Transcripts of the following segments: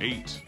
8.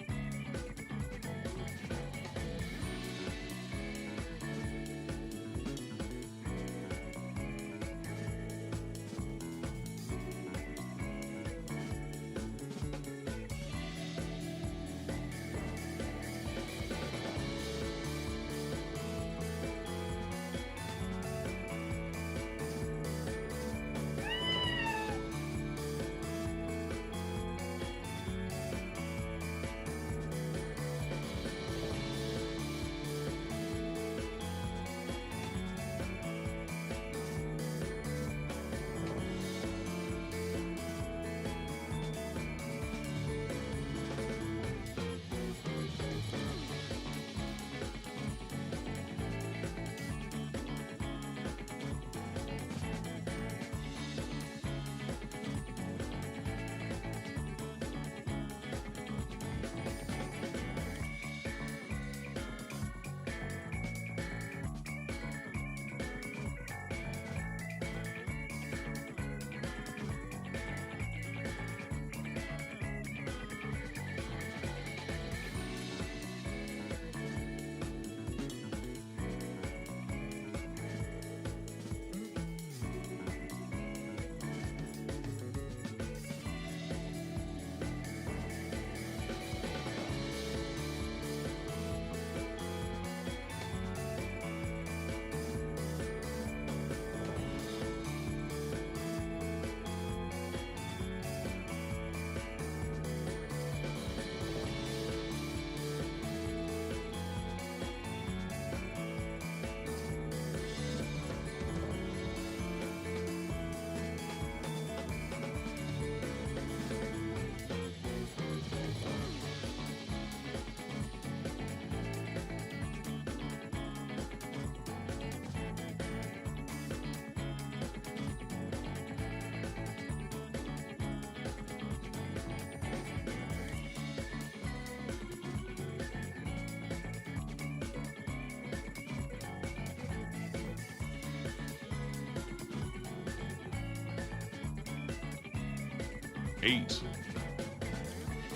Eight.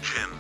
Jim.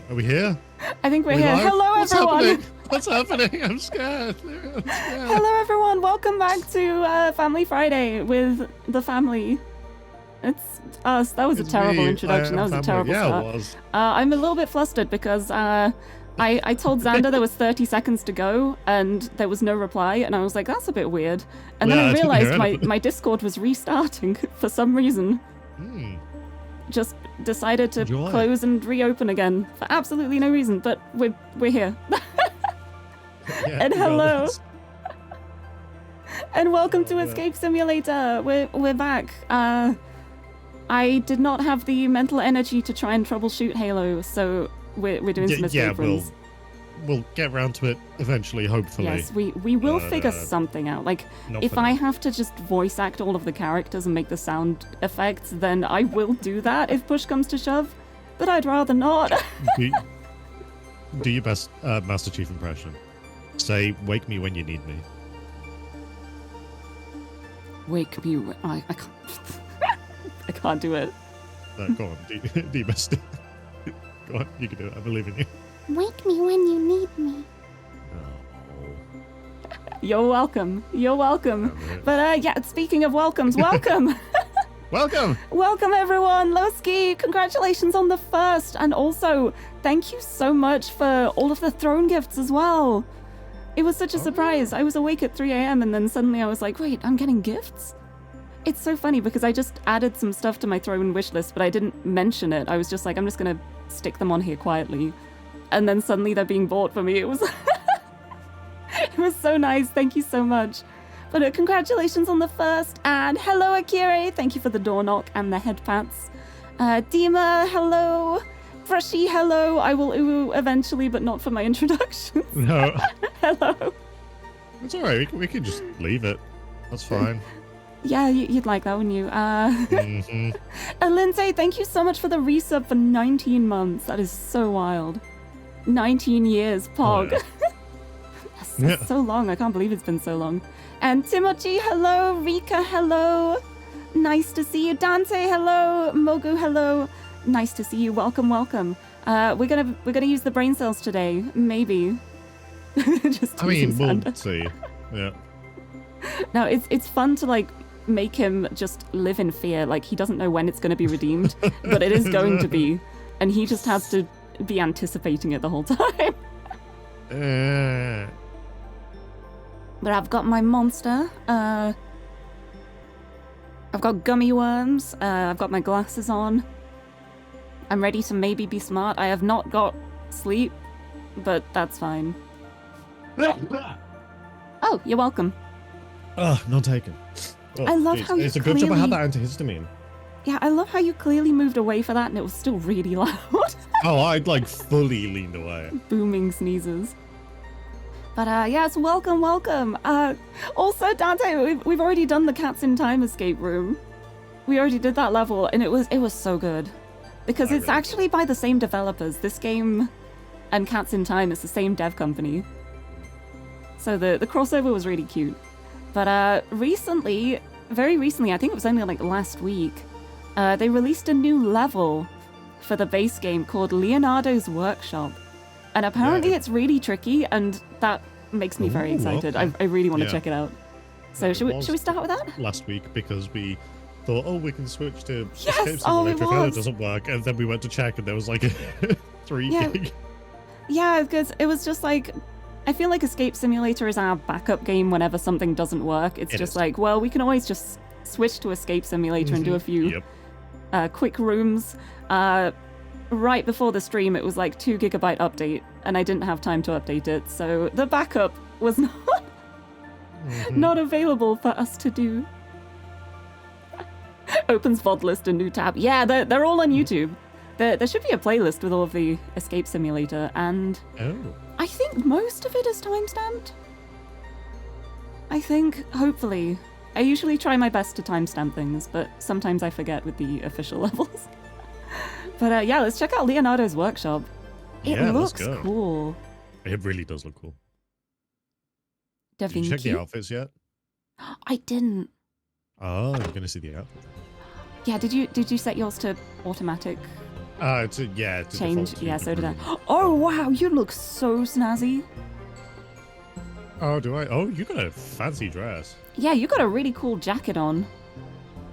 Are we here? I think we're We here. live? Hello, What's everyone. happening? What's happening? I'm scared. Hello, everyone. Welcome back to Family Friday with the family. It's us. That was It's a terrible me. introduction. That was a terrible Yeah, start. it was. I'm a little bit flustered because I told Xander there was 30 seconds to go and there was no reply, and I was like, that's a bit weird. And Yeah, then I I didn't hear realized anything. my Discord was restarting for some reason. Just decided to Enjoy. close and reopen again for absolutely no reason, but we're here. Yeah, And you got hello. this. And welcome to Yeah. Escape Simulator. We're back. I did not have the mental energy to try and troubleshoot Halo, so we're doing some escape rooms. we'll get around to it eventually, hopefully. Yes, we will But, figure something out. Like, not if for I now. have to just voice act all of the characters and make the sound effects, then I will do that if push comes to shove. But I'd rather not. Do your best Master Chief impression. Say, wake me when you need me. Wake me. I can't. I can't do it. No, go on, do your best. Go on, you can do it. I believe in you. Wake me when you need me. Oh. You're welcome. You're welcome. Damn it. But yeah, speaking of welcomes, welcome. Welcome! Welcome everyone, Lowski, congratulations on the first, and also thank you so much for all of the throne gifts as well. It was such a surprise. I was awake at 3 a.m. and then suddenly I was like, wait, I'm getting gifts? It's so funny because I just added some stuff to my throne wish list, but I didn't mention it. I was just like, I'm just gonna stick them on here quietly. And then suddenly they're being bought for me. It was it was so nice. Thank you so much. But congratulations on the first, and hello Akira, thank you for the door knock and the head pats. Dima, hello. Brushy, hello. I will ooh eventually, but not for my introduction. No, Hello. it's alright. We can just leave it. That's fine. Yeah, you'd like that, wouldn't you? Mm-hmm. Lindsay, thank you so much for the resub for 19 months. That is so wild. 19 years, Pog. Oh, yeah. That's so long. I can't believe it's been so long. And Timothy, hello. Rika, hello. Nice to see you. Dante, hello. Mogu, hello. Nice to see you. Welcome, welcome. We're gonna use the brain cells today, maybe. Just I mean, teasing we'll Xander. see. Yeah. No, it's fun to like make him just live in fear. Like he doesn't know when it's going to be redeemed, but it is going to be, and he just has to be anticipating it the whole time. But I've got my monster. I've got gummy worms. I've got my glasses on. I'm ready to maybe be smart. I have not got sleep, but that's fine. Oh, you're welcome. Oh, not taken. Oh, I love geez. how you It's a good job I clearly- had that antihistamine. Yeah, I love how you clearly moved away for that and it was still really loud. Oh, I'd like fully leaned away. Booming sneezes. But yes, welcome, welcome. Also, Dante, we've already done the Cats in Time escape room. We already did that level and it was so good. Because I it's really actually by the same developers. This game and Cats in Time is the same dev company. So the crossover was really cute. But recently, very recently, I think it was only like last week, they released a new level for the base game called Leonardo's Workshop. And apparently Yeah. it's really tricky, and that makes me very Ooh, excited. okay. I really want to Yeah. check it out. So It should we was start with that? last week because we thought, oh, we can switch to Yes! Escape Oh, it Simulator if it was. doesn't work, and then we went to check and there was like a 3 Yeah. gig. Yeah, because it was just like, I feel like Escape Simulator is our backup game whenever something doesn't work. It's It just is. like, well, we can always just switch to Escape Simulator and do a few Yep. quick rooms. Right before the stream, it was like 2 GB update, and I didn't have time to update it, so the backup was Mhm. not available for us to do. Opens VOD list, a new tab. Yeah, they're all on YouTube. There should be a playlist with all of the Escape Simulator, and Oh. I think most of it is timestamped. I think, hopefully. I usually try my best to timestamp things, but sometimes I forget with the official levels. But yeah, let's check out Leonardo's Workshop. It Yeah, let's looks go. cool. It really does look cool. Da Did you check Vinci? the outfits yet? I didn't. Oh, you're gonna see the outfit. Yeah, did you set yours to automatic It's a change? default to Yeah, the so did I. room. Oh wow, you look so snazzy. Oh, do I? Oh, you got a fancy dress. Yeah, you got a really cool jacket on.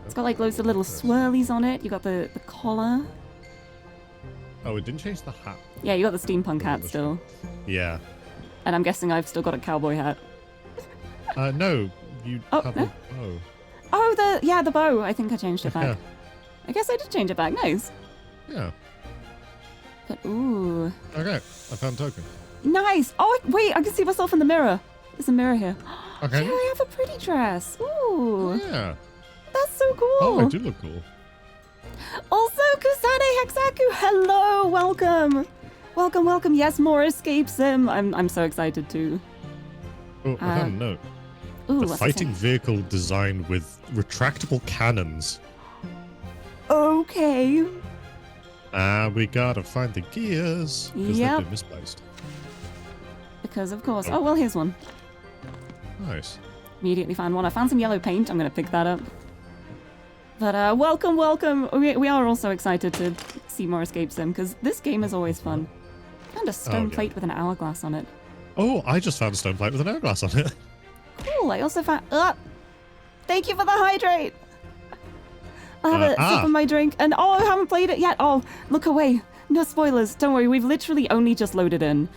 It's got like loads of little swirlies on it. You got the collar. Oh, it didn't change the hat. Yeah, you got the steampunk hat that's still. Yeah. And I'm guessing I've still got a cowboy hat. No, you Oh, have no? a oh. Oh, the bow. I think I changed it back. I guess I did change it back. Nice. Yeah. But ooh, Okay, I found a token. nice. Oh wait, I can see myself in the mirror. There's a mirror here. Okay. Yeah, I have a pretty dress. Ooh, Yeah. that's so cool. Oh, I do look cool. Also, Kusane Hexaku, hello, welcome. Welcome, welcome. Yes, more Escape Sim. I'm so excited too. Oh, I found a note. Ooh, The what's it fighting say? vehicle designed with retractable cannons. Okay. We gotta find the gears because Yep. they've been misplaced. Because of course. Oh. Oh well, here's one. Nice. Immediately found one. I found some yellow paint. I'm gonna pick that up. But welcome, welcome. We are also excited to see more Escape Sim because this game is always fun. Found a stone yeah. plate with an hourglass on it. Oh, I just found a stone plate with an hourglass on it. Cool. I also found. Thank you for the hydrate. I'll have a sip of my drink. And oh, I haven't played it yet. Oh, look away. No spoilers. Don't worry. We've literally only just loaded in,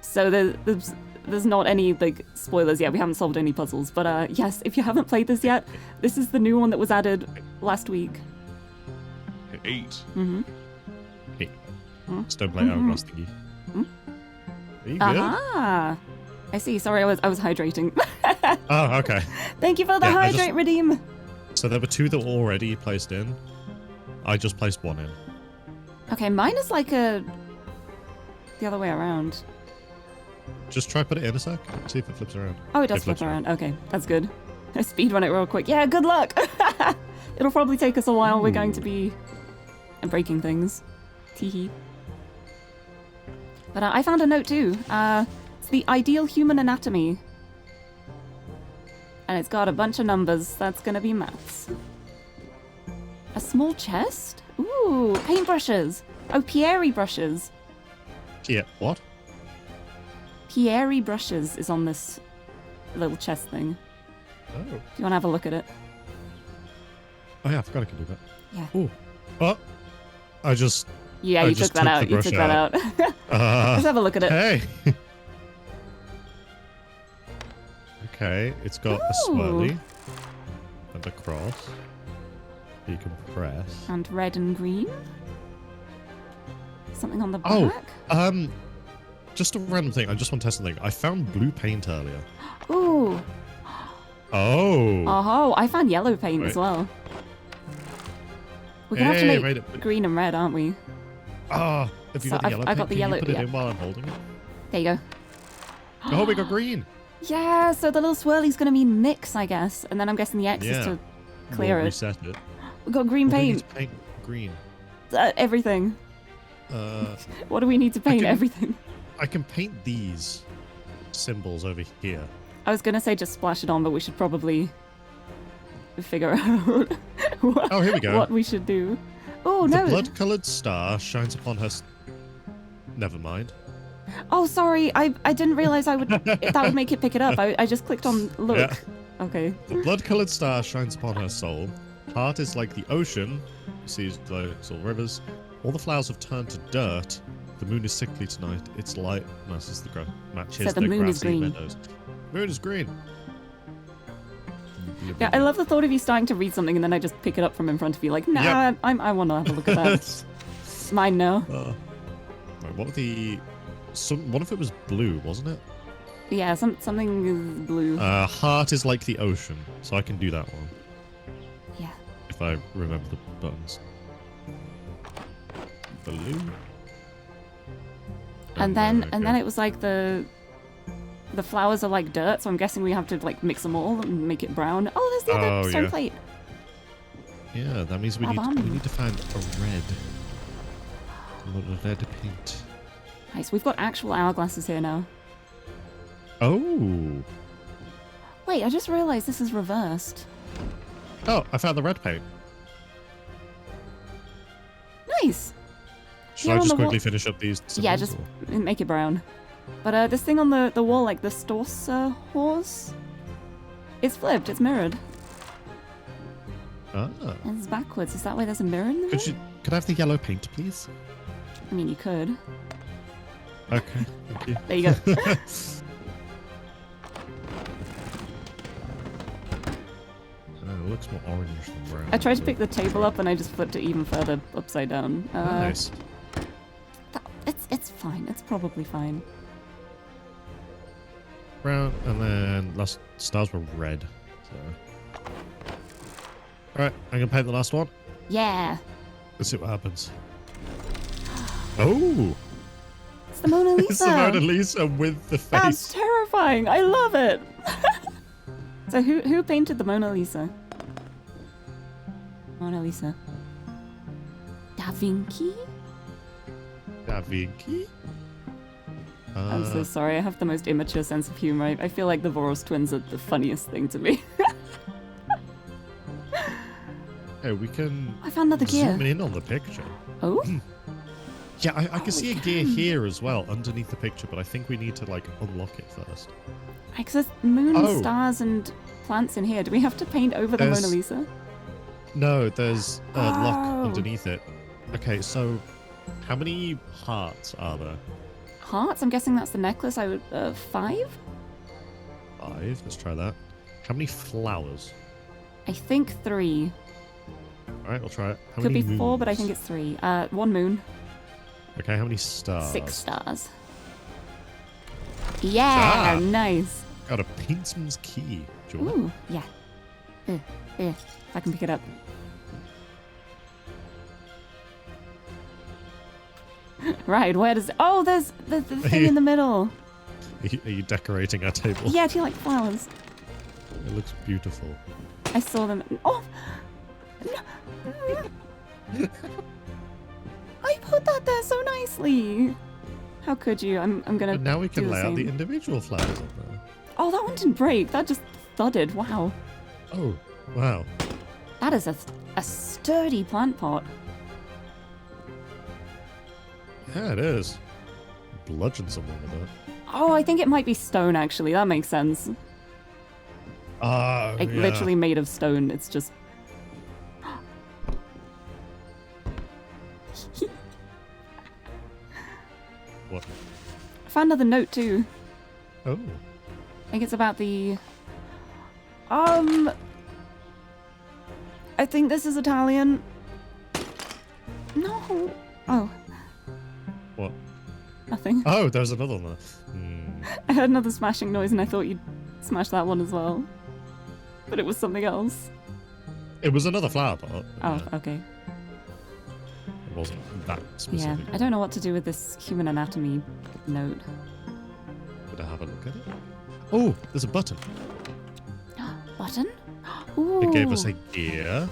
so there's not any like spoilers yet. We haven't solved any puzzles. But yes, if you haven't played this yet, this is the new one that was added last week. 8. Mm-hmm. Hey, stone plate hourglass thingy. Are you good? Aha! I see. Sorry, I was hydrating. Oh, okay. Thank you for the Yeah, I hydrate redeem. So there were 2 that were already placed in. I just placed 1 in. Okay, mine is like the other way around. Just try put it in a sec. See if it flips around. Oh, it does flip around. Okay, that's good. I speed run it real quick. Yeah, good luck. It'll probably take us a while. We're going to be breaking things. Teehee. But I found a note too. It's the ideal human anatomy. And it's got a bunch of numbers. That's gonna be maths. A small chest? Ooh, paintbrushes. Oh, Pierre brushes. Yeah, what? Pierre brushes is on this little chest thing. Oh. Do you want to have a look at it? Oh yeah, I forgot I can do that. Yeah. Oh. Oh. I just... Yeah, I you just took that took out. the You brush took that out. Let's have a look at it. Hey! Okay, it's got a swirly and a cross. You can press. And red and green. Something on the back. Oh, just a random thing. I just want to test something. I found blue paint earlier. Ooh. Oh. Oh, I found yellow paint as Right. well. We're gonna have to Hey, make made it. green and red, aren't we? Ah, have you So got the yellow I paint? got the Can yellow- you put it yeah. in while I'm holding it? There you go. Oh, we got green. Yeah, so the little swirly's gonna mean mix, I guess. And then I'm guessing the X is Yeah. to clear We'll it. reset it. We've got green What do we need paint. to paint green. Everything. Uh, What do we need to paint? can- Everything. I can paint these symbols over here. I was gonna say just splash it on, but we should probably figure out what, Oh, here we go. what we should do. Oh, The no. blood-colored star shines upon her. Never mind. Oh, sorry. I didn't realize that would make it pick it up. I just clicked on look. Yeah. Okay. The blood-colored star shines upon her soul. Heart is like the ocean. Seas like all rivers. All the flowers have turned to dirt. The moon is sickly tonight. Its light matches the So the moon is grassy green. meadows. Moon is green. Yeah, I love the thought of you starting to read something and then I just pick it up from in front of you. Like, nah, Yep. I want to have a look at that. Mine now. Right, what were the? One of it was blue, wasn't it? Yeah, something is blue. Heart is like the ocean, so I can do that one Yeah. if I remember the buttons. Blue. And then it was like the flowers are like dirt, so I'm guessing we have to like mix them all and make it brown. Oh, there's the other Oh, stone yeah. plate. Yeah, that means we need to find a red. A lot of red paint. Nice. We've got actual hourglasses here now. Oh. Wait, I just realized this is reversed. Oh, I found the red paint. Nice. Should Here I on just the wall- quickly finish up these? Yeah, symbols, just or- make it brown. But this thing on the wall, like the Storsa horse, it's flipped. It's mirrored. Ah. It's backwards. Is that why there's a mirror in the room? Could I have the yellow paint, please? I mean, you could. Okay, thank you. There you go. It looks more orange than brown. I tried to pick the table up and I just flipped it even further upside down. Nice. It's fine. It's probably fine. Brown, and then last stars were red. So. Alright, I'm gonna paint the last one. Yeah. Let's see what happens. Oh! the Mona Lisa. It's the Mona Lisa with the face. That's terrifying. I love it. So who painted the Mona Lisa? Mona Lisa. Da Vinci? Da Vinci? I'm so sorry. I have the most immature sense of humor. I feel like the Voros twins are the funniest thing to me. Hey, we can I found another gear. zoom in on the picture. Oh? Yeah, I can see a we gear can. here as well, underneath the picture, but I think we need to, like, unlock it first. Because there's moon, Oh. stars, and plants in here. Do we have to paint over the There's- Mona Lisa? No, there's a lock Oh. underneath it. Okay, so how many hearts are there? Hearts? I'm guessing that's the necklace. 5? 5. Let's try that. How many flowers? I think 3. All right, I'll try it. How Could many be 4, but I moons? think it's 3. 1 moon. Okay, how many stars? 6 stars. Yeah, Ah. nice. Got a paintsman's key. Do you want Ooh, yeah. If I can pick it up. Right, where does... Oh, there's the thing in the middle. it? Are you decorating our table? Yeah, do you like flowers? It looks beautiful. I saw them... Oh! No. I put that there so nicely. How could you? I'm gonna And now we do can the lay out the same. individual flowers up there. Oh, that one didn't break. That just thudded. Wow. Oh, wow. That is a sturdy plant pot. Yeah, it is. Bludgeon someone with it. Oh, I think it might be stone, actually. That makes sense. Ah, Like, yeah. literally made of stone. It's just... What? I found another note, too. Oh. I think it's about the... I think this is Italian. No. Oh, What? nothing. Oh, there's another one there. Hmm. I heard another smashing noise and I thought you'd smash that one as well. But it was something else. It was another flower pot. Oh, okay. It wasn't that Yeah, specific. I don't know what to do with this human anatomy note. Did I have a look at it? Oh, there's a button. Button? Ooh. It gave us a gear.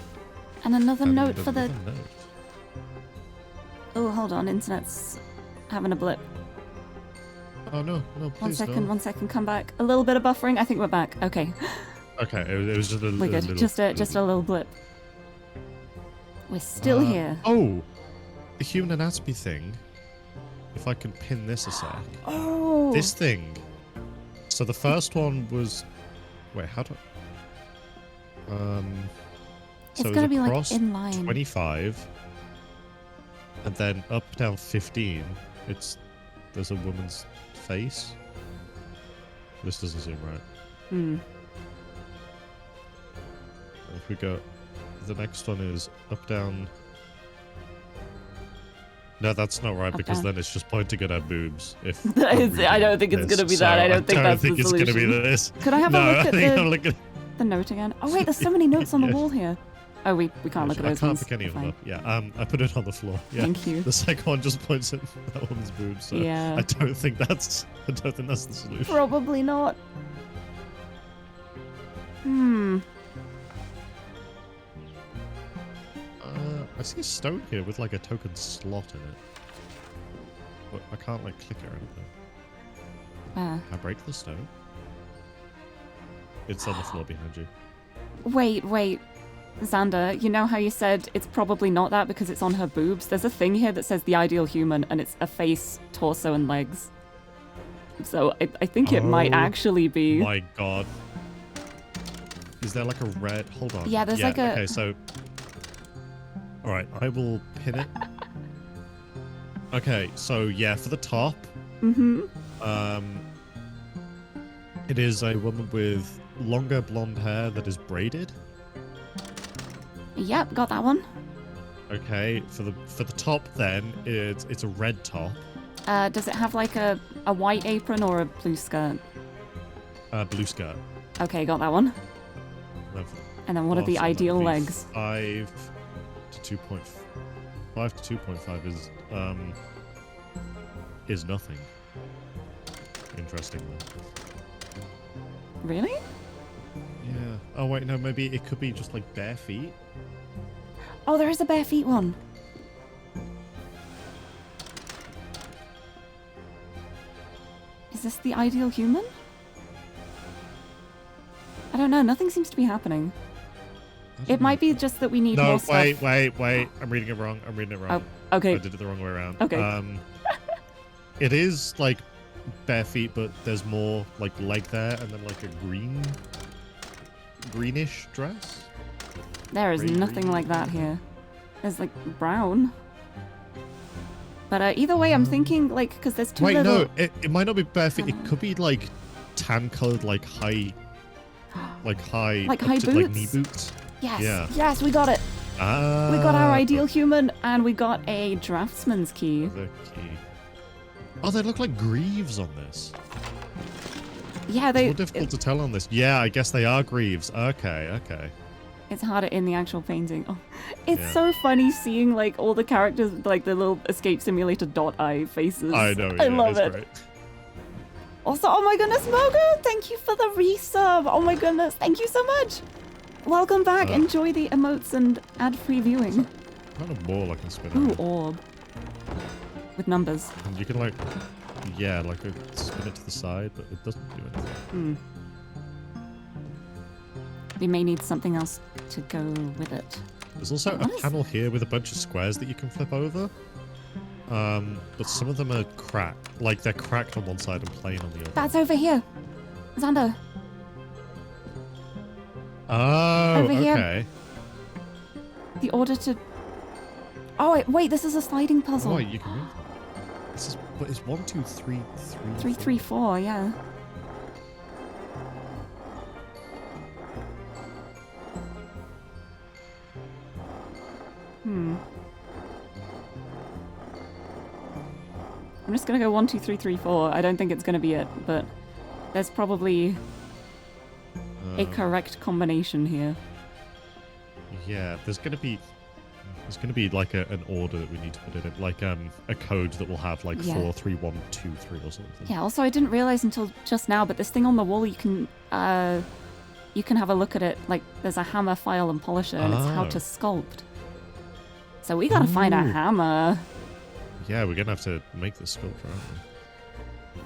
And another and note for the... another note. Oh, hold on, internet's having a blip. Oh no, no, please don't. 1 second, come back. A little bit of buffering. I think we're back. Okay, Okay, it was just a we're good. little... Just a little blip. We're still here. Oh, the human anatomy thing. If I can pin this a sec. Oh! This thing. So the first one was... Wait, how do I... It's So gonna be like across in line. 25. And then up, down 15. There's a woman's face. This doesn't seem right. Hmm. If we go... The next one is up, down... No, that's not right, Up, because down. then it's just pointing at our boobs. If I don't think it's gonna be that. I don't think that's the it's gonna be solution. this. Could I have no, a look I at think I'm the looking... note again? Oh wait, there's so many notes on the Yeah. wall here. Oh, we can't look at I those can't ones. pick any of them Fine. up. Yeah, I put it on the floor. Yeah. Thank you. The second one just points at that one's boobs. So Yeah. I don't think that's the solution. Probably not. Hmm. I see a stone here with like a token slot in it. But I can't like click it or anything. Where? Can I break the stone? It's on the floor behind you. Wait. Xander, you know how you said it's probably not that because it's on her boobs? There's a thing here that says the ideal human, and it's a face, torso, and legs. So I think it might Oh actually be... My god. Is there like a red... Hold on. Yeah, there's like a- Okay, so... Alright, I will pin it. Okay, so yeah, for the top, Mm-hmm. it is a woman with longer blonde hair that is braided. Yep, got that one. Okay, for the top then, it's a red top. Does it have like a white apron or a blue skirt? Blue skirt. Okay, got that one. And And then what are the bottom, that ideal would be legs? 5 to 2.5 is is nothing. Interestingly. Really? Yeah. Oh wait, no, maybe it could be just like bare feet. Oh, there is a bare feet one. Is this the ideal human? I don't know. Nothing seems to be happening. It might be just that we need more stuff. No, wait. I'm reading it wrong. Oh, okay. I did it the wrong way around. Okay. It is like bare feet, but there's more like leg there, and then like a greenish dress. There is nothing like that here. There's like brown. But either way, I'm thinking like because there's two little. No, it might not be bare feet. It could be like tan colored, like high high boots, like knee boots. Yes. Yeah. Yes, we got it. We got our ideal human, and we got a draftsman's key. The key. Oh, they look like greaves on this. Yeah, It's more difficult to tell on this. Yeah, I guess they are greaves. Okay. It's harder in the actual painting. Oh, it's Yeah. so funny seeing like all the characters, like the little escape simulator eye faces. I know. I love it's it. Great. Also, oh my goodness, Mogu, thank you for the resub. Oh my goodness, thank you so much. Welcome back. Enjoy the emotes and ad-free viewing. Kind of ball I can spin Ooh, out. orb. With numbers. And you can like, yeah, like spin it to the side, but it doesn't do anything. We may need something else to go with it. There's also a panel here with a bunch of squares that you can flip over. But some of them are cracked. Like they're cracked on one side and plain on the other. That's over here. Xander. Oh, Over here. okay. The order to... Oh, wait, this is a sliding puzzle. Oh, you can move that. This is, but it's 1, 2, 3, 3, 3, 4, yeah. I'm just gonna go 1, 2, 3, 3, 4. I don't think it's gonna be it, but there's probably a correct combination here. Yeah, there's gonna be like an order that we need to put it in, like a code that will have like 4, 3, 1, 2, 3 or something. Yeah. Also, I didn't realize until just now, but this thing on the wall, you can have a look at it. Like, there's a hammer, file, and polisher, and it's how to sculpt. So we gotta find a hammer. Yeah, we're gonna have to make this sculpture, aren't we?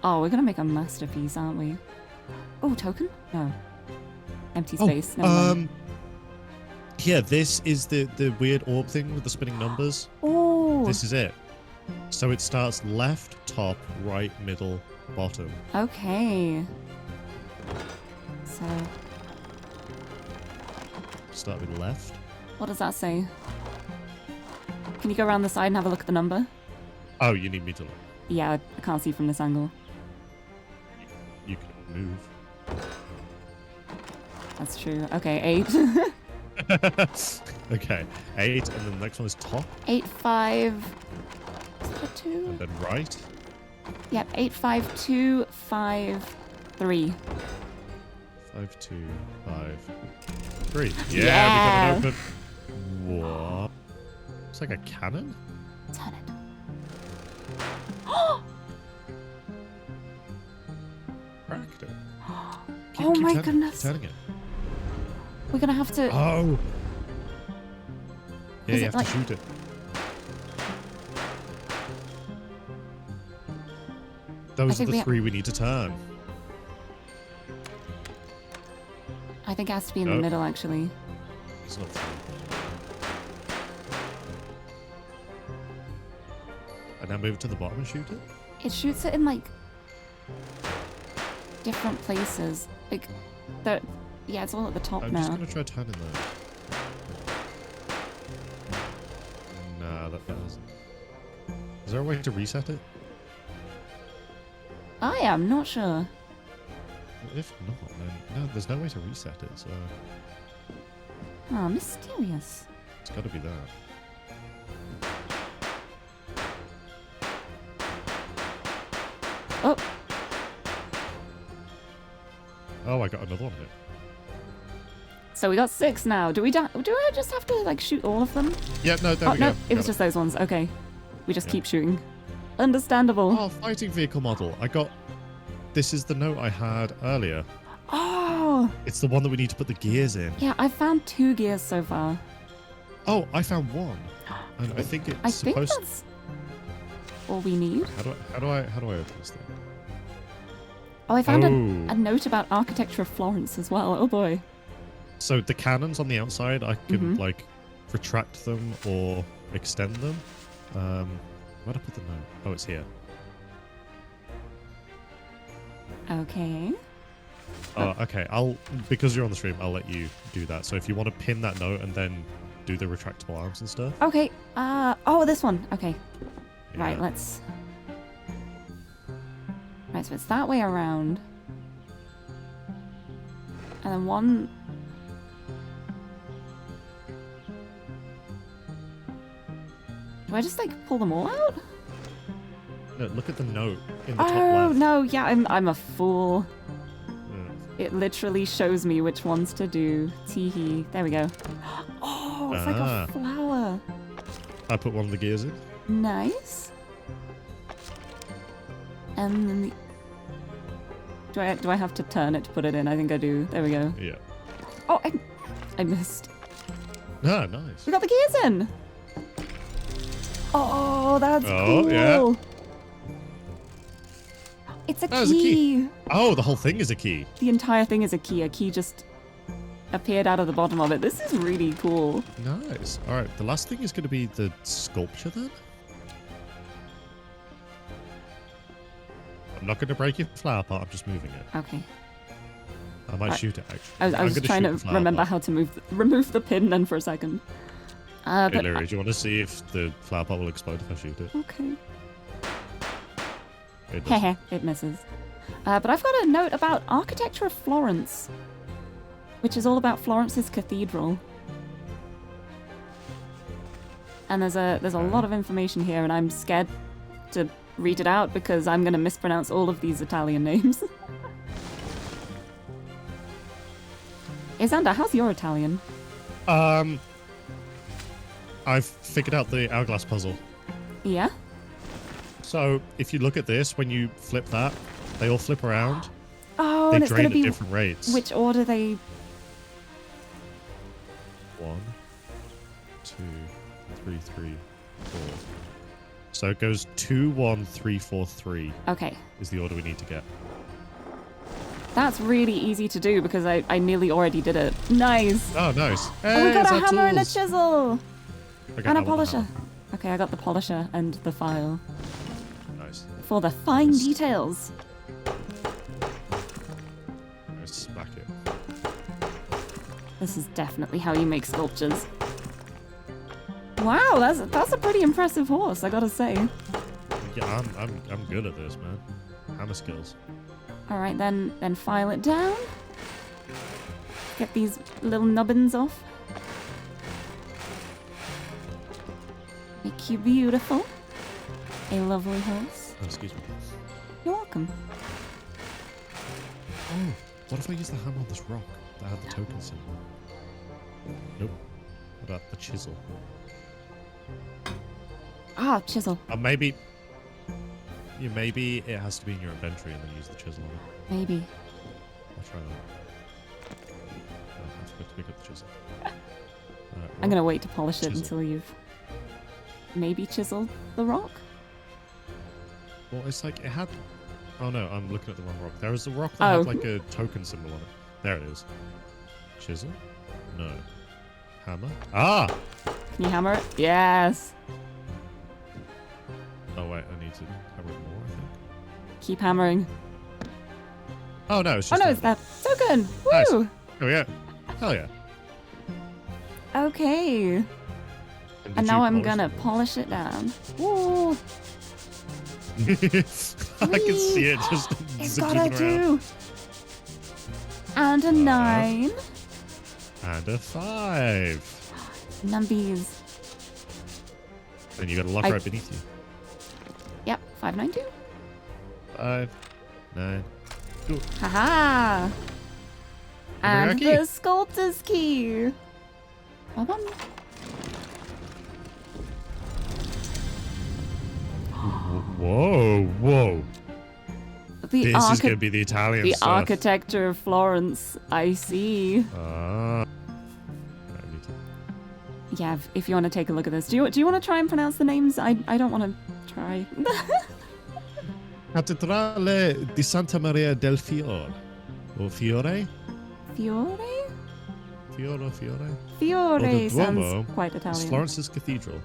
Oh, we're gonna make a masterpiece, aren't we? Oh, token? No. Empty space. Never mind. Yeah, this is the weird orb thing with the spinning numbers. Oh. This is it. So it starts left, top, right, middle, bottom. Okay. So, Start with left. what does that say? Can you go around the side and have a look at the number? Oh, you need me to look. Yeah, I can't see from this angle. You can move. That's true. Okay, 8. Okay, 8, and then the next one is top, 8, 5. Is that a 2? and then right. Yep, 8, 5, 2, 5, 3. 5, 2, 5, 3. Yeah, Yeah. we got it open. What? It's like a cannon? Turn it. Cracked it. Oh my turning it, goodness. Turning it. We're gonna have to... Oh! Yeah, Is you it have like- to shoot it. Those are think the we- 3 we need to turn. I think it has to be in the Nope. middle, actually. It's not 3. And now move it to the bottom and shoot it? It shoots it in, like, different places. Like, yeah, it's all at the top I'm now. just going to try turning that. Nah, that doesn't. Is there a way to reset it? I am not sure. Well, if not, then no, there's no way to reset it, so Oh, mysterious. it's got to be that. Oh, Oh, I got another one here. so we got 6 now. Do I just have to, like, shoot all of them? Yeah, no, there Oh, we go. no, it was Got just those ones. Okay. We just Yeah. keep shooting. Understandable. Oh, fighting vehicle model. I got... This is the note I had earlier. Oh, It's the one that we need to put the gears in. yeah, I've found 2 gears so far. Oh, I found one. And I think it's I think supposed... that's all we need. How do I open this thing? Oh, I found Oh. a note about architecture of Florence as well. Oh boy. So the cannons on the outside, I can Mhm. like retract them or extend them. Where'd I put the note? Oh, it's here. Okay. Okay. Because you're on the stream, I'll let you do that. So if you want to pin that note and then do the retractable arms and stuff. Okay. Oh, this one. Okay. Right, Yeah. let's... Right, so it's that way around. And then one... Do I just, like, pull them all out? No, look at the note in the top Oh, left. no, yeah, I'm a fool. Yeah. It literally shows me which ones to do. Teehee. There we go. Oh, it's like Ah. a flower. I put one of the gears in. Nice. And then the... Do I have to turn it to put it in? I think I do. There we go. Yeah. Oh, I missed. Ah, nice. We got the gears in. Oh, that's Oh, cool. yeah. It's a That was a key. Oh, the whole thing is a key. The entire thing is a key. A key just appeared out of the bottom of it. This is really cool. Nice. All right. The last thing is going to be the sculpture then. I'm not going to break your flower pot. I'm just moving it. Okay. I might Right. shoot it actually. I was I'm just gonna trying shoot to the flower remember pot. how to remove the pin then for a second. Hey, But Lirie, do you want to see if the flower pot will explode if I shoot it? okay. It does. Heh, it misses. But I've got a note about architecture of Florence, which is all about Florence's cathedral. And there's a lot of information here, and I'm scared to read it out because I'm going to mispronounce all of these Italian names. Hey, Xander, how's your Italian? I've figured out the hourglass puzzle. Yeah? So if you look at this, when you flip that, they all flip around. Oh, They and it's going drain to at be different rates. which order they... 1, 2, 3, 3, 4. So it goes 2, 1, 3, 4, 3 Okay. is the order we need to get. That's really easy to do because I nearly already did it. Nice! Oh, nice. Oh, we Hey, got it's a our hammer and a tools. chisel! Okay, And a I want the polisher. hammer. Okay, I got the polisher and the file. Nice. For the fine details. Let's smack it. This is definitely how you make sculptures. Wow, that's a pretty impressive horse, I gotta say. Yeah, I'm good at this, man. Hammer skills. Alright, then file it down. Get these little nubbins off. Make you beautiful. A lovely horse. Oh, excuse me. You're welcome. Oh, what if I use the hammer on this rock that had the token symbol? Nope. What about the chisel? Ah, chisel. Maybe... Yeah, maybe it has to be in your inventory and then use the chisel on it. Maybe. I'll try that. Oh, I forgot to pick up the chisel. I'm gonna wait to polish it Chisel. until you've maybe chiseled the rock. Well, it's like it had... Oh no, I'm looking at the wrong rock. There was a rock that Oh. had like a token symbol on it. There it is. Chisel? No. Hammer? Ah! Can you hammer it? Yes. Oh wait, I need to hammer it more, I think. Keep hammering. Oh no, it's Oh just... no, it's that token! Nice. Woo! Oh yeah. Hell yeah. Okay. did And you now I'm polish gonna it? polish it down. Woo! I can see it just It's zipping got a around. 2. And a 9. And a 5. Numbies. Then you got a lock I- right beneath you. Yep, 592. 5, 9, 2. Haha! And Remember our the key? sculptor's key. Bum, bum. Whoa, whoa. The This is going to be the Italian the stuff. architecture of Florence. I see. Ah. Yeah, if you want to take a look at this. Do you want to try and pronounce the names? I don't want to try. Cattedrale di Santa Maria del Fiore. Or Fiore? Fiore? Fiore? Fiore the sounds Duomo quite It's Italian. Florence's cathedral.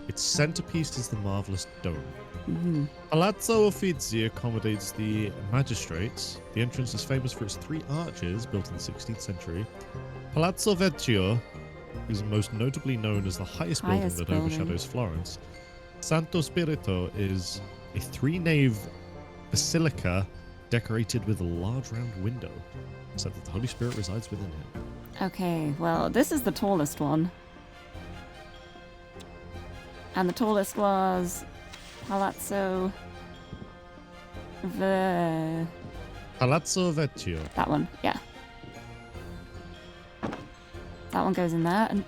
Its centerpiece is the marvelous dome. Mhm. Palazzo Uffizi accommodates the magistrates. The entrance is famous for its 3 arches built in the 16th century. Palazzo Vecchio is most notably known as the highest building that overshadows Florence. Santo Spirito is a 3-nave basilica decorated with a large round window, so that the Holy Spirit resides within it. Okay, well, this is the tallest one. And the tallest was Palazzo Palazzo Vecchio. that one, yeah. That one goes in there. And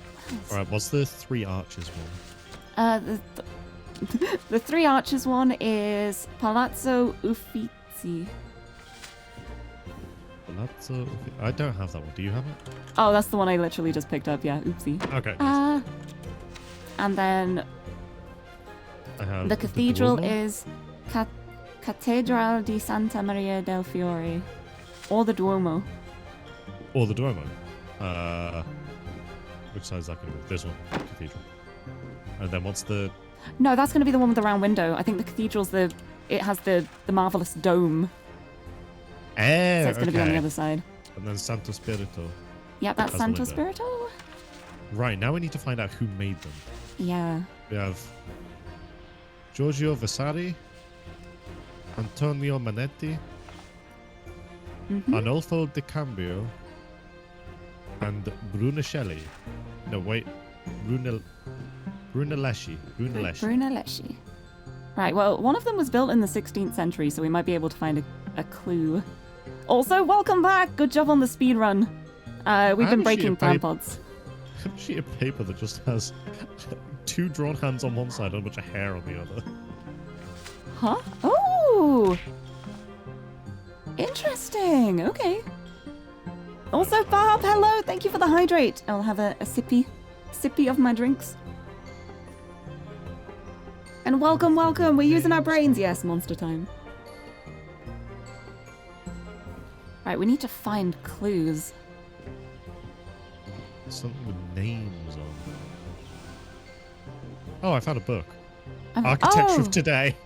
Alright, what's the 3 arches one? the 3 arches one is Palazzo Uffizi. Palazzo I don't have that one. Do you have it? Oh, that's the one I literally just picked up. Yeah, oopsie. Okay. And then I have the cathedral Duomo. is Cattedrale di Santa Maria del Fiore, or the Duomo. Or the Duomo. Which side is that going to be? This one, cathedral. And then what's the? No, that's going to be the one with the round window. I think the cathedral's it has the marvelous dome, so it's going to be on the other side. And then Santo Spirito. Yeah, that's Has the Santo window. Spirito. Right, now we need to find out who made them. Yeah. We have Giorgio Vasari, Antonio Manetti, Mhm. Arnolfo Di Cambio, and Brunelleschi. No, wait. Brunelleschi. Brunelleschi. Right, well, one of them was built in the 16th century, so we might be able to find a clue. Also, welcome back! Good job on the speed run. We've been breaking plan pods. A sheet of paper that just has 2 drawn hands on one side and a bunch of hair on the other. Huh? Oh! Interesting. Okay. Also, Bob, hello! Thank you for the hydrate. I'll have a sippy of my drinks. And welcome. We're using our brains. Yes, monster time. Right, we need to find clues. Something with names on. Oh, I found a book. Oh, Architecture of Today.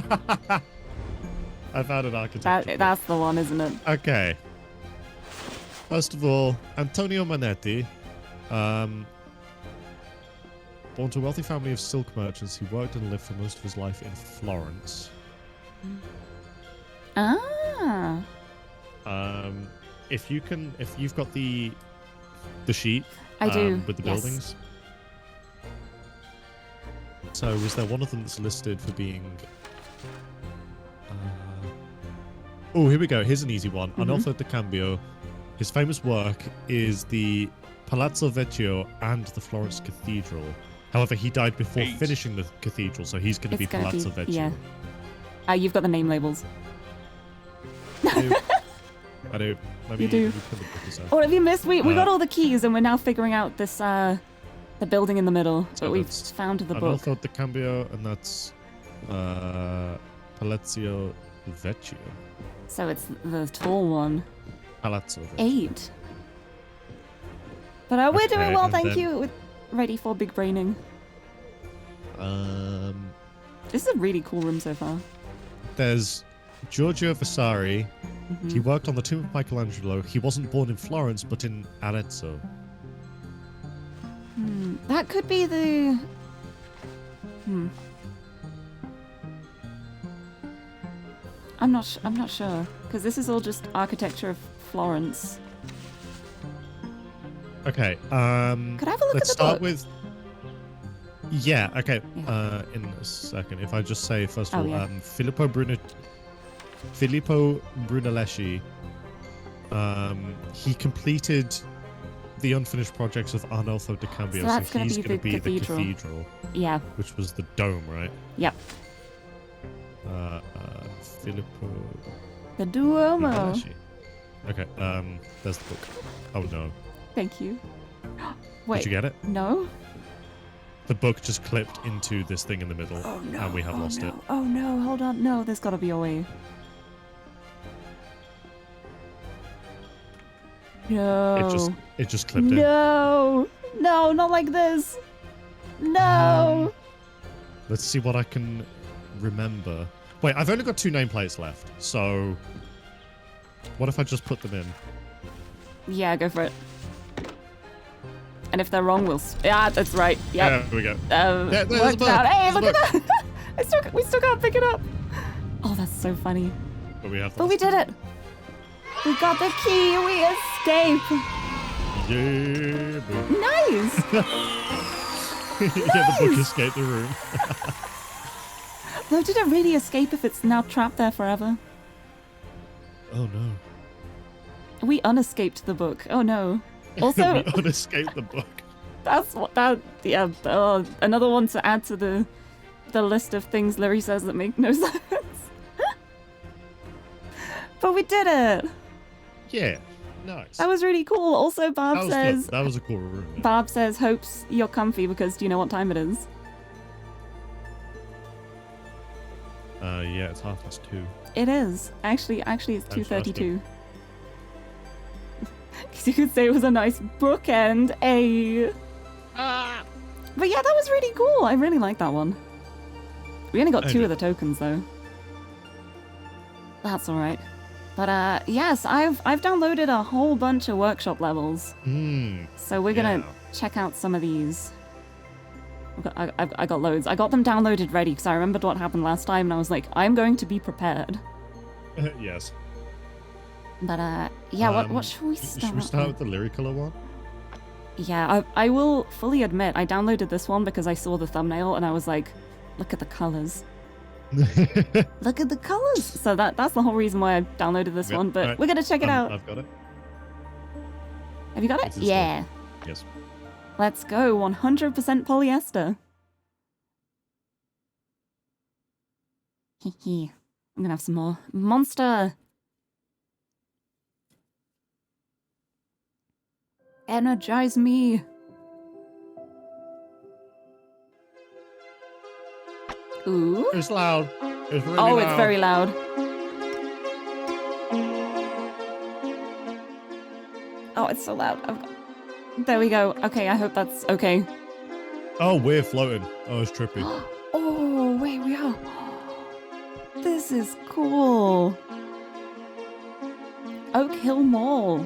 I found an architecture book. That's the one, isn't it? Okay. First of all, Antonio Manetti, born to a wealthy family of silk merchants, he worked and lived for most of his life in Florence. Ah. If you've got the sheet, I do. with the yes. buildings. So, is there one of them that's listed for being? Oh, here we go. Here's an easy one. Arnolfo Di Cambio. His famous work is the Palazzo Vecchio and the Florence Cathedral. However, he died before 8. finishing the cathedral, so he's going to be It's gonna Palazzo be- Vecchio. yeah. You've got the name labels. I do. Maybe You do. maybe put the book aside. What have you missed? We got all the keys, and we're now figuring out this the building in the middle. So But we've that's found the book. Arnolfo Di Cambio, and that's Palazzo Vecchio. So it's the tall one. Palazzo Vecchio. 8. But we're doing Okay, well, and thank then- you. We're ready for big braining. This is a really cool room so far. There's Giorgio Vasari. Mhm. He worked on the tomb of Michelangelo. He wasn't born in Florence, but in Arezzo. That could be the. I'm not sure because this is all just architecture of Florence. Okay. Could I have a look Let's at the start book? with. Yeah. Okay. Yeah. In a second, if I just say first of Oh, all, yeah. Filippo Brunelleschi. He completed the unfinished projects of Arnolfo Di Cambio, So that's gonna he's be going to the be the cathedral. cathedral, Yeah. which was the dome, right? Yep. Filippo. The Duomo. Ivalasci. Okay, there's the book. Oh no. Thank you. Wait. Did you get it? No? The book just clipped into this thing in the middle, Oh no. and we have lost no. it. Oh no, hold on. No, there's gotta be a way. No. It just clipped in. No! No, not like this! No! Let's see what I can remember. Wait, I've only got 2 nameplates left, so what if I just put them in? Yeah, go for it. And if they're wrong, we'll... Yeah, that's right. Yep. There we go. There's a Worked book. out. Hey, There's a look at that! We still can't pick it up. Oh, that's so funny. But we have But we did it! We got the key! We escape! Yeah, boy. Nice! Yeah, the book escaped the room. Though, did it really escape if it's now trapped there forever? Oh no. We unescaped the book. Oh no. Also, We unescaped the book. that's what that... Yeah, another one to add to the list of things Lirie says that make no sense. But we did it! Yeah, nice. That was really cool. Also, Barb says... that was a cool room. Yeah. Barb says, hopes you're comfy because do you know what time it is? Yeah, it's 2:30. It is. Actually, it's Thanks for asking. 2:32. Because you could say it was a nice bookend, eh? But yeah, that was really cool. I really like that one. We only got I 2 do. of the tokens, though. That's alright. But, yes, I've downloaded a whole bunch of workshop levels. So we're gonna check out some of these. I got loads. I got them downloaded ready because I remembered what happened last time and I was like, I'm going to be prepared. Yes. But yeah, what should we start Should we start with the lyrical one? Yeah, I will fully admit I downloaded this one because I saw the thumbnail and I was like, look at the colors. Look at the colors. So that's the whole reason why I downloaded this one, but right. we're gonna check it out. I've got it. Have you got it? It's this Yeah. Yes. Let's go. 100% polyester. Hee. I'm gonna have some more. Monster. Energize me. Ooh. It's loud. It's really Oh, loud. it's very loud. Oh, it's so loud. There we go. Okay, I hope that's okay. Oh, we're floating. Oh, it's trippy. Oh, wait, we are. This is cool. Oak Hill Mall.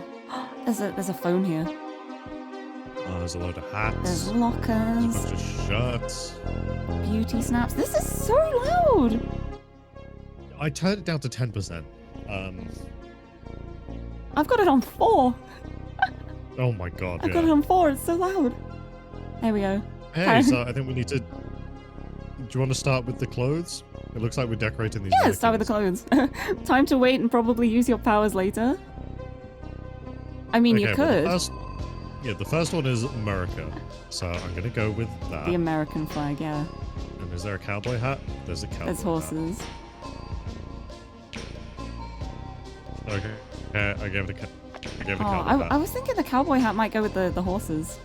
There's a phone here. Oh, there's a load of hats. There's There's a lockers. bunch of shirts. Beauty snaps. This is so loud. I turned it down to 10%. I've got it on 4. Oh my god, I've got it yeah. on 4. It's so loud. There we go. Hey, so I think we need to... Do you want to start with the clothes? It looks like we're decorating these. Yeah, start with the clothes. Time to wait and probably use your powers later. I mean, you could. Well, the first one is America. So I'm going to go with that. The American flag, yeah. And is there a cowboy hat? There's a cowboy There's hat. horses. Okay. I gave it a Oh, cowboy hat. I was thinking the cowboy hat might go with the horses.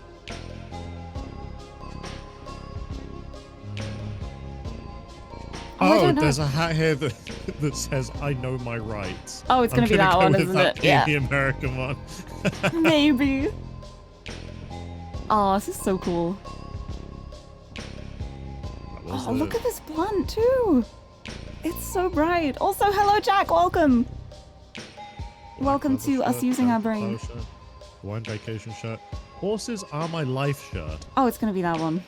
I Oh, don't know. there's a hat here that, that says, I know my rights. Oh, it's I'm gonna be that go one, with isn't that it? being Yeah. the American one. Maybe. Oh, this is so cool. Oh, look at this plant too. It's so bright. Also, hello, Jack. Welcome. Welcome to us using our brain. Wine vacation shirt. Horses are my life shirt. Oh, it's gonna be that one.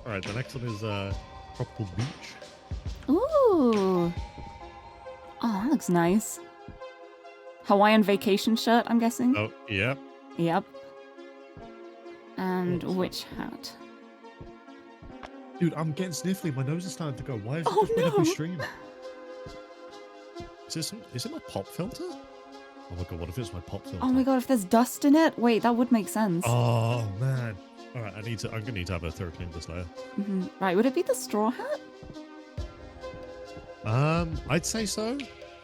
All right, the next one is tropical beach. Ooh. Oh, that looks nice. Hawaiian vacation shirt, I'm guessing. Oh, yeah. Yep. And Awesome. witch hat. Dude, I'm getting sniffly. My nose is starting to go. Why is it Oh, just been every no. stream? Is it my pop filter? Oh my god, what if it's my pop filter? Oh my god, if there's dust in it, wait, that would make sense. Oh man. Alright, I'm gonna need to have a thorough clean this layer. Right, would it be the straw hat? I'd say so.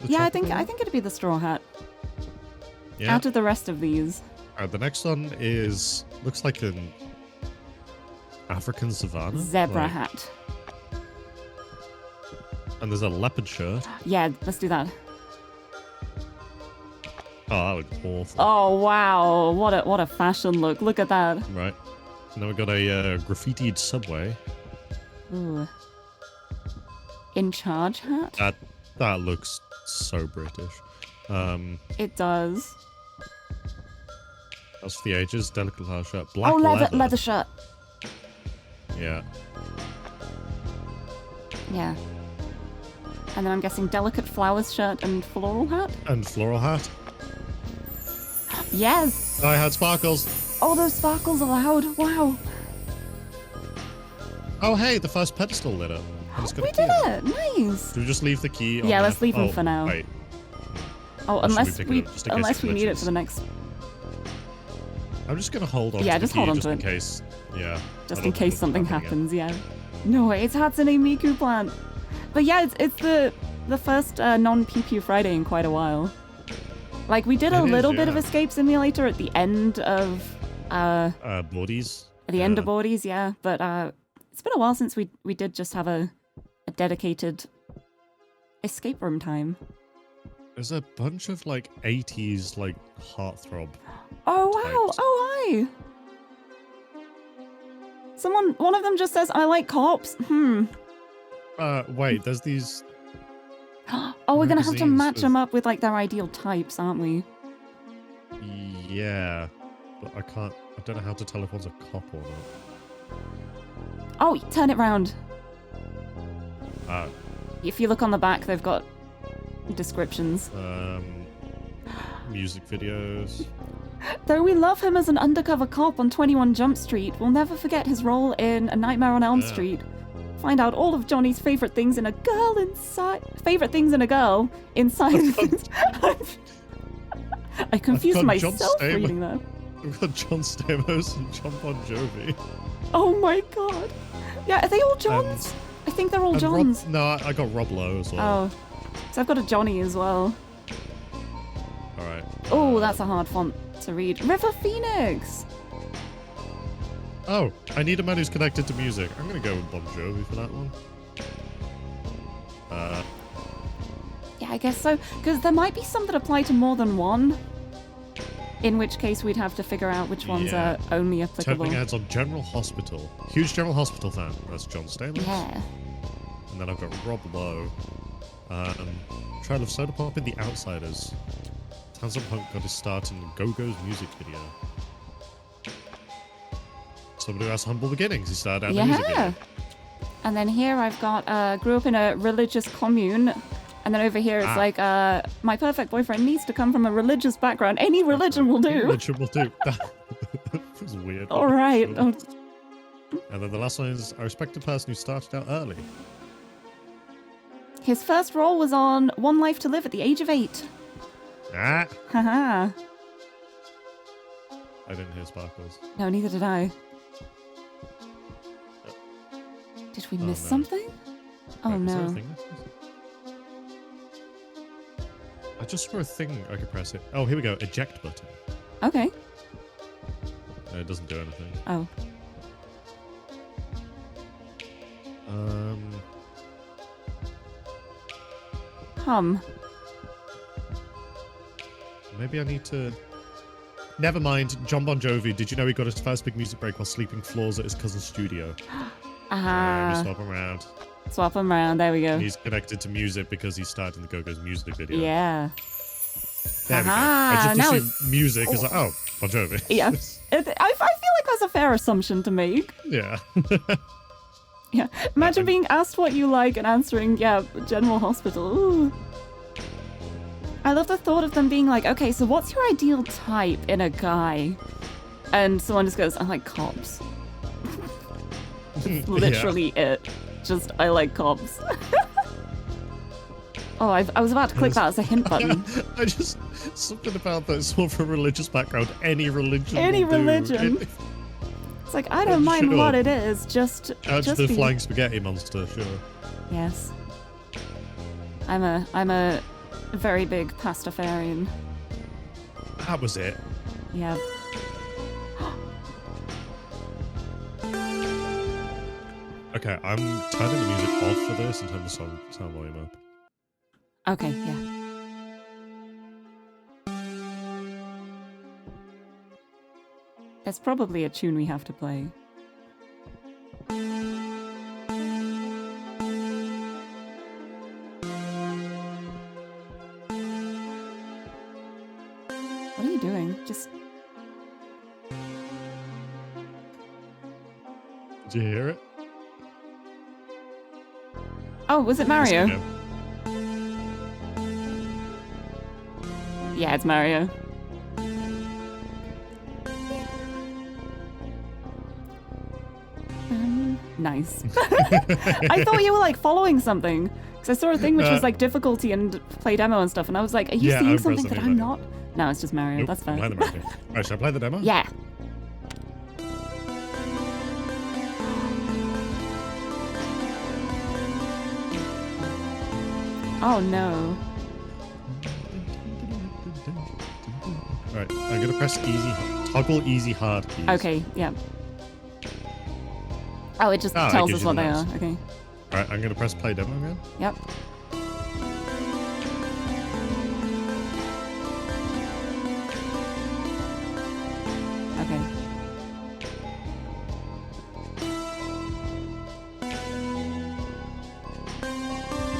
Yeah, I think it'd be the straw hat. Yeah. Out of the rest of these. The next one looks like an African savanna. Zebra like- hat. And there's a leopard shirt. Yeah, let's do that. Oh, that looks awful. Oh wow, what a fashion look. Look at that. Right. And then we've got a graffitied subway. Ooh. In charge hat? That looks so British. It does. That's for the ages. Delicate flower shirt. Black Oh, leather shirt. Yeah. Yeah. And then I'm guessing delicate flowers shirt and floral hat? And floral hat. Yes! I had sparkles. Oh, those sparkles are loud. Wow. Oh, hey, the first pedestal lit up. And it's got a We key did on it. it! Nice! Do we just leave the key on Yeah, there? let's leave them for now. Wait. Oh, Or should we unless pick it we up just in case it need it glitches? for the next... I'm just going to hold on Yeah, to the just key hold on just to in it. case. Yeah. Just I in don't case want something it to happen happens, yeah. No, it's Hatsune Miku plant. But yeah, it's the first non-PPU Friday in quite a while. Like, we did a It is, little bit of yeah. Escape Simulator at the end of... Bodies. At the end of Boardies, yeah. But it's been a while since we did just have a dedicated escape room time. There's a bunch of like 80s like heartthrob. Oh wow! Types. Oh hi! One of them just says, "I like cops." Wait, there's these. Oh, we're gonna have to Magazines match with- them up with like their ideal types, aren't we? Yeah, but I don't know how to tell if one's a cop or not. Oh, turn it round. Uh, If you look on the back, they've got descriptions. Music videos. Though we love him as an undercover cop on 21 Jump Street, we'll never forget his role in A Nightmare on Elm Yeah. Street. Find out all of Johnny's favorite things in a girl inside. Favorite things in a girl inside. I confused got John myself Stamos. reading that. We've got John Stamos and John Bon Jovi. Oh my god. Yeah, are they all Johns? I think they're all And Johns. I got Rob Lowe as well. Oh. So I've got a Johnny as well. Alright. Oh, that's a hard font to read. River Phoenix! Oh, I need a man who's connected to music. I'm gonna go with Bon Jovi for that one. Yeah, I guess so. Because there might be some that apply to more than one. In which case we'd have to figure out which ones Yeah. are only applicable. Turning ads on General Hospital. Huge General Hospital fan. That's John Stamos. Yeah. And then I've got Rob Lowe. Trail of Soda Pop in The Outsiders. Townsend Punk got his start in Go-Go's music video. Somebody who has humble beginnings. He started out in the music Yeah. video. And then here I've got grew up in a religious commune. And then over here it's like my perfect boyfriend needs to come from a religious background. Any religion will do. Religion will do. That was weird. All right. Sure. Oh, And then the last one is a respected person who started out early. his first role was on One Life to Live at the age of 8. Ah! Haha. I didn't hear sparkles. No, neither did I. Did we Oh, miss no. something? Oh Wait, is there a no. thing? I just saw a thing I could press it. Oh, here we go. Eject button. Okay. No, it doesn't do anything. Oh. Maybe I need to... Never mind. John Bon Jovi. Did you know he got his first big music break while sleeping floors at his cousin's studio? Ah. We swap him around. Swap them around. There we go. He's connected to music because he started in the Go-Go's music video. Yeah. There we go. Aha, I just now assumed music is like, oh, Bon Jovi. Yeah. I feel like that's a fair assumption to make. Yeah. Yeah. Imagine being asked what you like and answering, yeah, General Hospital. Ooh. I love the thought of them being like, okay, so what's your ideal type in a guy? And someone just goes, I like cops. Literally it. Just, I like cops. Oh, I was about to click that as a hint button. I just... Something about that sort of a religious background. Any religion Any will do. religion. It's like, I don't mind Sure. what it is, just That's just the be... flying spaghetti monster, sure. Yes. I'm a very big pastafarian. That was it. Yeah. Okay, I'm turning the music off for this and turn the sound volume up. Okay, yeah. There's probably a tune we have to play. What are you doing? Just... Did you hear it? Oh, was it Mario? Okay. Yeah, it's Mario. Nice. I thought you were like following something because I saw a thing which was like difficulty and play demo and stuff, and I was like, "Are you seeing something that I'm not?" No, it's just Mario. Nope, That's fine. play the demo. Right, should I play the demo? Yeah. Oh no. Right, I'm gonna press toggle easy hard keys. Okay. Yeah. Oh, it just tells gives us you what the they mouse. are. Okay. Right, I'm gonna press play demo again. Yep. Okay.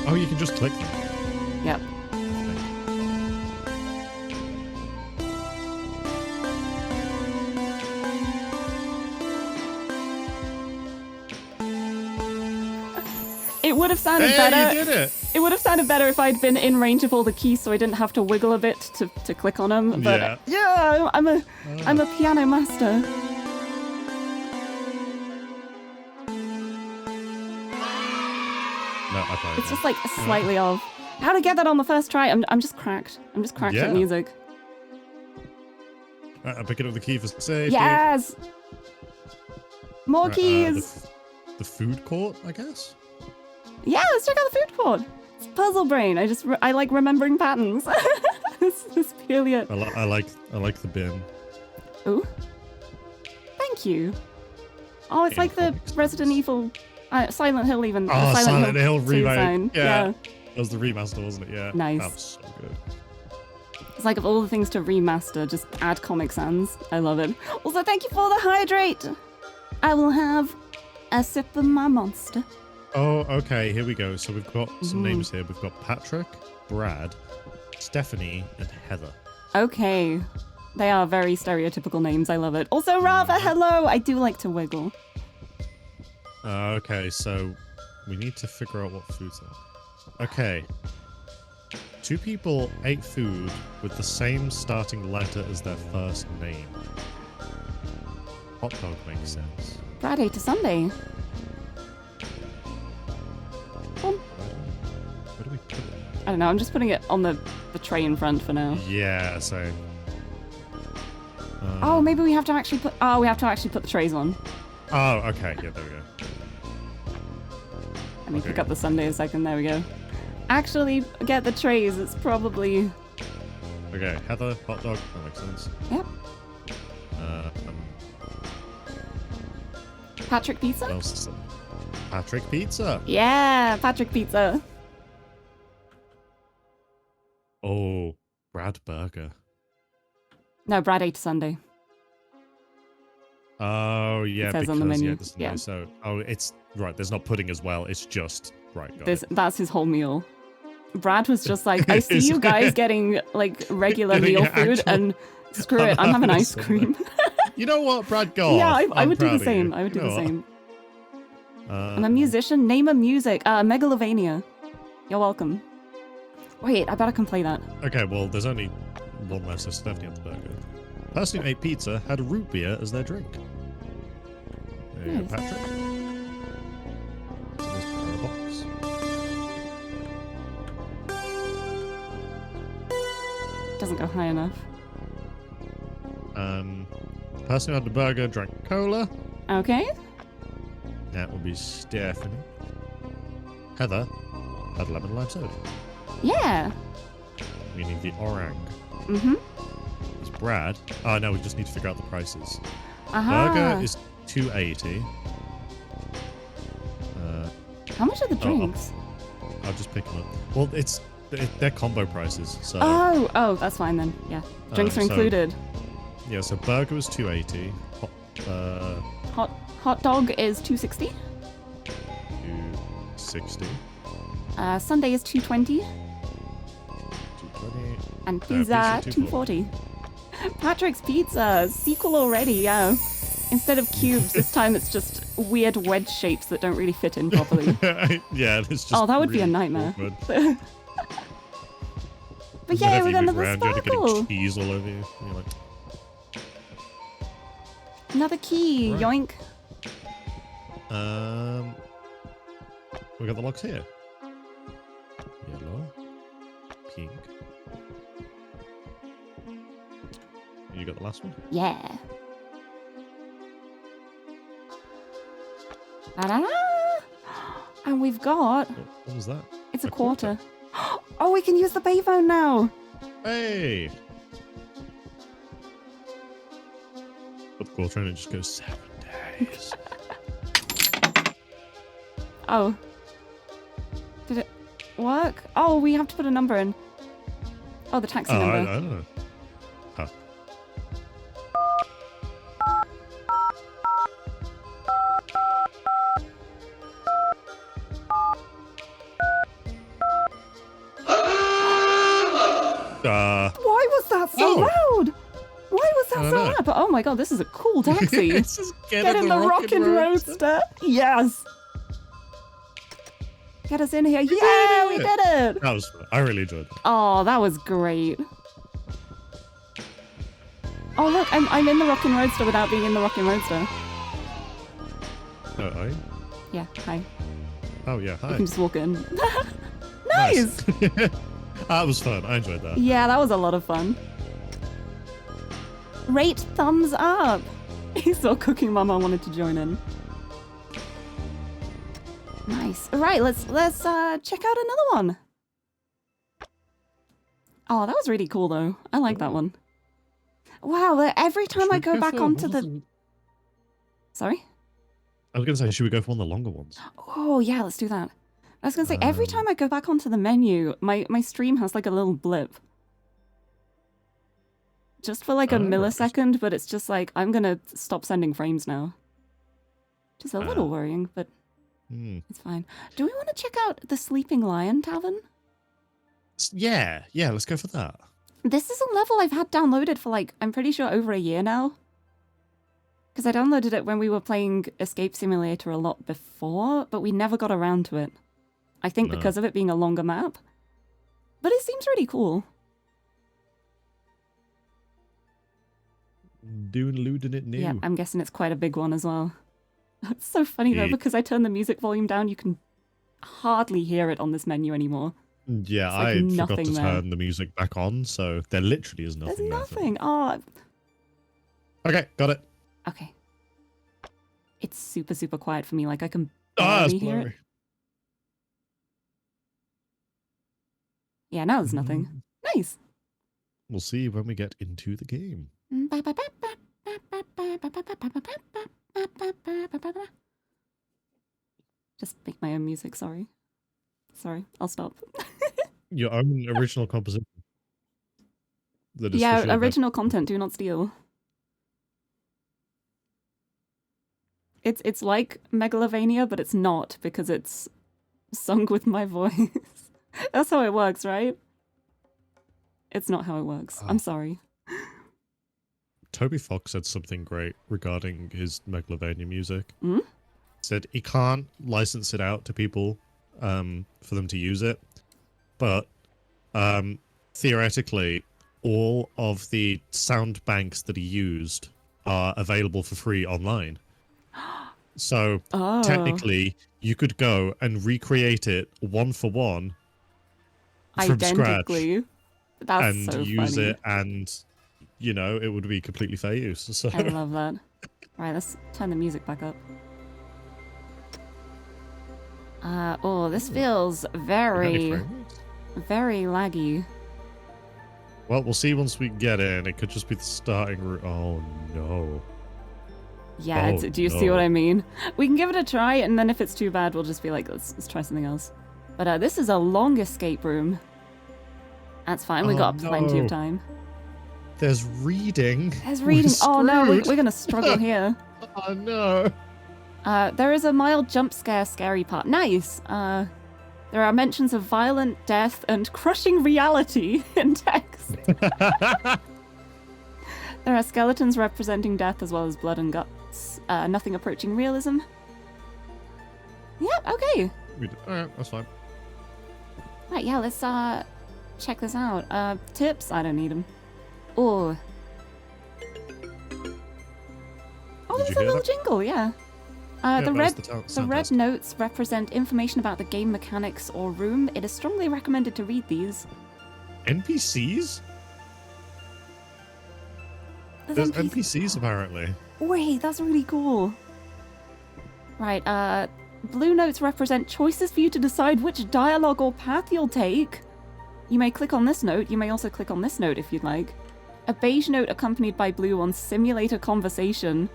Oh, you can just click them. Yep. It would have sounded better. You did it! It would have sounded better if I'd been in range of all the keys, so I didn't have to wiggle a bit to click on them. But yeah, I'm a piano master. No, I played It's just like slightly off. How to get that on the first try? I'm just cracked. I'm just cracked at music. Right, I'm picking up the key for safety. Yes. More Right, keys. The food court, I guess. Yeah, let's check out the food court. It's puzzle brain. I like remembering patterns. It's purely it. I like the bin. Ooh. Thank you. Oh, it's like the Resident Evil, Silent Hill even. Oh, Silent Hill 2 remake. sign. Yeah. That was the remaster, wasn't it? Yeah. Nice. That was so good. It's like of all the things to remaster, just add Comic Sans. I love it. Also, thank you for the hydrate. I will have a sip of my monster. Oh, okay. Here we go. So we've got some names here. We've got Patrick, Brad, Stephanie, and Heather. Okay. They are very stereotypical names. I love it. Also, Rava, hello. I do like to wiggle. Okay, so we need to figure out what foods are. Okay. 2 people ate food with the same starting letter as their first name. Hot dog makes sense. Friday to Sunday. Where do we put it? I don't know. I'm just putting it on the tray in front for now. Yeah, same. Oh, maybe we have to actually put... Oh, we have to actually put the trays on. Oh, okay. Yeah, there we go. Let me pick up the Sunday a second. There we go. Actually, get the trays. It's probably... Okay, Heather, hot dog. That makes sense. Yep. Patrick Pizza? What else is there? Patrick Pizza. Yeah, Patrick Pizza. Oh, Brad Burger. No, Brad ate Sunday. Oh, yeah, It says because on the menu. yeah. So, it's right. There's not pudding as well. It's just right. Got it. That's his whole meal. Brad was just like, I see you guys getting like regular Getting meal your food, actual- and screw it, I'm having ice cream. You know what, Brad? Go Yeah, off. I I'm would do proud the of you. same. I would do You know the what? same. I'm a musician. Name a music. Megalovania. You're welcome. Wait, I better come play that. Okay, well, there's only one left, so Stephanie had the burger. Person who ate pizza had a root beer as their drink. There you go, Nice. Patrick. So there's power box. Doesn't go high enough. Person who had the burger drank cola. Okay. That would be Stephanie. Heather had lemon lime soda. Yeah. We need the orang. Mm-hmm. Is Brad? Oh, no, we just need to figure out the prices. Aha. Burger is $2.80. How much are the drinks? I'll just pick them up. Well, they're combo prices, so... Oh, that's fine then. Yeah. Drinks are so- included. Yeah, so burger was $2.80. Hot dog is $2.60. $2.60. Sundae is $2.20. $2.20. And pizza $2.40. Patrick's Pizza sequel already. Yeah. Instead of cubes, this time it's just weird wedge shapes that don't really fit in properly. Yeah, it's just. Oh, that would be a really nightmare. awkward. But yeah, Whenever we're you going to move the around, you're sparkle. getting cheese all over you. And you're like, Another key. Right. Yoink. we got the locks here. Yellow, pink. You got the last one? Yeah. Ta-da! And we've got... What was that? It's a quarter. Oh, we can use the payphone now! Hey! Put the quarter in and it just goes 7 days. Oh. Did it work? Oh, we have to put a number in. Oh, the taxi I number. don't know. Huh. Why was that so loud? Why was that I don't so know. loud? But oh my god, this is a cool taxi. It's just Get in the rockin' roadster. Yes. Get us in here. Yeah, we did it. That was fun. I really enjoyed it. Oh, that was great. Oh look, I'm in the Rockin' Roadster without being in the Rockin' Roadster. Oh, are you? Yeah, hi. Oh, yeah, You hi. can just walk in. Nice! That was fun. I enjoyed that. Yeah, that was a lot of fun. Rate thumbs up. He saw Cooking Mama wanted to join in. Nice. All right, let's check out another one. Oh, that was really cool though. I like that one. Wow, every time I go back onto the... Sorry? I was going to say, should we go for one of the longer ones? Oh, yeah, let's do that. I was going to say, every time I go back onto the menu, my stream has like a little blip. Just for like a millisecond, but it's just like, I'm going to stop sending frames now. Just a little worrying, but it's fine. Do we want to check out the Sleeping Lion Tavern? Yeah, let's go for that. This is a level I've had downloaded for like, I'm pretty sure over a year now. Because I downloaded it when we were playing Escape Simulator a lot before, but we never got around to it. I think because of it being a longer map. But it seems really cool. Doing it new. Yeah, I'm guessing it's quite a big one as well. It's so funny though, because I turned the music volume down, you can hardly hear it on this menu anymore. Yeah, like I forgot to nothing there. turn the music back on, so there literally is nothing. There's there for me. nothing. Oh, Okay, got it. okay. It's super, super quiet for me. Like I can Ah, barely it's hear it. blurry. Yeah, now there's nothing. Nice. We'll see when we get into the game. Just make my own music, sorry. Sorry, I'll stop. Your own original composition. That is for Yeah, sure original content, do not steal. It's like Megalovania, but it's not, because it's sung with my voice. That's how it works, right? It's not how it works. I'm sorry. Toby Fox said something great regarding his Megalovania music. Hmm? Said he can't license it out to people for them to use it, but theoretically, all of the sound banks that he used are available for free online. So technically, you could go and recreate it one for one from scratch Identically. That's and so use funny. it, and you know it would be completely fair use. So I love that. Right, let's turn the music back up. Oh, this feels Any very... frames? Very laggy. Well, we'll see once we get in. It could just be the starting route. Oh, no. Yeah, Oh, do you see no. what I mean? We can give it a try, and then if it's too bad, we'll just be like, let's try something else. But this is a long escape room. That's fine, we Oh, got plenty of no. time. There's reading. There's We're reading. Oh no, we're screwed. gonna struggle here. Oh, no. There is a mild jump scare scary part. Nice. There are mentions of violent death and crushing reality in text. There are skeletons representing death as well as blood and guts. Nothing approaching realism. Yep, okay. Alright, that's fine. Right, yeah, let's check this out. Tips? I don't need them. Oh. Oh, Did there's you a hear little that? jingle, yeah. Yeah, The that's red the the red soundtest. notes represent information about the game mechanics or room. It is strongly recommended to read these. NPCs? There's NPCs apparently. Wait, that's really cool. Right, blue notes represent choices for you to decide which dialogue or path you'll take. You may click on this note. You may also click on this note if you'd like. A beige note accompanied by blue on simulate a conversation.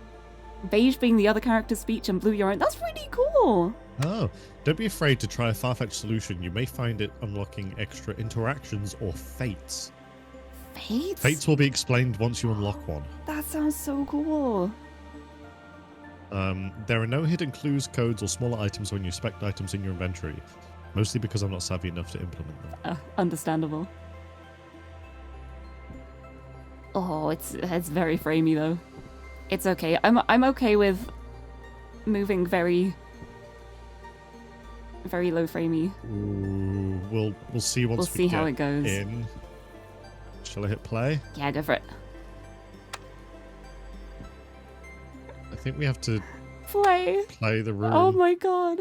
Beige being the other character's speech and blue your own. That's really cool. Oh, don't be afraid to try a far-fetched solution. You may find it unlocking extra interactions or fates. Fates? Fates will be explained once you unlock one. That sounds so cool. There are no hidden clues, codes, or smaller items when you inspect items in your inventory. Mostly because I'm not savvy enough to implement them. Understandable. Oh, it's very framey though. It's okay. I'm okay with moving very low framey. Ooh, we'll see once We'll see get how it goes. in. Shall I hit play? Yeah, go for it. I think we have to Play. play the room. Oh my god.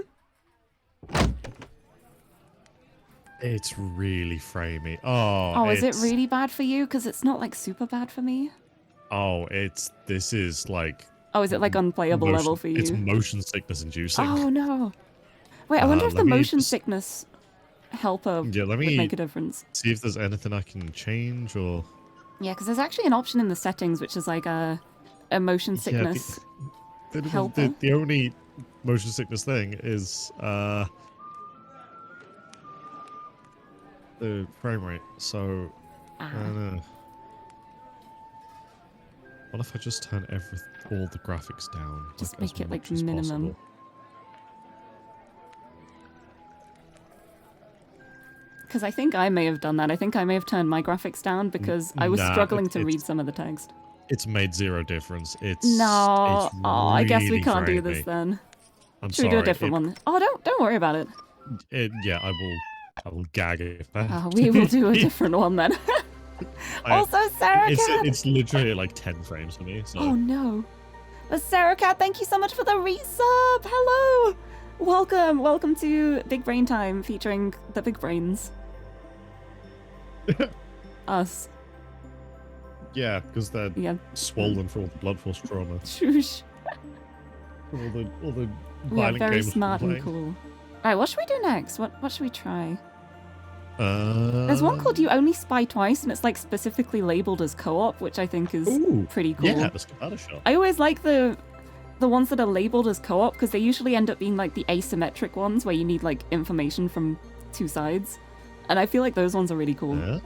It's really framey. Oh, Oh, is it really bad for you? Because it's not like super bad for me. Oh, this is like Oh, is it like unplayable motion, level for you? It's motion sickness inducing. Oh no. Wait, I wonder if the let me motion just- sickness helper Yeah, let would me make a difference. see if there's anything I can change or. Yeah, because there's actually an option in the settings which is like a motion sickness. helper? The only motion sickness thing is the frame rate. So I don't know. What if I just turn all the graphics down? Just as make it, like, much as minimum. possible? Because I think I may have done that. I think I may have turned my graphics down because I was Nah, struggling to it's- read some of the text. It's made zero difference. It's No. It's Oh, I guess we really can't do framey. this then. I'm Should sorry. we do a different one? Oh, don't worry about it. Yeah, I will gag it. If that Oh, we will do a different one then. Also, Sarah Cat. It's literally like 10 frames for me. So. Oh no. But Sarah Cat, thank you so much for the resub. Hello. Welcome to Big Brain Time featuring the Big Brains. Us. Yeah, because they're Yeah. swollen for all the blood force trauma. Shush. From all the We are violent very games we've smart been and playing. cool. Alright, what should we do next? What should we try? There's Uh, one called You Only Spy Twice, and it's like specifically labeled as co-op, which I think is Ooh, pretty cool. Yeah, let's give that a shot. I always like the ones that are labeled as co-op because they usually end up being like the asymmetric ones where you need like information from two sides. And I feel like those ones are really cool. Yeah,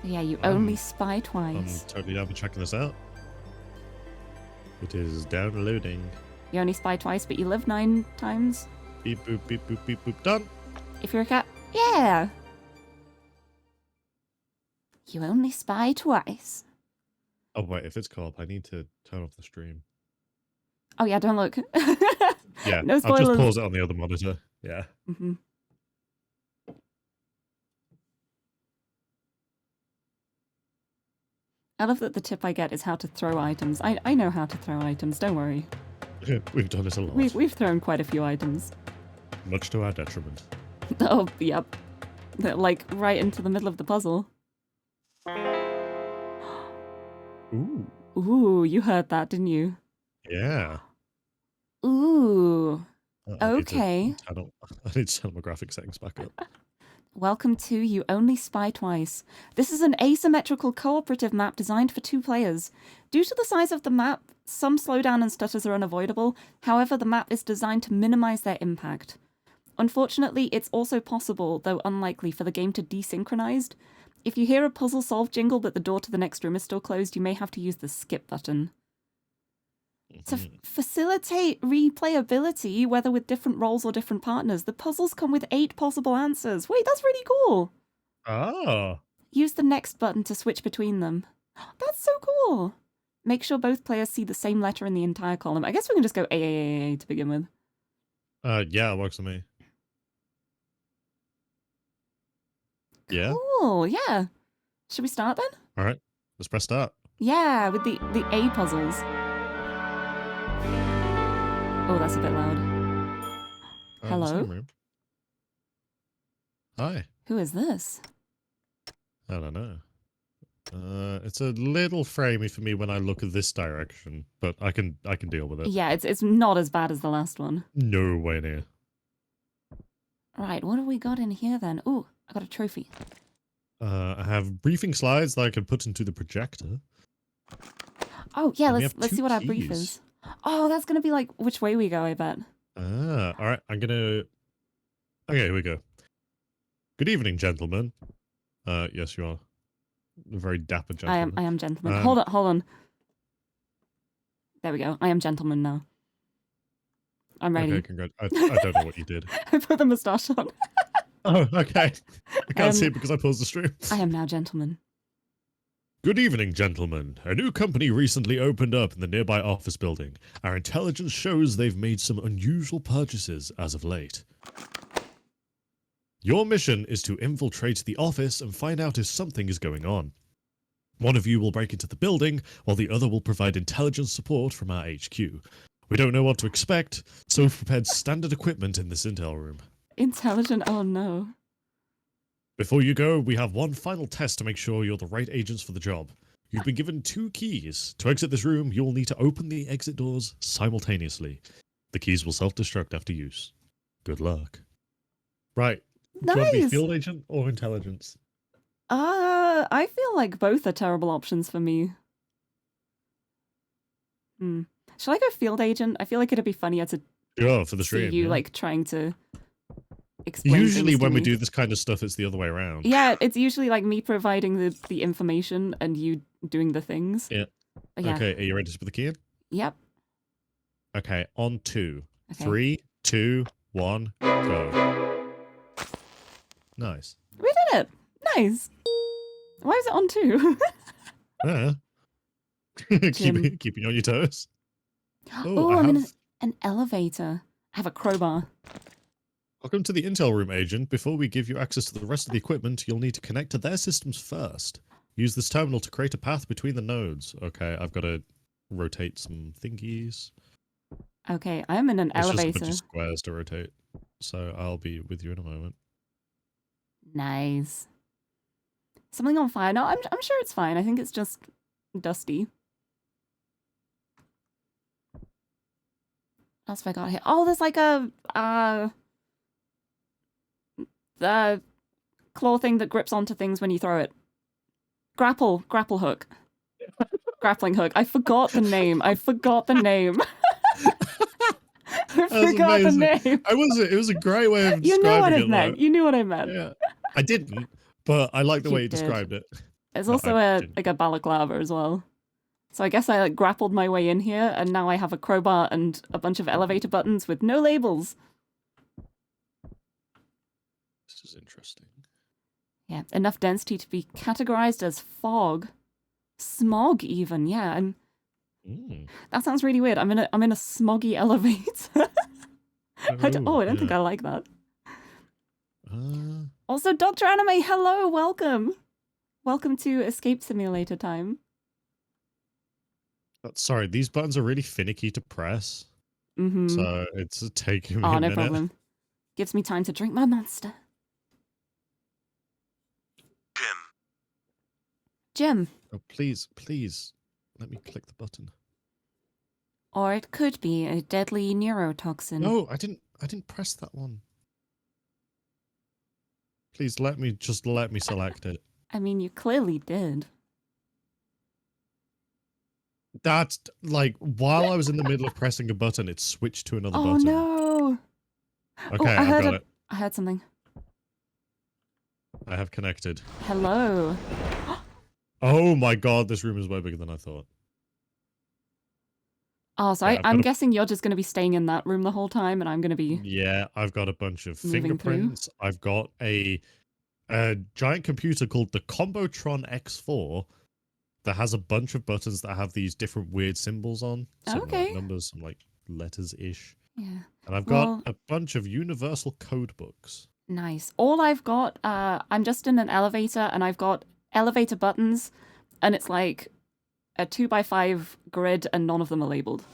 Yeah, you Um, only spy I'm twice. totally down for checking this out. It is downloading. You only spy twice, but you live 9 times. Beep boop beep boop beep boop. Done. If you're a cat, yeah. You only spy twice. Oh wait, if it's co-op, I need to turn off the stream. Oh yeah, don't look. Yeah, No I'll just spoilers. pause it on the other monitor. Yeah. hmm I love that the tip I get is how to throw items. I know how to throw items, don't worry. We've done this a lot. We've thrown quite a few items. Much to our detriment. Oh, yep. They're like right into the middle of the puzzle. Ooh. Ooh, you heard that, didn't you? Yeah. Ooh. Okay. I need to turn my graphic settings back up. Welcome to You Only Spy Twice. This is an asymmetrical cooperative map designed for 2 players. Due to the size of the map, some slowdown and stutters are unavoidable. However, the map is designed to minimize their impact. Unfortunately, it's also possible, though unlikely, for the game to desynchronize. If you hear a puzzle solve jingle but the door to the next room is still closed, you may have to use the skip button. To facilitate replayability, whether with different roles or different partners, the puzzles come with 8 possible answers. Wait, that's really cool. Oh. Use the next button to switch between them. That's so cool. Make sure both players see the same letter in the entire column. I guess we can just go A to begin with. Yeah, it works for me. Yeah. Cool, yeah. Should we start then? All right. Let's press start. Yeah, with the A puzzles. Oh, that's a bit loud. Hello? Same room. Hi. Who is this? I don't know. It's a little framey for me when I look at this direction, but I can deal with it. Yeah, it's not as bad as the last one. No way near. Right, what have we got in here then? Ooh, I got a trophy. I have briefing slides that I can put into the projector. Oh, yeah, And we let's have see 2 what our brief keys. is. Oh, that's gonna be like which way we go, I bet. All right. Okay, here we go. Good evening, gentlemen. Yes, you are. A very dapper gentleman. I am gentleman. Hold on. There we go. I am gentleman now. I'm ready. Okay, congrats. I don't know what you did. I put the moustache on. Oh, okay. I can't see it because I paused the stream. I am now gentleman. Good evening, gentlemen. A new company recently opened up in the nearby office building. Our intelligence shows they've made some unusual purchases as of late. Your mission is to infiltrate the office and find out if something is going on. One of you will break into the building, while the other will provide intelligence support from our HQ. We don't know what to expect, so we've prepared standard equipment in this intel room. Intelligent, oh no. Before you go, we have one final test to make sure you're the right agents for the job. You've been given 2 keys. To exit this room, you will need to open the exit doors simultaneously. The keys will self-destruct after use. Good luck. Right. Nice. Do you want to be field agent or intelligence? I feel like both are terrible options for me. Should I go field agent? I feel like it'd be funnier to For the see stream. you yeah. like trying to explain Usually things to when we me. do this kind of stuff, it's the other way around. Yeah, it's usually like me providing the information and you doing the things. Yeah. Yeah. Okay, are you ready to put the key in? Yep. Okay, on 2. Okay. 3, 2, 1, go. Nice. We did it. Nice. Why is it on 2? Yeah. Keeping you on your toes. Oh, I I'm in have... an elevator. I have a crowbar. Welcome to the intel room, agent. Before we give you access to the rest of the equipment, you'll need to connect to their systems first. Use this terminal to create a path between the nodes. Okay, I've got to rotate some thingies. Okay, I'm in an It's just a elevator. bunch of squares to rotate. So I'll be with you in a moment. Nice. Something on fire? No, I'm sure it's fine. I think it's just dusty. What else have I got here? Oh, there's like a the claw thing that grips onto things when you throw it. Grapple hook. Grappling hook. I forgot the name. I forgot the name. I forgot the name. It was a great way of describing You know what I it, meant. though. You knew what I meant. Yeah. I didn't, but I like the You way you did. described it. There's No, also I a didn't. like a balaclava as well. So I guess I like grappled my way in here, and now I have a crowbar and a bunch of elevator buttons with no labels. This is interesting. Yeah, enough density to be categorized as fog, smog even. Yeah, that sounds really weird. I'm in a smoggy elevator. I don't think I like that. Also, Dr. Anime, hello, welcome. Welcome to Escape Simulator time. Sorry, these buttons are really finicky to press. Mm-hmm. So it's taking me a Oh, no minute. problem. Gives me time to drink my monster. Jim. Oh, please, let me click the button. Or it could be a deadly neurotoxin. No, I didn't I didn't press that one. Please let me select it. I mean, you clearly did. That's like while I was in the middle of pressing a button, it switched to another Oh button. no! Okay, I I've heard got it. I heard something. I have connected. Hello. Oh my god, this room is way bigger than I thought. Oh, so Okay, I'm guessing you're just going to be staying in that room the whole time, and I'm going to be Yeah, I've got a bunch of moving through. fingerprints. I've got a giant computer called the Combotron X4 that has a bunch of buttons that have these different weird symbols on. Some Okay. like numbers, some like letters-ish. Yeah. And I've Well, got a bunch of universal code books. nice. All I've got, I'm just in an elevator, and I've got elevator buttons, and it's like a 2x5 grid, and none of them are labeled.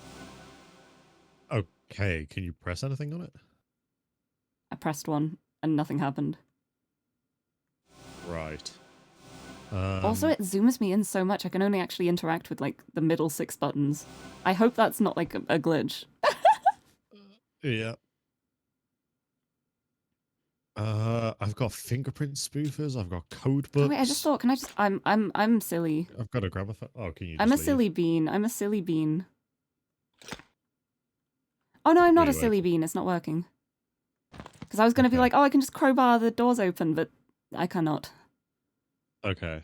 Okay, can you press anything on it? I pressed one, and nothing happened. Right. Also, it zooms me in so much I can only actually interact with like the middle 6 buttons. I hope that's not like a glitch. Yeah. I've got fingerprint spoofers. I've got code books. Oh wait, I just thought, can I just? I'm silly. I've got a gramophone. Oh, can you? I'm a just leave? silly bean. I'm a silly bean. Oh no, I'm not a Really silly bean. It's not working. Because I was going to be like, oh, I can just crowbar the doors open, but I cannot. Okay.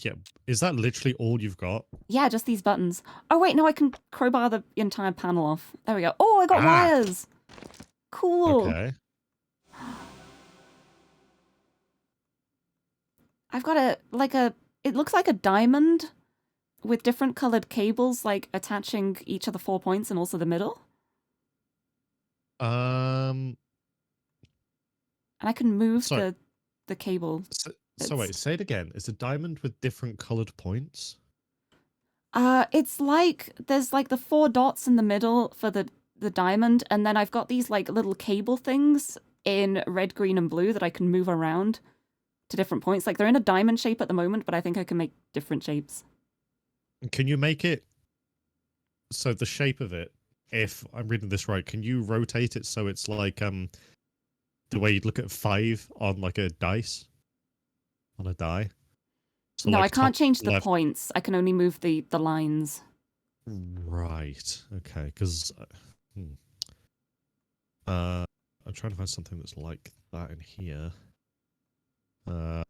Yeah. Is that literally all you've got? Yeah, just these buttons. Oh wait, no, I can crowbar the entire panel off. There we go. Oh, I got Ah! wires. Cool. Okay. I've got it looks like a diamond with different colored cables like attaching each of the 4 points and also the middle. Um. And I can move Sorry. the cable. So wait, say it again. It's a diamond with different colored points. It's like there's like the 4 dots in the middle for the diamond, and then I've got these like little cable things in red, green, and blue that I can move around to different points. Like they're in a diamond shape at the moment, but I think I can make different shapes. Can you make it so the shape of it, if I'm reading this right, can you rotate it so it's like the way you'd look at 5 on like a dice? On a die? So No, like I can't top change the left. points. I can only move the lines. Right. Okay. Because I'm trying to find something that's like that in here. Now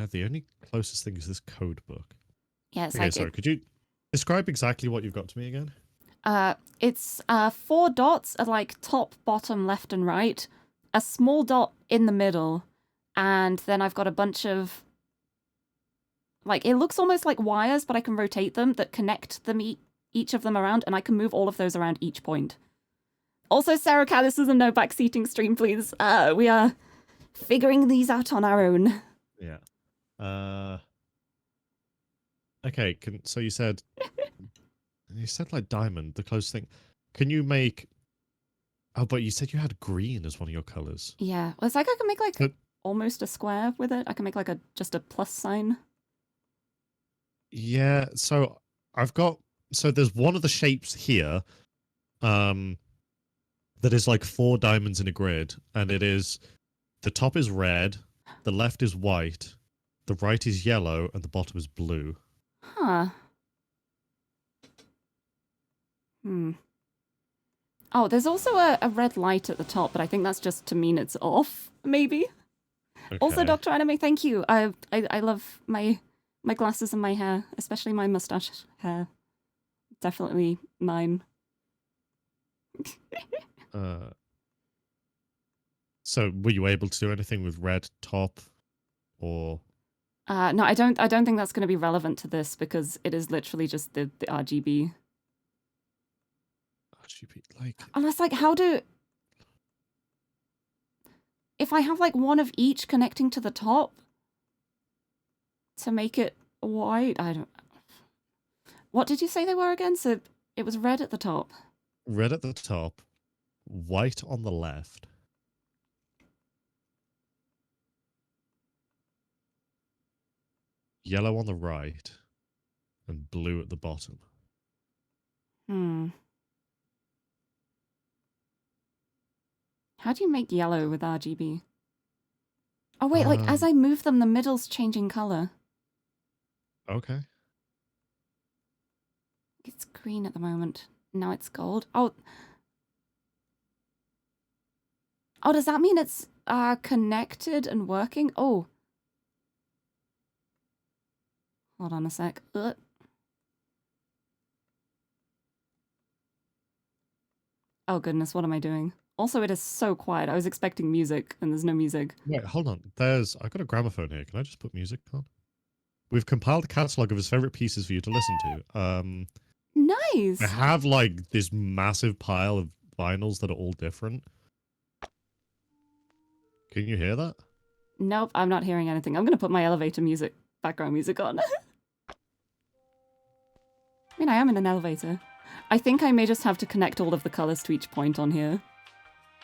the only closest thing is this code book. Yeah, it's Okay, like sorry. Could you describe exactly what you've got to me again? it's 4 dots at like top, bottom, left, and right. A small dot in the middle, and then I've got a bunch of like it looks almost like wires, but I can rotate them that connect them each of them around, and I can move all of those around each point. Also, Sarah Cat, this is a no backseating stream, please. We are figuring these out on our own. Yeah. Okay. So you said like diamond, the closest thing. Can you make? Oh, but you said you had green as one of your colors. Yeah, well, it's like I can make like But almost a square with it. I can make like just a plus sign. yeah. So I've got. So there's one of the shapes here. That is like 4 diamonds in a grid, and it is the top is red, the left is white, the right is yellow, and the bottom is blue. Huh. Oh, there's also a red light at the top, but I think that's just to mean it's off, maybe. Okay. Also, Dr. Anime, thank you. I love my glasses and my hair, especially my mustache hair. Definitely mine. So were you able to do anything with red top, or? No, I don't think that's going to be relevant to this because it is literally just the RGB. RGB, like. Unless, like, if I have like one of each connecting to the top to make it white, I don't. What did you say they were again? So it was red at the top. Red at the top, white on the left. Yellow on the right, and blue at the bottom. How do you make yellow with RGB? Oh wait, like as I move them, the middle's changing color. Okay. It's green at the moment. Now it's gold. Oh. Oh, does that mean it's connected and working? Oh. Hold on a sec. Oh goodness, what am I doing? Also, it is so quiet. I was expecting music, and there's no music. Wait, hold on. I've got a gramophone here. Can I just put music on? We've compiled a catalog of his favorite pieces for you to listen to. Nice. I have like this massive pile of vinyls that are all different. Can you hear that? Nope, I'm not hearing anything. I'm gonna put my elevator music, background music on. I mean, I am in an elevator. I think I may just have to connect all of the colors to each point on here.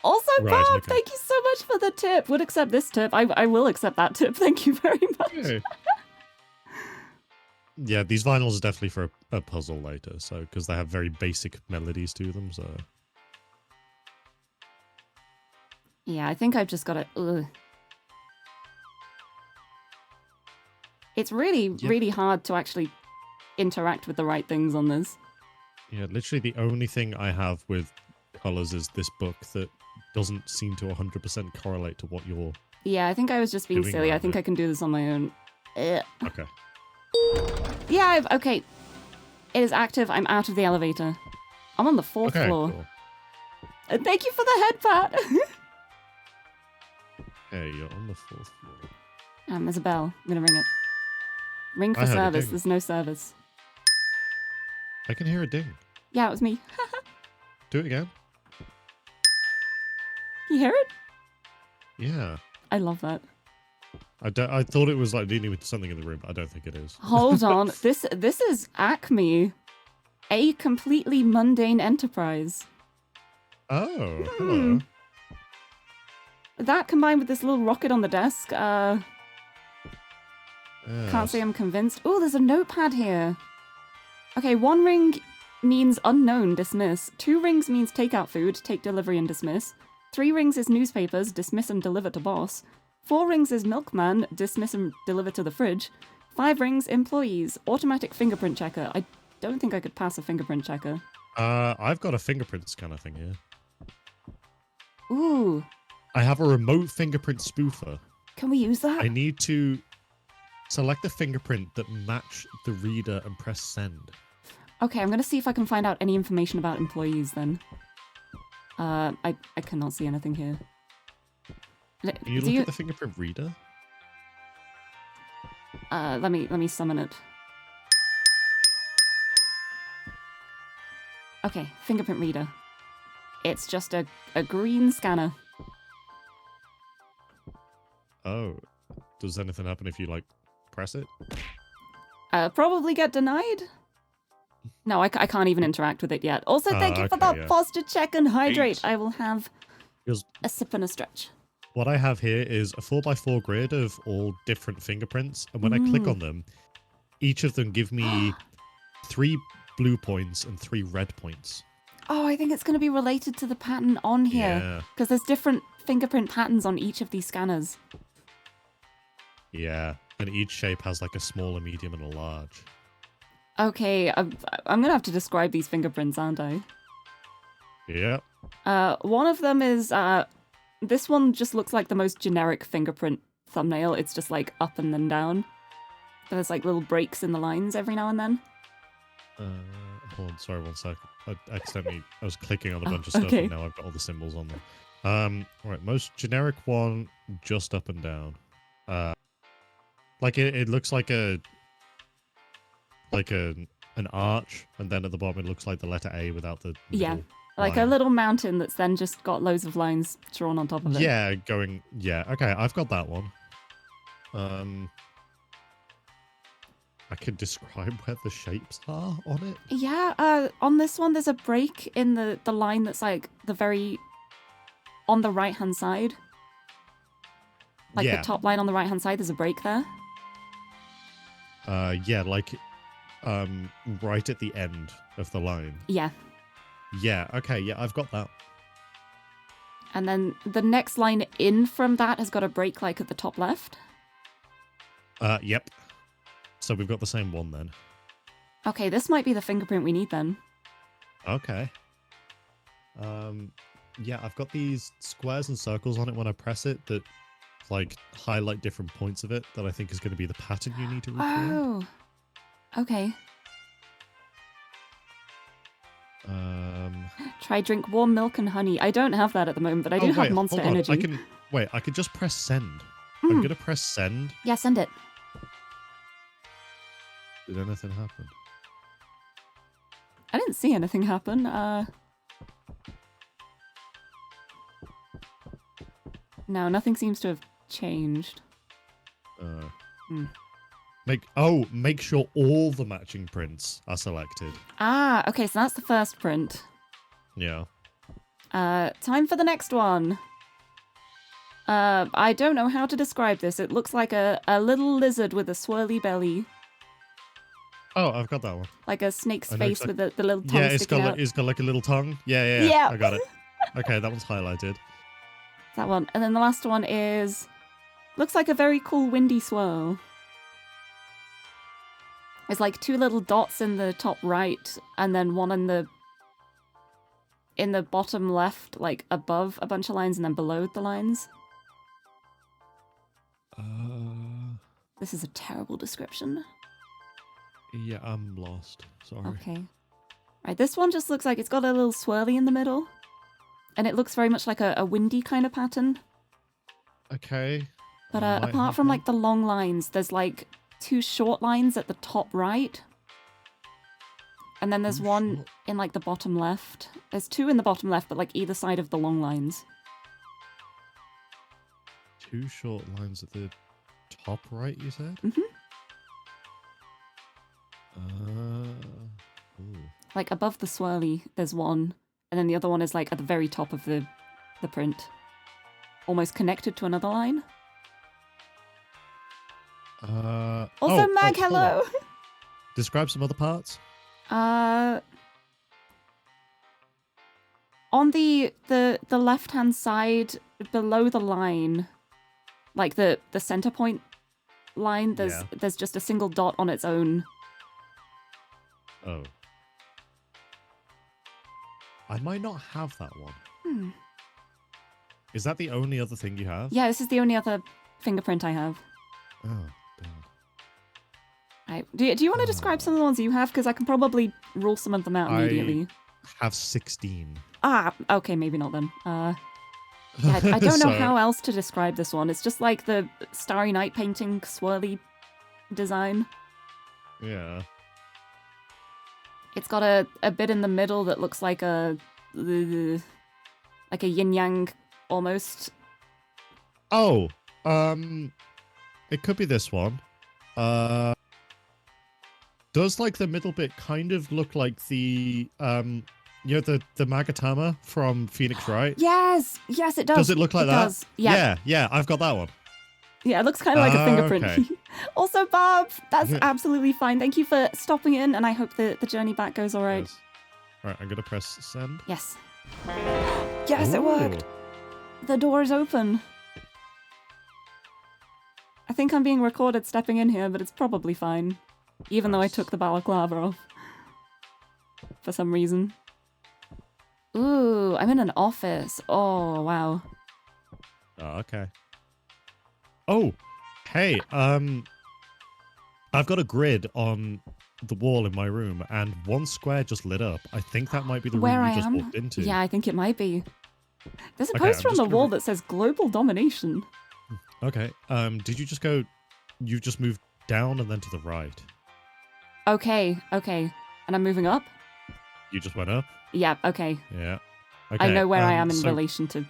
Also, Right, Bob, okay. thank you so much for the tip. Would accept this tip. I will accept that tip. Thank you very much. Okay. Yeah, these vinyls are definitely for a puzzle later, so because they have very basic melodies to them, so. Yeah, I think I've just got to... It's really, really hard to actually interact with the right things on this. Yeah, literally the only thing I have with colors is this book that doesn't seem to 100% correlate to what you're... Yeah, I think I was just being Doing silly. I around think it. I can do this on my own. Ugh. Okay. Yeah, okay. It is active. I'm out of the elevator. I'm on the fourth Okay, floor. cool. Thank you for the head pat. Hey, you're on the 4th floor. There's a bell. I'm gonna ring it. Ring for I heard a service. ding. There's no service. I can hear a ding. Yeah, it was me. Do it again. You hear it? Yeah. I love that. I thought it was like dealing with something in the room, but I don't think it is. Hold on. This is Acme. A completely mundane enterprise. Oh, hello. That combined with this little rocket on the desk, can't Yes. say I'm convinced. Oh, there's a notepad here. Okay, 1 ring means unknown, dismiss. 2 rings means take out food, take delivery and dismiss. 3 rings is newspapers, dismiss and deliver to boss. 4 rings is milkman, dismiss and deliver to the fridge. 5 rings, employees, automatic fingerprint checker. I don't think I could pass a fingerprint checker. I've got a fingerprint scanner thing here. Ooh, I have a remote fingerprint spoofer. can we use that? I need to select a fingerprint that match the reader and press send. Okay, I'm gonna see if I can find out any information about employees then. I cannot see anything here. Can you look at the fingerprint reader? Let me summon it. Okay, fingerprint reader. It's just a green scanner. Oh. Does anything happen if you, like, press it? Probably get denied. No, I can't even interact with it yet. Also, thank you for okay, that yeah. posture check and hydrate. 8. I will have Because a sip and a stretch. what I have here is a 4x4 grid of all different fingerprints, and when I click on them, each of them give me 3 blue points and 3 red points. Oh, I think it's going to be related to the pattern on here. Yeah. Because there's different fingerprint patterns on each of these scanners. Yeah, and each shape has like a small, a medium, and a large. Okay, I'm going to have to describe these fingerprints, aren't I? Yeah. One of them is, this one just looks like the most generic fingerprint thumbnail. It's just like up and then down. There's like little breaks in the lines every now and then. Hold on, sorry, 1 sec. I was clicking on a bunch of stuff, okay. and now I've got all the symbols on them. Alright, most generic one, just up and down. Like it looks like an arch, and then at the bottom it looks like the letter A without the Yeah, middle like line. a little mountain that's then just got loads of lines drawn on top of it. Yeah, okay, I've got that one. I could describe where the shapes are on it. Yeah, on this one there's a break in the line that's like the very... on the right-hand side. Like Yeah. the top line on the right-hand side, there's a break there. Yeah, like, right at the end of the line. Yeah. Yeah, okay, yeah, I've got that. And then the next line in from that has got a break like at the top left. Yep. So we've got the same one then. Okay, this might be the fingerprint we need then. Okay. Yeah, I've got these squares and circles on it when I press it that like highlight different points of it that I think is going to be the pattern you need to recreate. Oh. Okay. Try drink warm milk and honey. I don't have that at the moment, but I do have Monster hold on. Energy. I could just press send. I'm going to press send. Yeah, send it. Did anything happen? I didn't see anything happen. No, nothing seems to have changed. Make sure all the matching prints are selected. Ah, okay, so that's the first print. Yeah. Time for the next one. I don't know how to describe this. It looks like a little lizard with a swirly belly. Oh, I've got that one. Like a snake's I know face with the little tongue sticking out. It's got like a little tongue. Yeah. Yeah. I got it. Okay, that one's highlighted. That one. And then the last one is... Looks like a very cool windy swirl. There's like two little dots in the top right, and then one in the bottom left, like above a bunch of lines, and then below the lines. This is a terrible description. Yeah, I'm lost. Sorry. Okay. Right, this one just looks like it's got a little swirly in the middle. And it looks very much like a windy kind of pattern. Okay. But apart from like the long lines, there's like two short lines at the top right. And then there's one in like the bottom left. There's two in the bottom left, but like either side of the long lines. Two short lines at the top right, you said? Mm-hmm. Ooh. Like above the swirly, there's one. And then the other one is like at the very top of the print. Almost connected to another line. Also, Mag, hello! Describe some other parts. On the left-hand side, below the line, like the center point line, there's just a single dot on its own. Oh. I might not have that one. Is that the only other thing you have? Yeah, this is the only other fingerprint I have. Oh, damn. Right. Do you want to describe some of the ones you have? Because I can probably rule some of them out immediately. I have 16. Ah, okay, maybe not then. Yeah, I don't know how else to describe this one. It's just like the Starry Night painting swirly design. Yeah. It's got a bit in the middle that looks like a yin-yang almost. Oh, it could be this one. Does like the middle bit kind of look like the the Magatama from Phoenix Wright? Yes, it does. Does it look like that? Does. Yeah. Yeah, I've got that one. Yeah, it looks kind of like a fingerprint. Okay. Also, Barb, that's absolutely fine. Thank you for stopping in, and I hope the journey back goes all right. Yes. Right, I'm gonna press send. Yes. Yes, it worked. The door is open. I think I'm being recorded stepping in here, but it's probably fine. Even though I took the balaclava off. For some reason. Ooh, I'm in an office. Oh, wow. Oh, okay. Oh, hey, I've got a grid on the wall in my room, and one square just lit up. I think that might be the room you just walked into. Yeah, I think it might be. There's a poster on the wall that says global domination. Okay, did you just go... You just moved down and then to the right? Okay. And I'm moving up? You just went up? Yeah, okay. Yeah. Okay, I know where I am in relation to...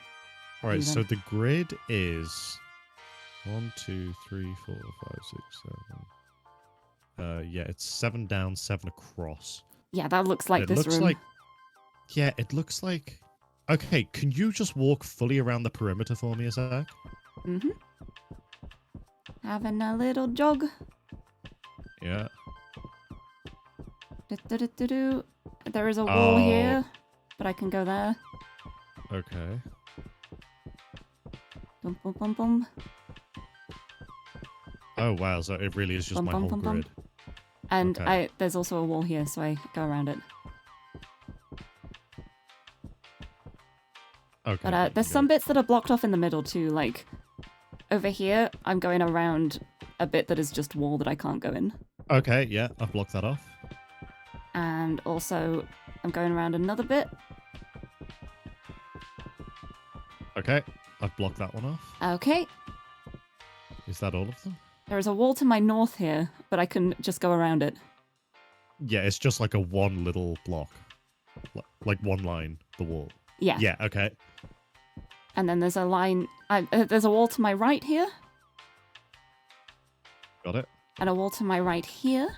Alright, so the grid is... 1, 2, 3, 4, 5, 6, 7. Yeah, it's 7 down, 7 across. Yeah, that looks like this room. Yeah, it looks like... Okay, can you just walk fully around the perimeter for me a sec? Mm-hmm. Having a little jog. Yeah. There is a wall here, but I can go there. Okay. Bum, bum, bum, bum. Oh wow, so it really is just Bum, my bum, whole bum, bum. grid. And Okay. there's also a wall here, so I go around it. Okay. But there's some bits that are blocked off in the middle too. Like over here, I'm going around a bit that is just wall that I can't go in. Okay, yeah, I've blocked that off. And also, I'm going around another bit. Okay, I've blocked that one off. Okay. Is that all of them? There is a wall to my north here, but I can just go around it. Yeah, it's just like a one little block. Like one line, the wall. Yeah. Yeah, okay. And then there's a line. There's a wall to my right here, Got it. and a wall to my right here.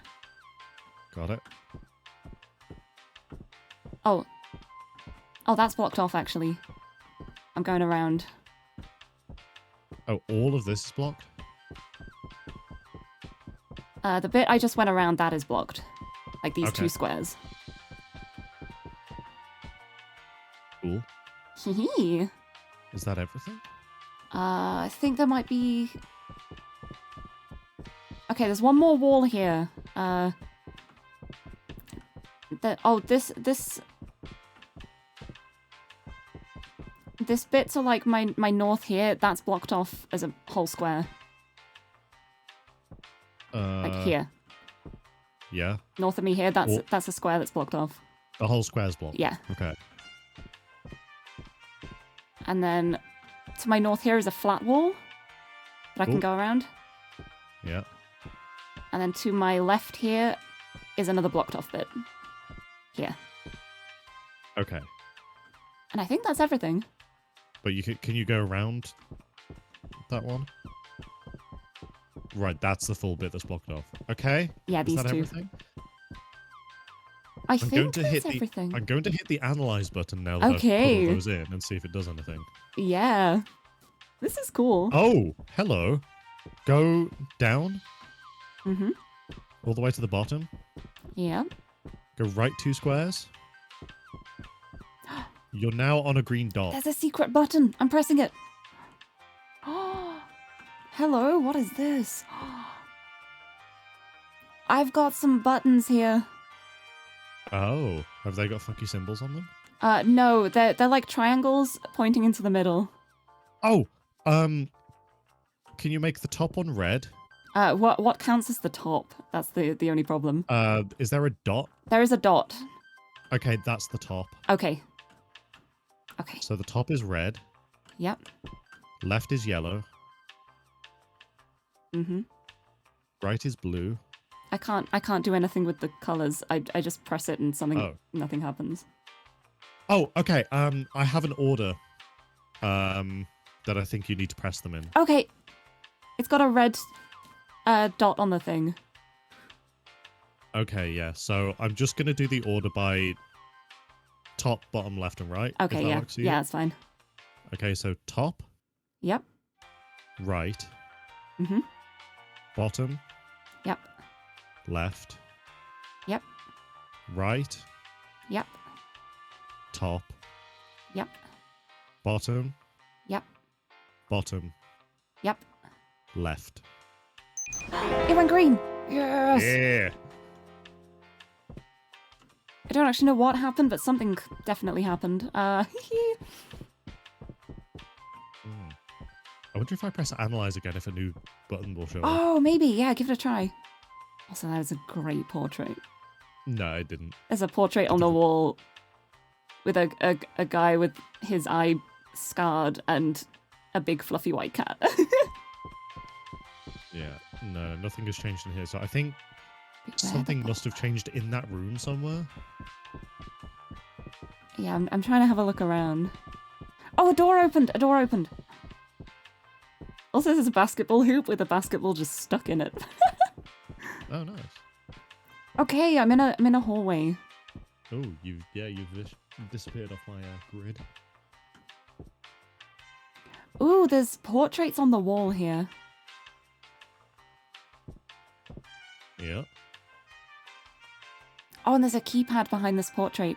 Got it. Oh. Oh, that's blocked off, actually. I'm going around. Oh, all of this is blocked? The bit I just went around, that is blocked. Like these Okay. 2 squares. Cool. Hee. Is that everything? I think there might be... Okay, there's one more wall here. This bit to like my north here, that's blocked off as a whole square. Like here. Yeah. North of me here, that's a square that's blocked off. The whole square's blocked? Yeah. Okay. And then to my north here is a flat wall that I can Cool. go around. Yeah. And then to my left here is another blocked off bit. Here. Okay. And I think that's everything. But can you go around that one? Right, that's the full bit that's blocked off. Okay. Yeah, Is these that 2. everything? I I'm think going to that's hit everything. I'm going to hit the analyze button now that I've put Okay. all those in and see if it does anything. Yeah. This is cool. Oh, hello. Go down Mm-hmm. all the way to the bottom. Yeah. Go right 2 squares. You're now on a green dot. There's a secret button. I'm pressing it. Oh, hello. What is this? I've got some buttons here. Oh, have they got funky symbols on them? No, they're like triangles pointing into the middle. Oh, can you make the top one red? What counts as the top? That's the only problem. Is there a dot? There is a dot. Okay, that's the top. Okay. Okay. So the top is red, Yep. left is yellow, Mm-hmm. right is blue. I can't do anything with the colors. I just press it and nothing happens. Oh, okay. I have an order. That I think you need to press them in. Okay. It's got a red dot on the thing. Okay, yeah. So I'm just gonna do the order by top, bottom, left, and right. if Okay, that yeah. works for you. Yeah, that's fine. Okay, so top, Yep. right, Mm-hmm. bottom, Yep. left, Yep. right, Yep. top, Yep. bottom, Yep. bottom, Yep. left. It went green. Yes. Yeah. I don't actually know what happened, but something definitely happened. I wonder if I press analyze again if a new button will show up. Oh, maybe. Yeah, give it a try. Also, that is a great portrait. No, I didn't. There's a portrait on the wall with a guy with his eye scarred and a big fluffy white cat. Yeah, no, nothing has changed in here. So I think Beware something the must have changed in that room somewhere. Yeah, I'm trying to have a look around. Oh, a door opened! A door opened! Also, there's a basketball hoop with a basketball just stuck in it. Oh, nice. Okay, I'm in a hallway. Oh, you've disappeared off my grid. Ooh, there's portraits on the wall here. Yeah. Oh, and there's a keypad behind this portrait.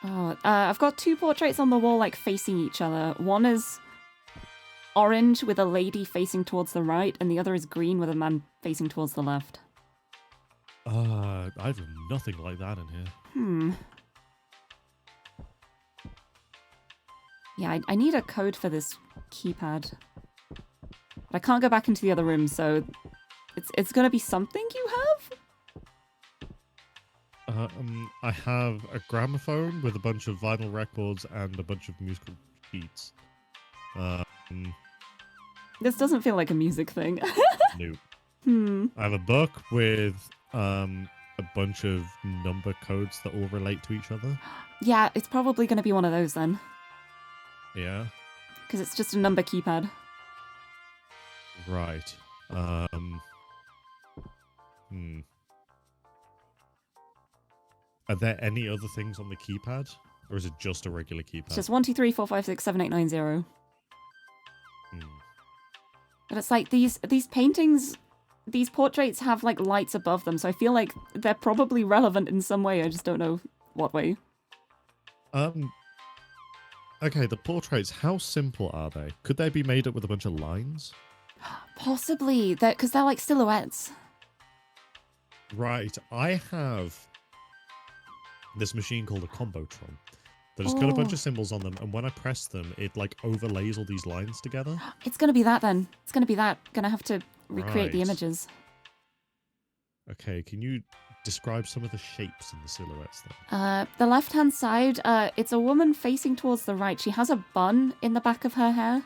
Oh, I've got two portraits on the wall, like, facing each other. One is orange with a lady facing towards the right, and the other is green with a man facing towards the left. I have nothing like that in here. Yeah, I need a code for this keypad. But I can't go back into the other room, so it's gonna be something you have? I have a gramophone with a bunch of vinyl records and a bunch of musical sheets. This doesn't feel like a music thing. Nope. I have a book with a bunch of number codes that all relate to each other. Yeah, it's probably gonna be one of those then. Yeah. Because it's just a number keypad. Right. Are there any other things on the keypad? Or is it just a regular keypad? It's just 1, 2, 3, 4, 5, 6, 7, 8, 9, 0. But it's like these paintings, these portraits have like lights above them, so I feel like they're probably relevant in some way. I just don't know what way. Okay, the portraits, how simple are they? Could they be made up with a bunch of lines? Possibly, because they're like silhouettes. Right, I have this machine called a Combotron that has got a bunch of symbols on them, and when I press them, it like overlays all these lines together. It's gonna be that then. It's gonna be that. Gonna have to recreate the Right. images. Okay, can you describe some of the shapes in the silhouettes then? The left-hand side, it's a woman facing towards the right. She has a bun in the back of her hair.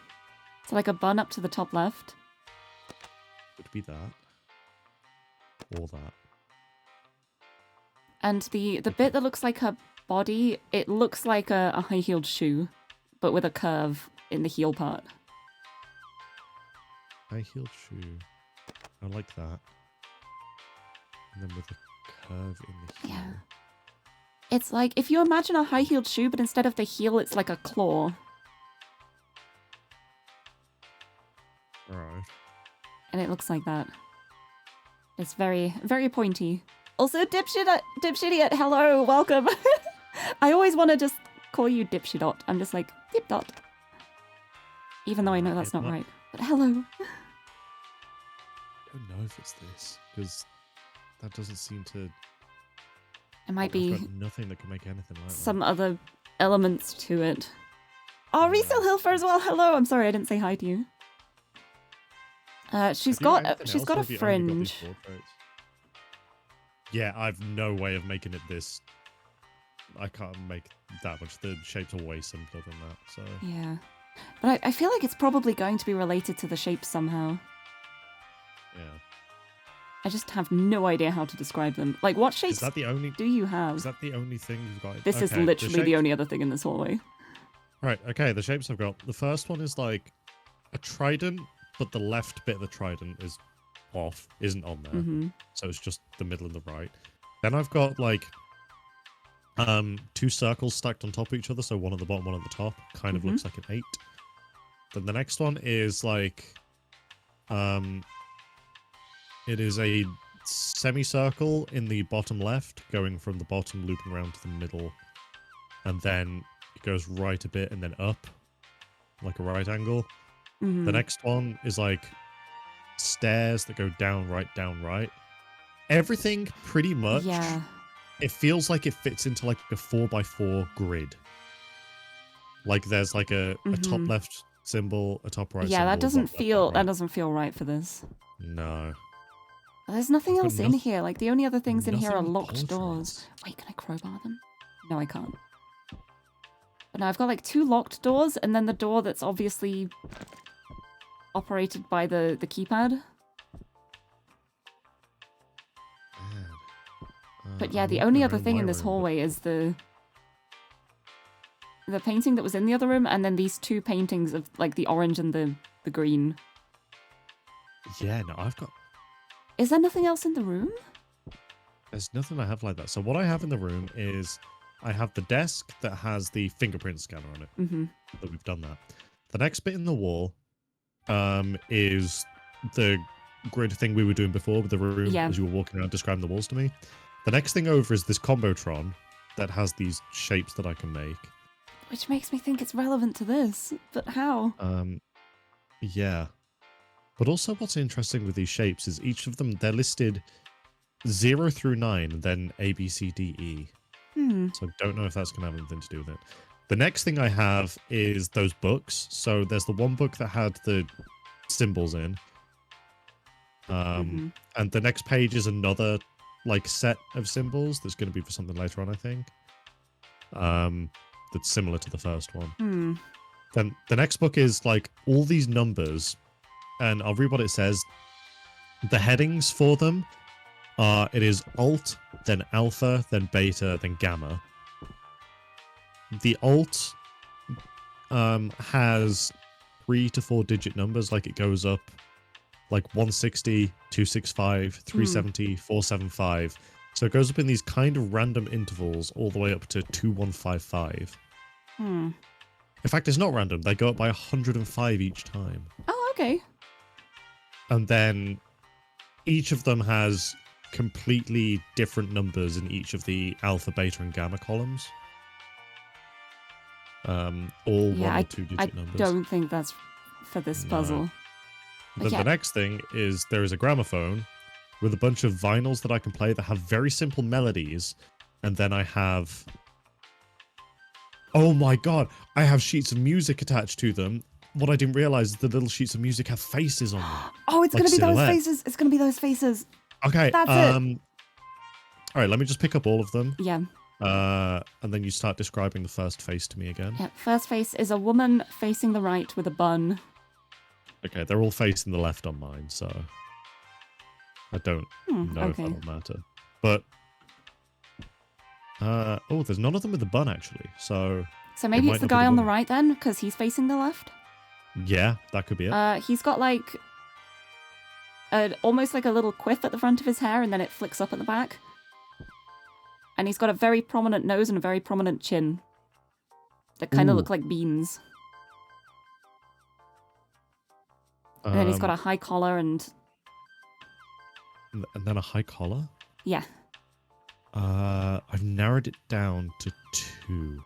So like a bun up to the top left. Would be that. Or that. And the bit that looks like her body, it looks like a high-heeled shoe, but with a curve in the heel part. High-heeled shoe. I like that. And then with a curve in the heel. Yeah. It's like, if you imagine a high-heeled shoe, but instead of the heel, it's like a claw. Right. And it looks like that. It's very, very pointy. Also, Dipshidiot, hello, welcome. I always want to just call you Dipshidot. I'm just like, Dipdot. Even though I know that's not right. But hello. I don't know if it's this, because that doesn't seem to... It might I've be got nothing that can make anything like some other elements to it. Oh, Resale Hilfer as well, hello. I'm sorry, I didn't say hi to you. She's got a fringe. Yeah, I've no way of making it this. I can't make that much. The shapes are way simpler than that. So Yeah, but I feel like it's probably going to be related to the shapes somehow. yeah. I just have no idea how to describe them. Like, what Is shapes that the only? do you have? Is that the only thing you've got? This is Okay, literally the shapes- only other thing in this hallway. Right. Okay. The shapes I've got. The first one is like a trident, but the left bit of the trident is off, isn't on there. Mm-hmm. So it's just the middle and the right. Then I've got like two circles stacked on top of each other, so one at the bottom, one at the top. Kind of looks like an 8. Then the next one is like it is a semicircle in the bottom left, going from the bottom looping around to the middle, and then it goes right a bit and then up, like a right angle. Mm-hmm. The next one is like stairs that go down, right. Everything pretty much. Yeah. It feels like it fits into like a 4x4 grid. Like there's like a top left symbol, a top right symbol. Yeah, that doesn't left, feel right. feel right for this. No. There's nothing I've got else in here. Like, the only other things in here are nothing but locked doors. portraits. Wait, can I crowbar them? No, I can't. But no, I've got like 2 locked doors, and then the door that's obviously operated by the keypad. But yeah, the only other thing in this hallway is the painting that was in the other room, and then these 2 paintings of like the orange and the green. Yeah, no, I've got... Is there nothing else in the room? There's nothing I have like that. So what I have in the room is I have the desk that has the fingerprint scanner on it. Mm-hmm. That we've done that. The next bit in the wall is the grid thing we were doing before with the room as you were walking around describing the walls to me. The next thing over is this Combotron that has these shapes that I can make. Which makes me think it's relevant to this, but how? Yeah. But also what's interesting with these shapes is each of them, they're listed 0 through 9, then A, B, C, D, E. So I don't know if that's going to have anything to do with it. The next thing I have is those books. So there's the one book that had the symbols in. And the next page is another like set of symbols that's going to be for something later on, I think. That's similar to the first one. Then the next book is like all these numbers, and I'll read what it says. The headings for them are, it is Alt, then Alpha, then Beta, then Gamma. The Alt has 3 to 4 digit numbers, like it goes up like 160, 265, 370, 475. So it goes up in these kind of random intervals all the way up to 2155. In fact, it's not random. They go up by 105 each time. Oh, okay. And then each of them has completely different numbers in each of the alpha, beta, and gamma columns. All 1 or 2 digit numbers. I don't think that's for this puzzle. Then the next thing is there is a gramophone with a bunch of vinyls that I can play that have very simple melodies. And then I have... Oh my god! I have sheets of music attached to them. What I didn't realize is the little sheets of music have faces on them. Oh, it's like going to be those silhouettes. faces. It's going to be those faces. Okay. That's it. All right, let me just pick up all of them. Yeah. And then you start describing the first face to me again. Yeah. First face is a woman facing the right with a bun. Okay, they're all facing the left on mine, so I don't know if that will matter. But oh, there's none of them with the bun actually. So Maybe it's the guy on the right then, because he's facing the left. Yeah, that could be it. He's got like almost like a little quiff at the front of his hair, and then it flicks up at the back. And he's got a very prominent nose and a very prominent chin that kind of look like beans. And then he's got a high collar and then a high collar? Yeah. I've narrowed it down to 2.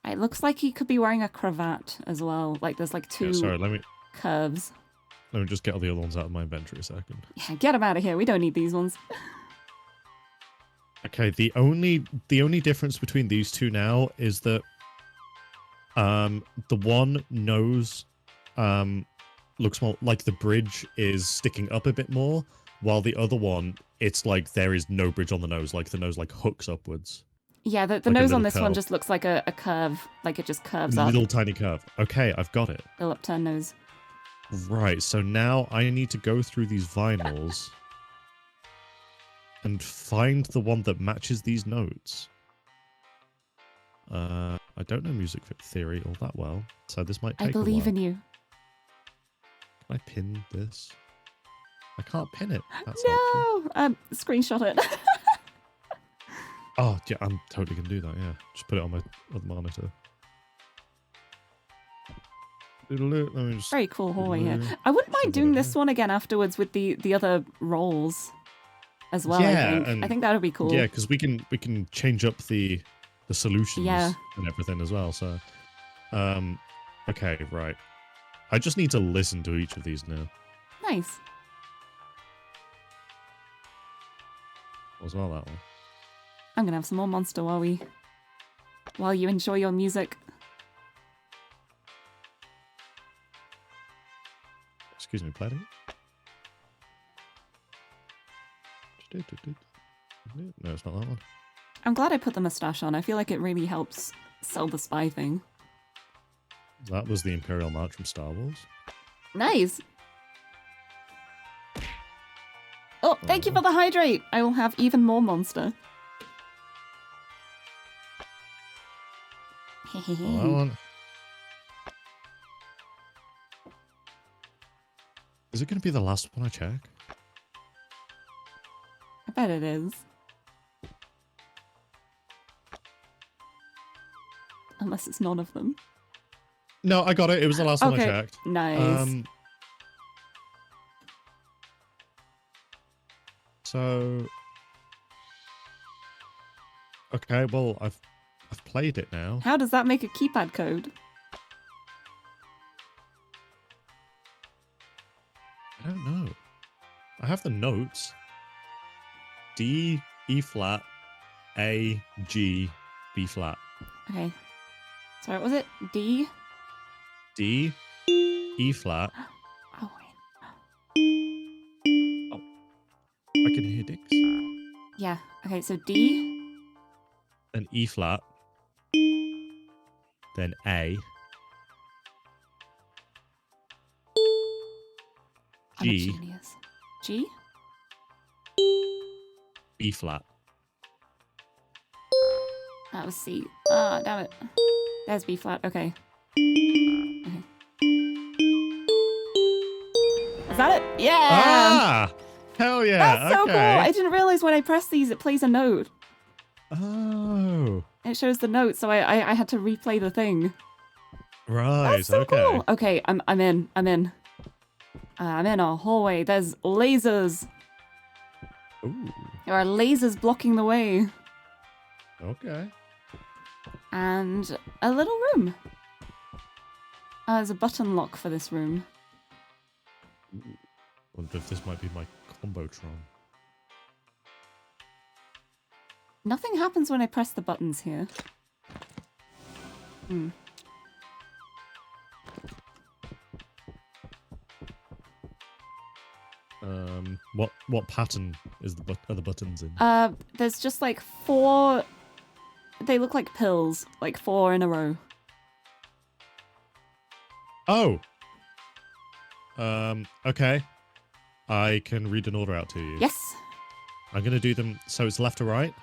It looks like he could be wearing a cravat as well. Like there's like 2 curves. Let me just get all the other ones out of my inventory a second. Yeah, get them out of here. We don't need these ones. Okay, the only difference between these two now is that the one nose looks more like the bridge is sticking up a bit more, while the other one, it's like there is no bridge on the nose, like the nose like hooks upwards. Yeah, the like nose on this curl. one just looks like a curve, like it just curves up. Little tiny curve. Okay, I've got it. Little upturned nose. Right, so now I need to go through these vinyls and find the one that matches these notes. I don't know music theory all that well, so this might take I believe a in while. you. Can I pin this? I can't pin it. That's No! Screenshot it. Oh, yeah, I'm totally going to do that, yeah. Just put it on my other monitor. Let me just... Very cool hallway here. I wouldn't mind doing this one again afterwards with the other roles as well, Yeah, I think that would be cool. Yeah, because we can change up the solutions and everything as well, so... okay, right. I just need to listen to each of these now. Nice. As well, that one. I'm gonna have some more Monster while you enjoy your music. Excuse me, play it. No, it's not that one. I'm glad I put the mustache on. I feel like it really helps sell the spy thing. That was the Imperial March from Star Wars. Nice. Oh, thank you for the hydrate. I will have even more Monster. Oh, that one. Is it going to be the last one I check? I bet it is. Unless it's none of them. No, I got it. It was the last one I checked. Nice. So... Okay, well, I've played it now. How does that make a keypad code? I don't know. I have the notes. D, E flat, A, G, B flat. Okay. Sorry, what was it? D? D, E flat. Oh, wait. Oh, I can hear Dix. Yeah. Okay, so D. Then E flat. Then A. I'm a G, genius. G? B flat. That was C. Ah, damn it. There's B flat. Okay. Okay. Is that it? Yeah! Ah! Hell yeah! That's so okay. cool! I didn't realize when I press these, it plays a note. Oh. It shows the note, so I had to replay the thing. Right. That's so okay. cool. Okay, I'm in. I'm in a hallway. There's lasers. Ooh. There are lasers blocking the way. Okay. And a little room. There's a button lock for this room. Wonder if this might be my Combotron. Nothing happens when I press the buttons here. Hmm. What pattern is are the buttons in? There's just like 4. They look like pills, like 4 in a row. Oh. Okay. I can read an order out to you. Yes. I'm gonna do them so it's left to right.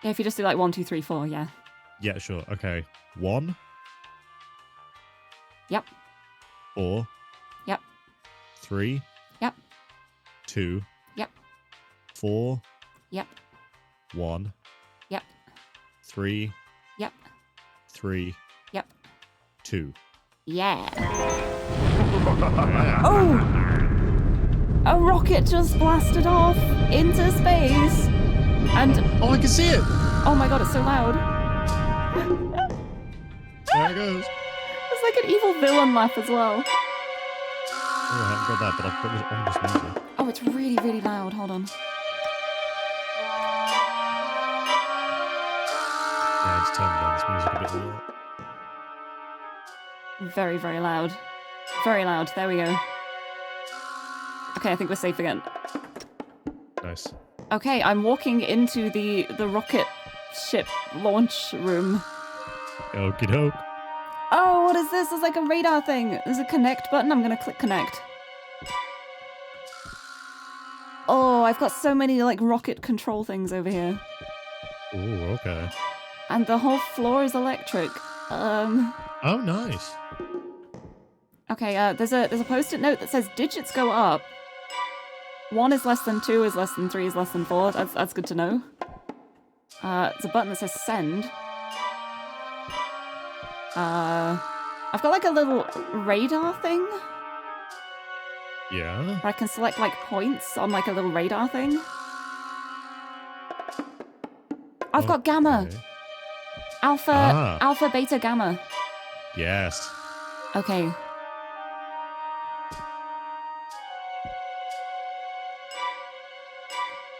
Yeah, if you just do like 1, 2, 3, 4, yeah. Yeah, sure. Okay. 1. Yep. 4. Yep. 3. Yep. 2. Yep. 4. Yep. 1. Yep. 3. Yep. 3. Yep. 2. Yeah. Yeah. Oh! A rocket just blasted off into space. And Oh, I can see it! oh my god, it's so loud. There it goes. It's like an evil villain laugh as well. Oh, I haven't got that, but I've got this ominous music. Oh, it's really, really loud. Hold on. Yeah, it's turned down this music a bit more. Very, very loud. Very loud. There we go. Okay, I think we're safe again. Nice. Okay, I'm walking into the rocket ship launch room. Okie doke. Oh, what is this? There's like a radar thing. There's a connect button. I'm gonna click connect. Oh, I've got so many like rocket control things over here. Ooh, okay. And the whole floor is electric. Oh, nice. Okay, there's a post-it note that says digits go up. 1 is less than 2 is less than 3 is less than 4. That's good to know. There's a button that says send. I've got like a little radar thing Yeah. where I can select like points on like a little radar thing. I've got gamma. Okay. Alpha, beta, gamma. Yes. Okay.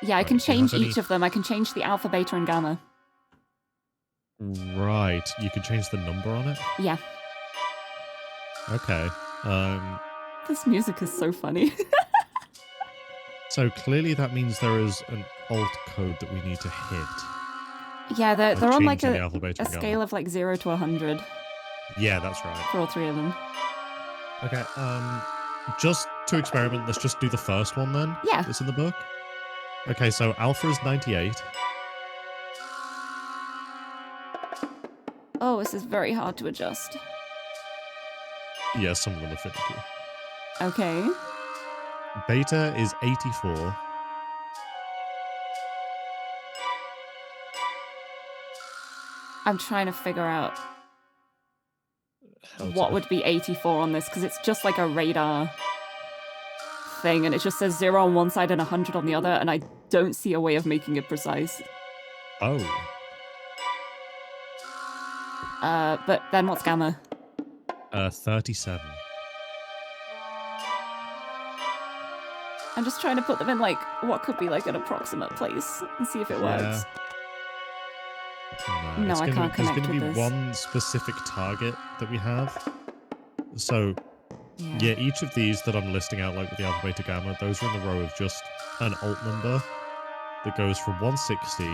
Yeah, I can Right, do you have change any- each of them. I can change the alpha, beta, and gamma. Right. You can change the number on it? Yeah. Okay. This music is so funny. So clearly that means there is an alt code that we need to hit. Yeah, they're on like changing the a alphabet and gamma. scale of like 0 to 100 Yeah, that's right. for all 3 of them. Okay, just to experiment, let's just do the first one then. Yeah. That's in the book. Okay, so alpha is 98. Oh, this is very hard to adjust. Yeah, some of them are finicky. Okay. Beta is 84. I'm trying to figure out How what to- would be 84 on this, because it's just like a radar thing, and it just says 0 on one side and 100 on the other, and I don't see a way of making it precise. Oh. But then what's gamma? 37. I'm just trying to put them in, like, what could be, like, an approximate place and see if it works. No, I can't connect There's going to with be this. one specific target that we have. So, yeah, each of these that I'm listing out, like with the alpha, beta, gamma, those are in the row of just an alt number that goes from 160,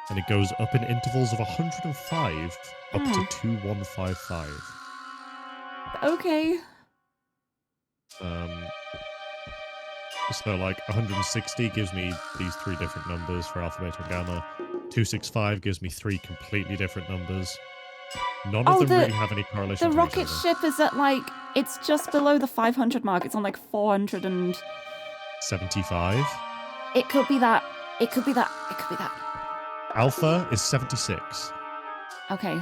and it goes up in intervals of 105 up to 2155. Okay. So like 160 gives me these 3 different numbers for alpha, beta, and gamma. 265 gives me 3 completely different numbers. None of them really have any correlation The to rocket each other. ship is at, like, it's just below the 500 mark. It's on, like, 400 and... 75. It could be that. It could be that. It could be that. Alpha is 76. Okay.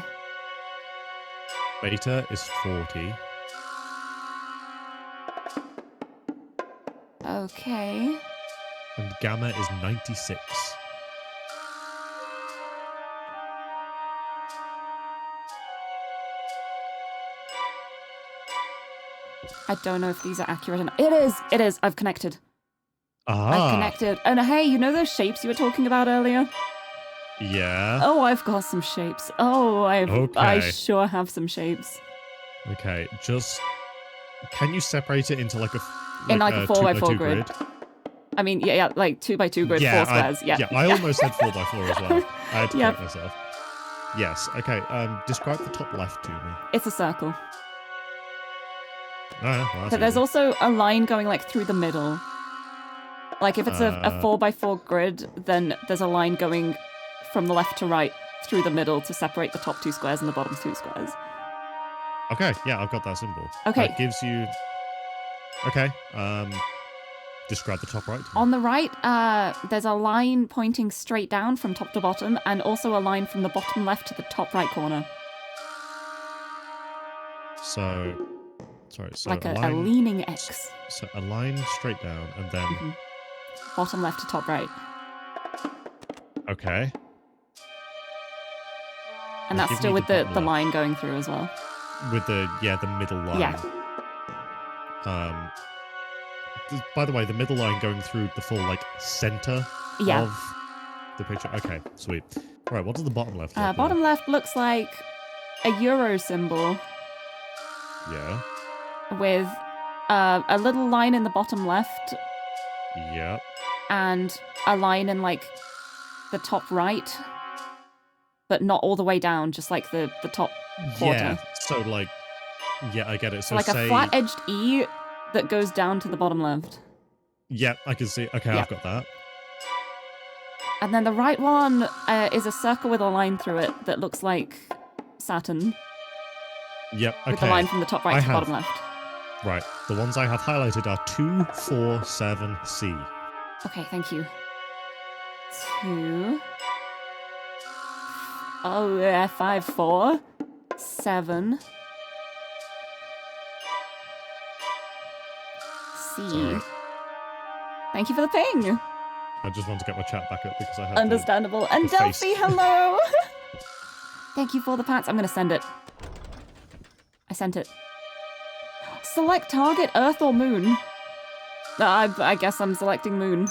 Beta is 40. Okay. And gamma is 96. I don't know if these are accurate enough. It is! It is! I've connected. I've connected. And hey, you know those shapes you were talking about earlier? Yeah. Oh, I've got some shapes. Oh, I Okay. sure have some shapes. Okay, just... Can you separate it into like a... In like a 4x4 grid. I mean, yeah, like 2x2 grid, 4 squares. Yeah, I almost said 4x4 as well. I had to Yep. correct myself. Yes, okay. Describe the top left to me. It's a circle. Oh, well, that's But there's easy. also a line going like through the middle. Like if it's a 4x4 grid, then there's a line going from the left to right through the middle to separate the top 2 squares and the bottom 2 squares. Okay, yeah, I've got that symbol. Okay. That gives you... Okay, describe the top right. On the right, there's a line pointing straight down from top to bottom, and also a line from the bottom left to the top right corner. So... Sorry, so Like a line, leaning X. So a line straight down, and then... Bottom left to top right. Okay. And Now that's give still me with the the bottom left. line going through as well. With the middle line. Yeah. By the way, the middle line going through the full like center Yeah. of the picture. Okay, sweet. All right, what does the bottom left look like? Bottom left looks like a euro symbol Yeah. with a little line in the bottom left Yep. and a line in like the top right, but not all the way down, just like the top quarter. Yeah. So like, yeah, I get it. So like say, a flat-edged E that goes down to the bottom left. Yeah, I can see. Okay, Yeah. I've got that. And then the right one is a circle with a line through it that looks like Saturn, Yep. Okay. with the line from the top right I to the have- bottom left. Right. The ones I have highlighted are 247C. Okay, thank you. 2. Oh, yeah, 5, 4, 7. C. Sorry. Thank you for the ping. I just want to get my chat back up because I have Understandable. And the face. Delphi, hello. Thank you for the pats. I'm going to send it. I sent it. Select target, Earth or Moon. I guess I'm selecting Moon.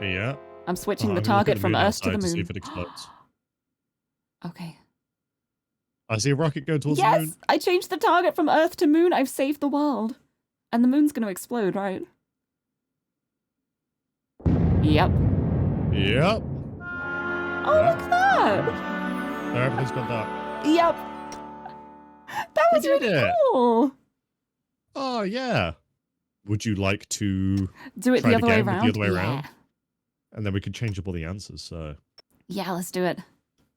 Yeah. I'm switching Oh, the I'm gonna look at target the from moon Earth to the outside Moon. see if it explodes. Okay. I see a rocket go towards the Yes! moon. I changed the target from Earth to Moon. I've saved the world. And the moon's going to explode, right? Yep. Yep. Oh, look at that! There, everything's gone dark. Yep. That was We did really it. cool. Oh, yeah. Would you like to... Do it Try the it other way again with around? the other way Yeah. around? And then we could change up all the answers, so... Yeah, let's do it.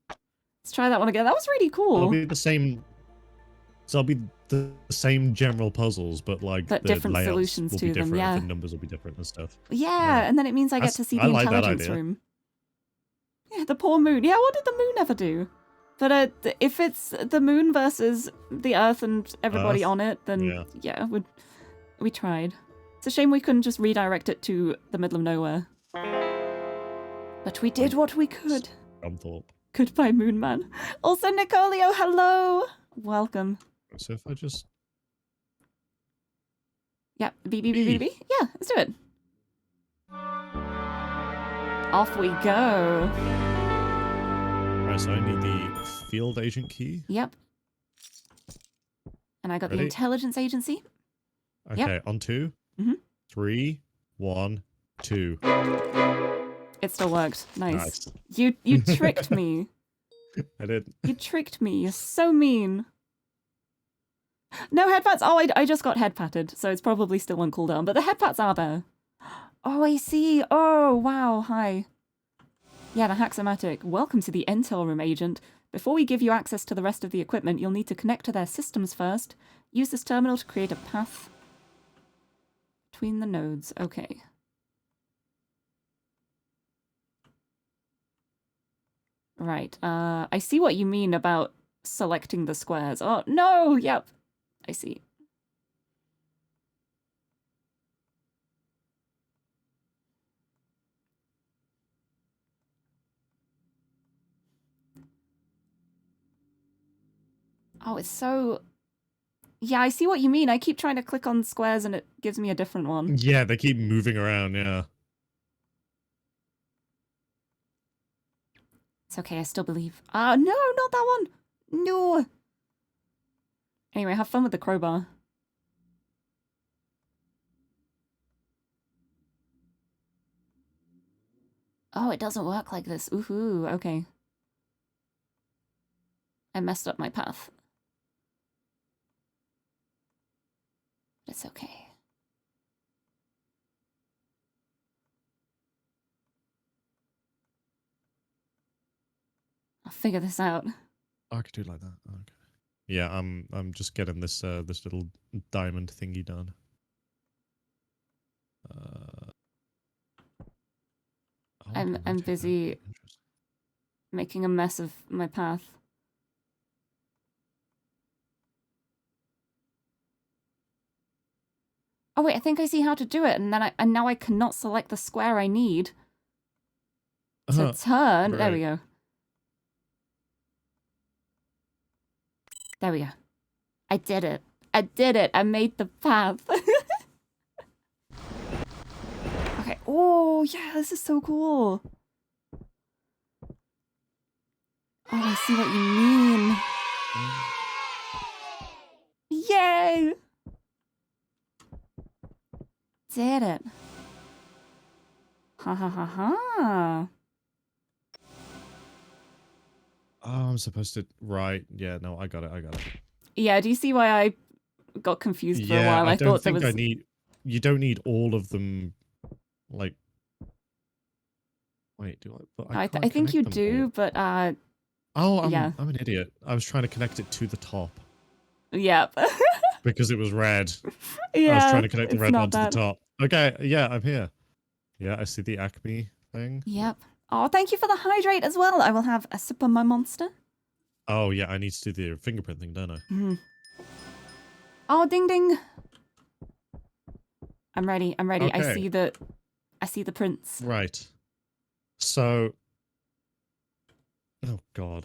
Let's try that one again. That was really It'll cool. be the same... So it'll be the same general puzzles, but like But the different layouts solutions will to be them, different. yeah. The numbers will be different and stuff. Yeah, Yeah. and then it means I get to see the I like that intelligence idea. room. Yeah, the poor moon. Yeah, what did the moon ever do? But if it's the moon versus the Earth and everybody Earth, on it, then yeah. yeah, we tried. It's a shame we couldn't just redirect it to the middle of nowhere. But we did what we could. Scunthorpe. Goodbye, Moon Man. Also, Nicolio, hello. Welcome. So if I just... Yeah, B. Yeah, let's do it. Off we go. Right, so I need the field agent key. Yep. And I got the Ready? intelligence agency. Okay, on 2. Mhm. 3, 1, 2. It still worked. Nice. Nice. You tricked me. I did. You tricked me. You're so mean. No head pats. Oh, I just got head patted, so it's probably still on cooldown. But the head pats are there. Oh, I see. Oh, wow. Hi. Yeah, the Haxomatic. Welcome to the Intel Room, Agent. Before we give you access to the rest of the equipment, you'll need to connect to their systems first. Use this terminal to create a path between the nodes. Okay. Right. I see what you mean about selecting the squares. Oh, no! Yep. I see. Oh, it's so... Yeah, I see what you mean. I keep trying to click on squares and it gives me a different one. Yeah, they keep moving around, yeah. It's okay, I still believe. No, not that one! No! Anyway, have fun with the crowbar. Oh, it doesn't work like this. Ooh, okay. I messed up my path. It's okay. I'll figure this out. Oh, I could do it like that. Okay. Yeah, I'm just getting this this little diamond thingy done. Oh, I'm rotate busy that. Interesting. making a mess of my path. Oh wait, I think I see how to do it, and then now I cannot select the square I need to turn. There we go. There we go. I did it. I did it. I made the path. Okay. Oh, yeah, this is so cool. Oh, I see what you mean. Yay! Did it. Ha ha ha ha. Oh, I'm supposed to... Right. Yeah, no, I got it. Yeah, do you see why I got confused for a Yeah, while? I don't thought there think was... I need... You don't need all of them, like... Wait, do I... But I, can't I think you connect them do, all. but Oh, yeah. I'm an idiot. I was trying to connect it to the top. Yep. Because it was red. Yeah, I was trying to connect the it's red not one to the bad. top. Okay, yeah, I'm here. Yeah, I see the Acme thing. Yep. Oh, thank you for the hydrate as well. I will have a sip of my monster. Oh, yeah, I need to do the fingerprint thing, don't I? Mm. Oh, ding ding. I'm ready. Okay. I see the prints. Right. So... Oh, God.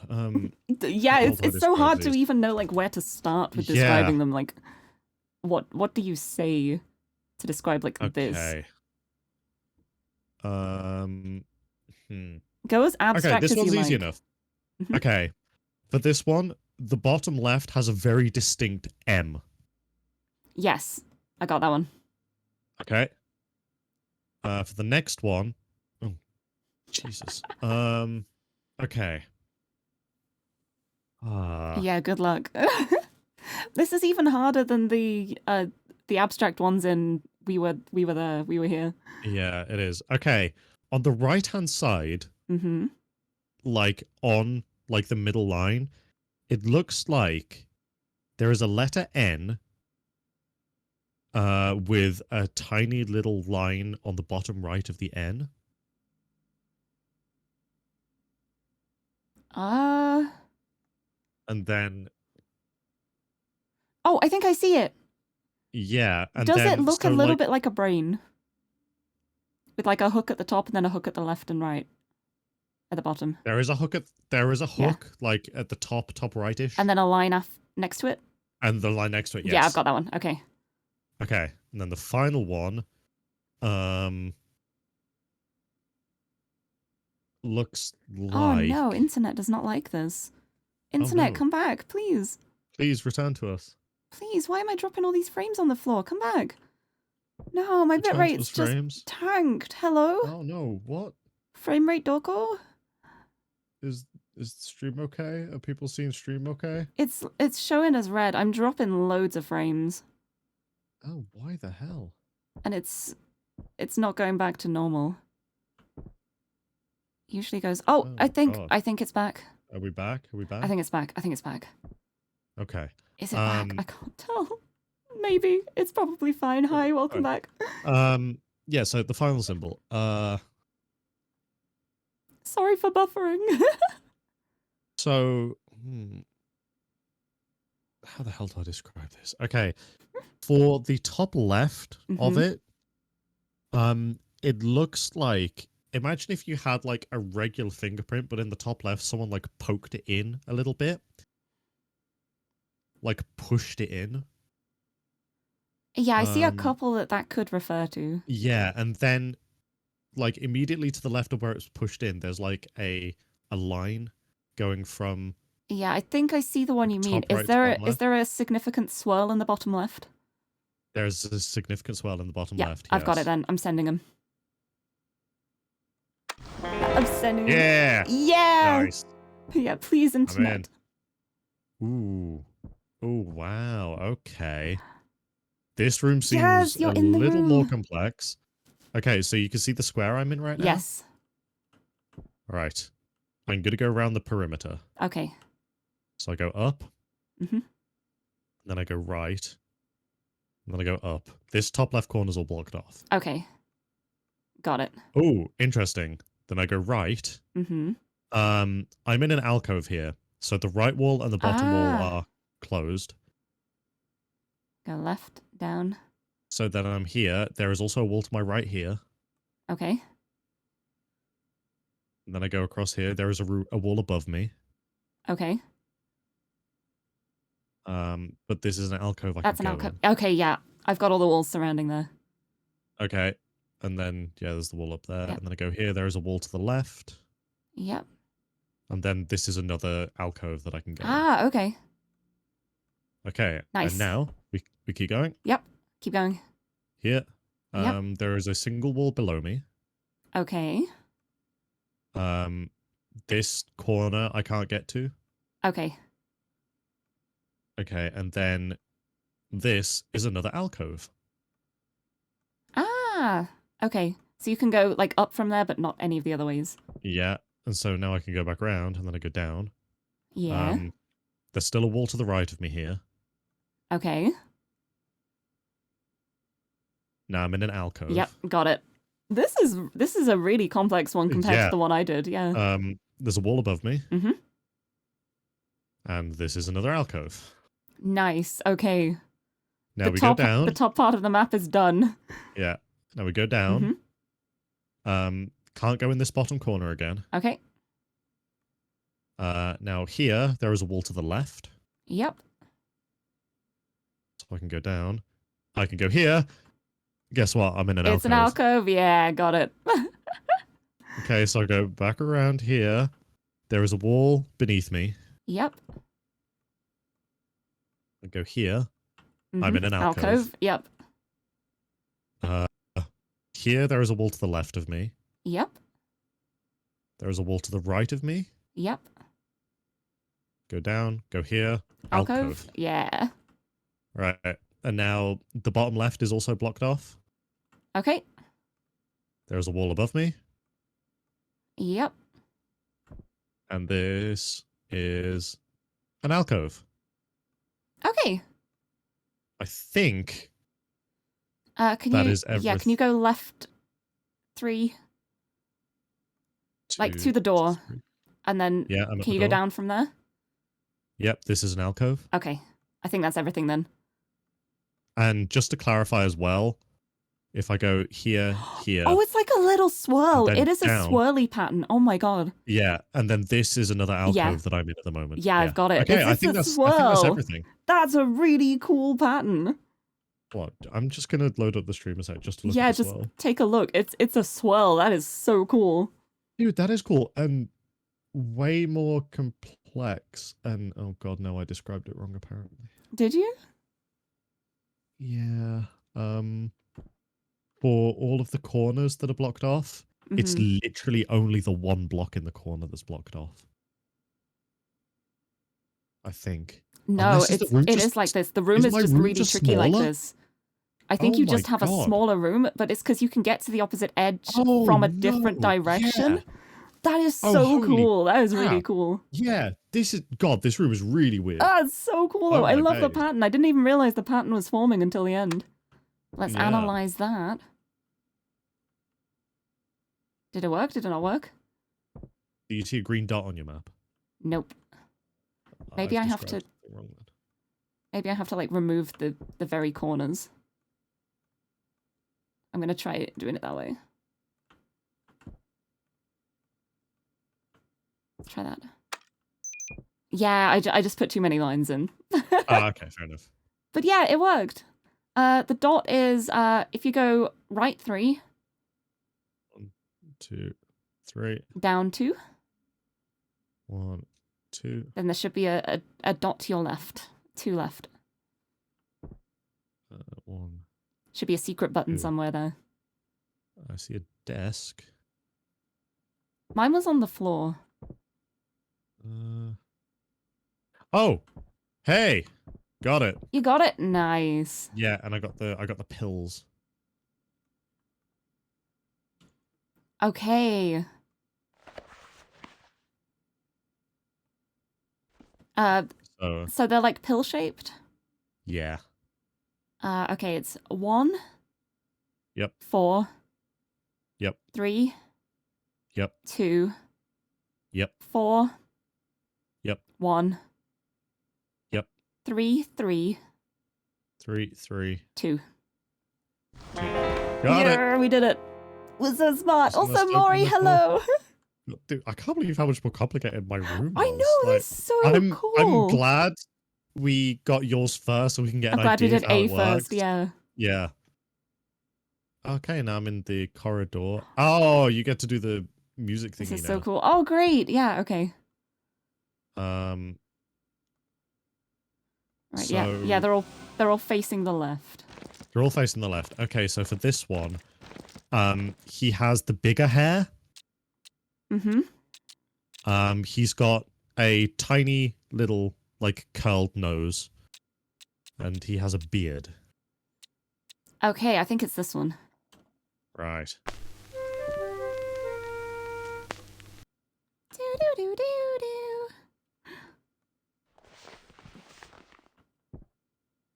Yeah, how it's do I so describe hard to these? even know like where to start with Yeah. describing them. Like, what do you say to describe like this? Okay. Go as Okay, abstract this as one's you easy like. enough. Mhm. Okay. For this one, the bottom left has a very distinct M. Yes, I got that one. Okay. For the next one... Oh, Jesus. Okay. Yeah, good luck. This is even harder than the abstract ones in we were there, we were here. Yeah, it is. Okay. On the right-hand side, Mm-hmm. like on like the middle line, it looks like there is a letter N with a tiny little line on the bottom right of the N. And then Oh, I think I see it. yeah, and Does then it look so, a little like, bit like a brain? With like a hook at the top and then a hook at the left and right. at the bottom. There is a hook like at the top rightish. And then a line next to it? And the line next to it, yes. Yeah, I've got that one. Okay. Okay. And then the final one looks like... Oh no, internet does not like this. Internet, no. come back, please. Please return to us. Please, why am I dropping all these frames on the floor? Come back. No, my Return to bitrate's us, just frames. tanked. Hello? Oh no, what? Frame rate doggo? Is the stream okay? Are people seeing stream okay? It's showing as red. I'm dropping loads of frames. Oh, why the hell? And it's not going back to normal. Usually goes... Oh, Oh, I think God. it's back. Are we back? Are we back? I think it's back. I think it's back. Okay. Is it back? I can't tell. Maybe. It's probably fine. Hi, welcome back. Yeah, so the final symbol. Sorry for buffering. So how the hell do I describe this? Okay. For the top left of it, it looks like, imagine if you had like a regular fingerprint, but in the top left, someone like poked it in a little bit. Like pushed it in. Yeah, I see a couple that could refer to. Yeah, and then like immediately to the left of where it's pushed in, there's like a line going from... Yeah, I think I see the one you mean. top right Is to bottom is left. there a significant swirl in the bottom left? There's a significant swell in the bottom Yeah, left. I've got it yes. then. I'm sending them. I'm sending them. Yeah! Yeah! Nice. Yeah, please, internet. Ooh. Oh, wow. Okay. This room seems Yes, you're a in the little more room. complex. Okay, so you can see the square I'm in right now? Yes. Right. I'm going to go around the perimeter. Okay. So I go up. Mhm. Then I go right. And then I go up. This top left corner's all blocked off. Okay. Got it. Oh, interesting. Then I go right. Mm-hmm. I'm in an alcove here. So the right wall and the bottom wall Ah. are closed. Go left, down. So then I'm here. There is also a wall to my right here. Okay. And then I go across here. There is a wall above me. Okay. But this is an alcove I That's an can go alcove. in. Okay, yeah. I've got all the walls surrounding there. Okay. And then, yeah, there's the wall up there. Yep. And then I go here. There is a wall to the left. Yep. And then this is another alcove that I can go in. Ah, okay. Okay. Nice. And now we keep going. Yep. Keep going. Here. Yep. There is a single wall below me. Okay. This corner I can't get to. Okay. Okay, and then this is another alcove. Ah, okay. So you can go like up from there, but not any of the other ways. Yeah, and so now I can go back around, and then I go down. Yeah. There's still a wall to the right of me here. Okay. Now I'm in an alcove. Yep, got it. This is a really complex one compared Yeah. to the one I did. Yeah. There's a wall above me. Mm-hmm. And this is another alcove. Nice. Okay. Now we go down. The top part of the map is done. Yeah. Now we go down. Mm-hmm. Can't go in this bottom corner again. Okay. Now here, there is a wall to the left. Yep. So I can go down. I can go here. Guess what? I'm in an alcove. It's an alcove. Yeah, got it. Okay, so I go back around here. There is a wall beneath me. Yep. I go here. I'm in an alcove. Yep. Here, there is a wall to the left of me. Yep. There is a wall to the right of me. Yep. Go down. Go here. Alcove. Alcove. Yeah. Right. And now the bottom left is also blocked off. Okay. There's a wall above me. Yep. And this is an alcove. Okay. I think Can that you? is Yeah. Can you go left 3, like to the door, and then Yeah, I'm at can the you go door. down from there? Yep, this is an alcove. Okay. I think that's everything then. And just to clarify as well, If I go here, here, Oh, it's like a little swirl. and then It is a down. swirly pattern. Oh my god. yeah, and then this is another alcove Yeah. that I'm in at the moment. Yeah, I've got it. Okay, It's I just think a that's swirl. everything. That's a really cool pattern. What? I'm just gonna load up the stream a sec just to look Yeah, at the just swirl. take a look. It's a swirl. That is so cool. Dude, that is cool and way more complex. And oh god, no, I described it wrong apparently. Did you? Yeah. For all of the corners that are blocked off, it's literally only the one block in the corner that's blocked off. I think. No, Unless it is like this. The room is is my just room really just tricky like smaller? this. I think Oh you my just have a God. smaller room, but it's because you can get to the opposite edge Oh, from a different no, direction. yeah. That is Oh, so holy cool. That is really crap. cool. Yeah, this room is really weird. Ah, it's so cool Oh though. I my love the days. pattern. I didn't even realize the pattern was forming until the end. Let's Yeah. analyze that. Did it work? Did it not work? Do you see a green dot on your map? Nope. Maybe I've I have to- described something wrong then. Maybe I have to like remove the very corners. I'm gonna try doing it that way. Let's try that. Yeah, I just put too many lines in. Okay, fair enough. But yeah, it worked. The dot is if you go right 3, 1, 2, 3. down 2, 1, 2. then there should be a dot to your left. 2 left. 1. Should be a secret button 2. somewhere there. I see a desk. Mine was on the floor. Oh, hey, got it. You got it? Nice. Yeah, and I got the pills. Okay. So they're like pill shaped? Yeah. Okay, it's 1. Yep. 4. Yep. 3. Yep. 2. Yep. 4. Yep. 1. Yep. 3. 3. 3, 3, 2. 2. Got it. Yeah, we did it. We're so smart. So let's Also, open Maury, the door. hello. Dude, I can't believe how much more complicated my room was. I know, Like, it's so I'm cool. glad we got yours first so we can get I'm an glad we idea did of how A it first, works. yeah. Yeah. Okay, now I'm in the corridor. Oh, you get to do the music thingy This is now. so cool. Oh, great. Yeah, okay. Um, Right, so yeah, they're all facing the left. they're all facing the left. Okay, so for this one, he has the bigger hair. Mm-hmm. He's got a tiny little, like, curled nose. And he has a beard. Okay, I think it's this one. Right. Do-do-do-do-do.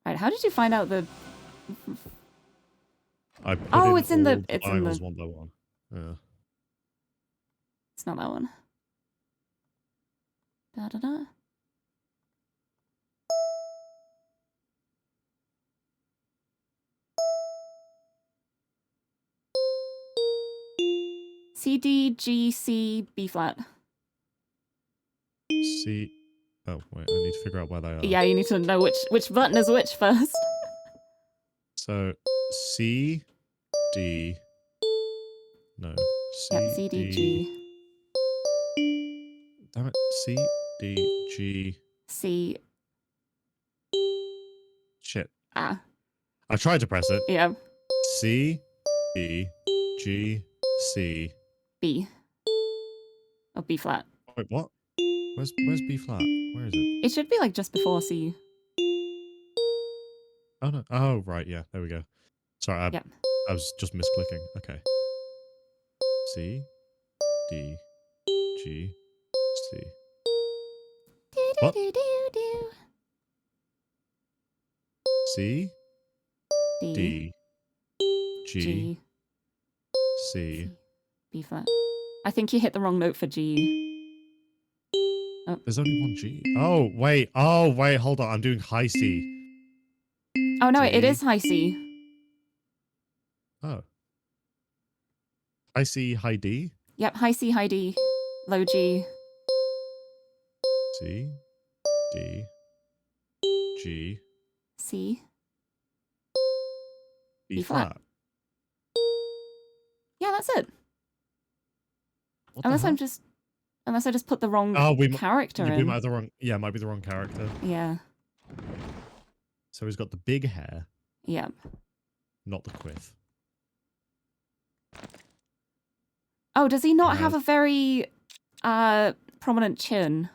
Right, how did you find out the... I put Oh, in it's in the- all it's in the- files one by one. Yeah. It's not that one. Da-da-da. C, D, G, C, B flat. C. Oh, wait, I need to figure out where they are. Yeah, you need to know which button is which first. So, C, D. No. C, Yep, C, D, G. Damn it. C, D, G. C. Shit. Ah. I tried to press it. Yeah. C, D, G, C. B. Oh, B flat. Wait, what? Where's B flat? Where is it? It should be like just before C. Oh, no. Oh, right. Yeah. There we go. Sorry. Yep. I was just misclicking. Okay. C, D, G, C. What? Do-do-do-do-do. C, D, D, G, G, C. B flat. I think you hit the wrong note for G. There's only one G. Oh, wait. Oh, wait. Hold on. I'm doing high C. Oh no, it D. is high C. Oh. High C, high D. Yep, high C, high D, low G. C, D, G, C, B B flat. flat. Yeah, that's it. What the Unless hell? unless I just put the wrong character we in. might have the wrong. Yeah, it might be the wrong character. Yeah. So he's got the big hair, Yep. not the quiff. Oh, does he not He have has- a very prominent chin?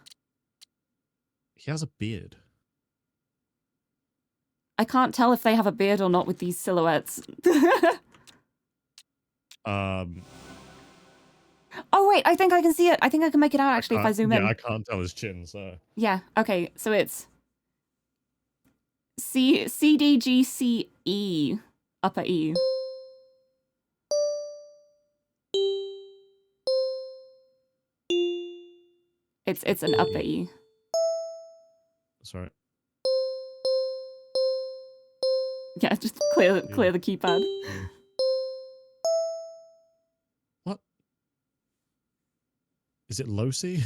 He has a beard. I can't tell if they have a beard or not with these silhouettes. Oh wait, I think I can see it. I think I can make it out actually if I zoom in. Yeah, I can't tell his chin, so. Yeah, okay, so it's C D G C E, upper E. It's an upper E. Sorry. Yeah, just clear the keypad. What? Is it low C?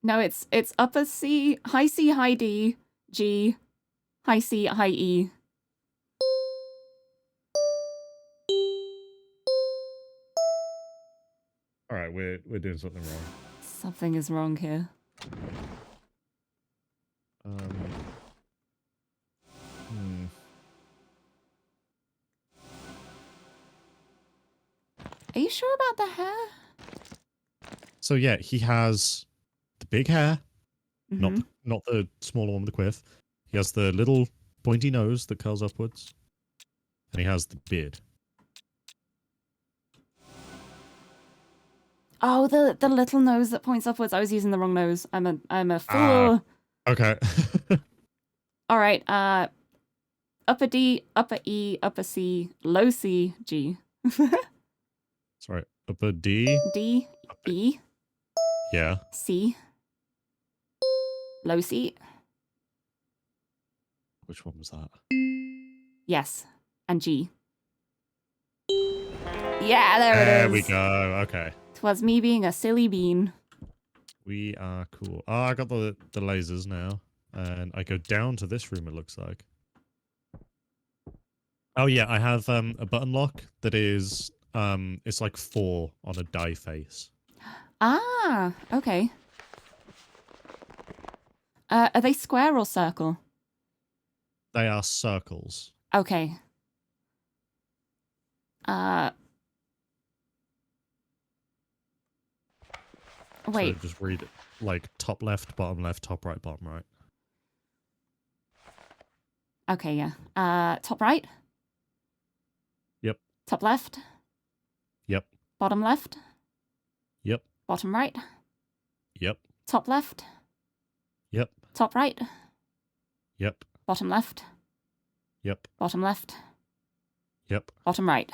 No, it's upper C, high D, G, high C, high E. All right, we're doing something wrong. Something is wrong here. Are you sure about the hair? So yeah, he has the big hair, Mhm. not the smaller one with the quiff. He has the little pointy nose that curls upwards, and he has the beard. Oh, the little nose that points upwards. I was using the wrong nose. I'm a fool. Okay. All right. Upper D, upper E, upper C, low C, G. Sorry, upper D. D, E, Yeah. C, low C. Which one was that? Yes, and G. Yeah, there it is. There we go. Okay. 'Twas me being a silly bean. We are cool. Oh, I got the lasers now. And I go down to this room, it looks like. Oh yeah, I have a button lock that is it's like 4 on a die face. Ah, okay. Are they square or circle? They are circles. Okay. Wait. So just read it like top left, top right, bottom right. Okay, yeah. Top right? Yep. Top left? Yep. Bottom left? Yep. Bottom right? Yep. Top left? Yep. Top right? Yep. Bottom left? Yep. Bottom left? Yep. Bottom right.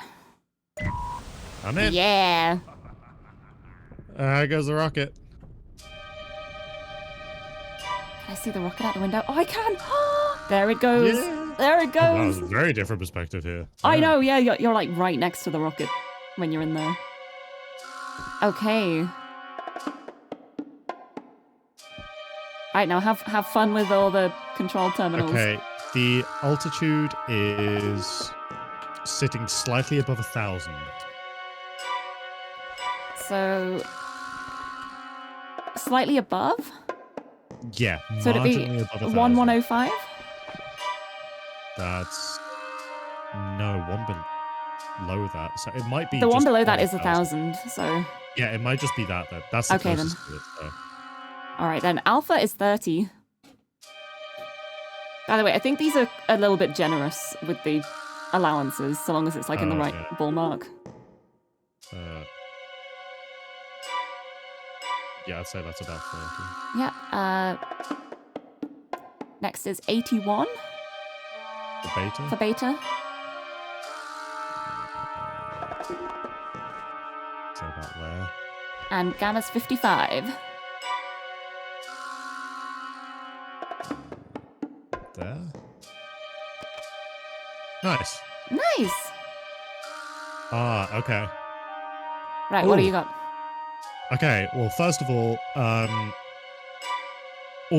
I'm in. Yeah. There goes the rocket. Can I see the rocket out the window? Oh, I can! There it goes. Yeah. There it That was goes. a very different perspective here. I Yeah. know, yeah, you're like right next to the rocket when you're in there. Okay. Alright, now have fun with all the control terminals. Okay, the altitude is sitting slightly above 1,000. So slightly above? Yeah, So it'd be marginally above 1,000. 1105? That's no one below that. So it might be The one just below that is 1,000. 1,000, so Yeah, it might just be that then. That's the Okay, then. closest to it. So. alright then. Alpha is 30. By the way, I think these are a little bit generous with the allowances, so long as it's like in the right yeah. ballpark. Yeah, I'd say that's about 30. Yeah, next is 81 The beta? for beta. So about there. And gamma's 55. There. Nice. Nice! Ah, okay. Right, what do Ooh. you got? Okay, well, first of all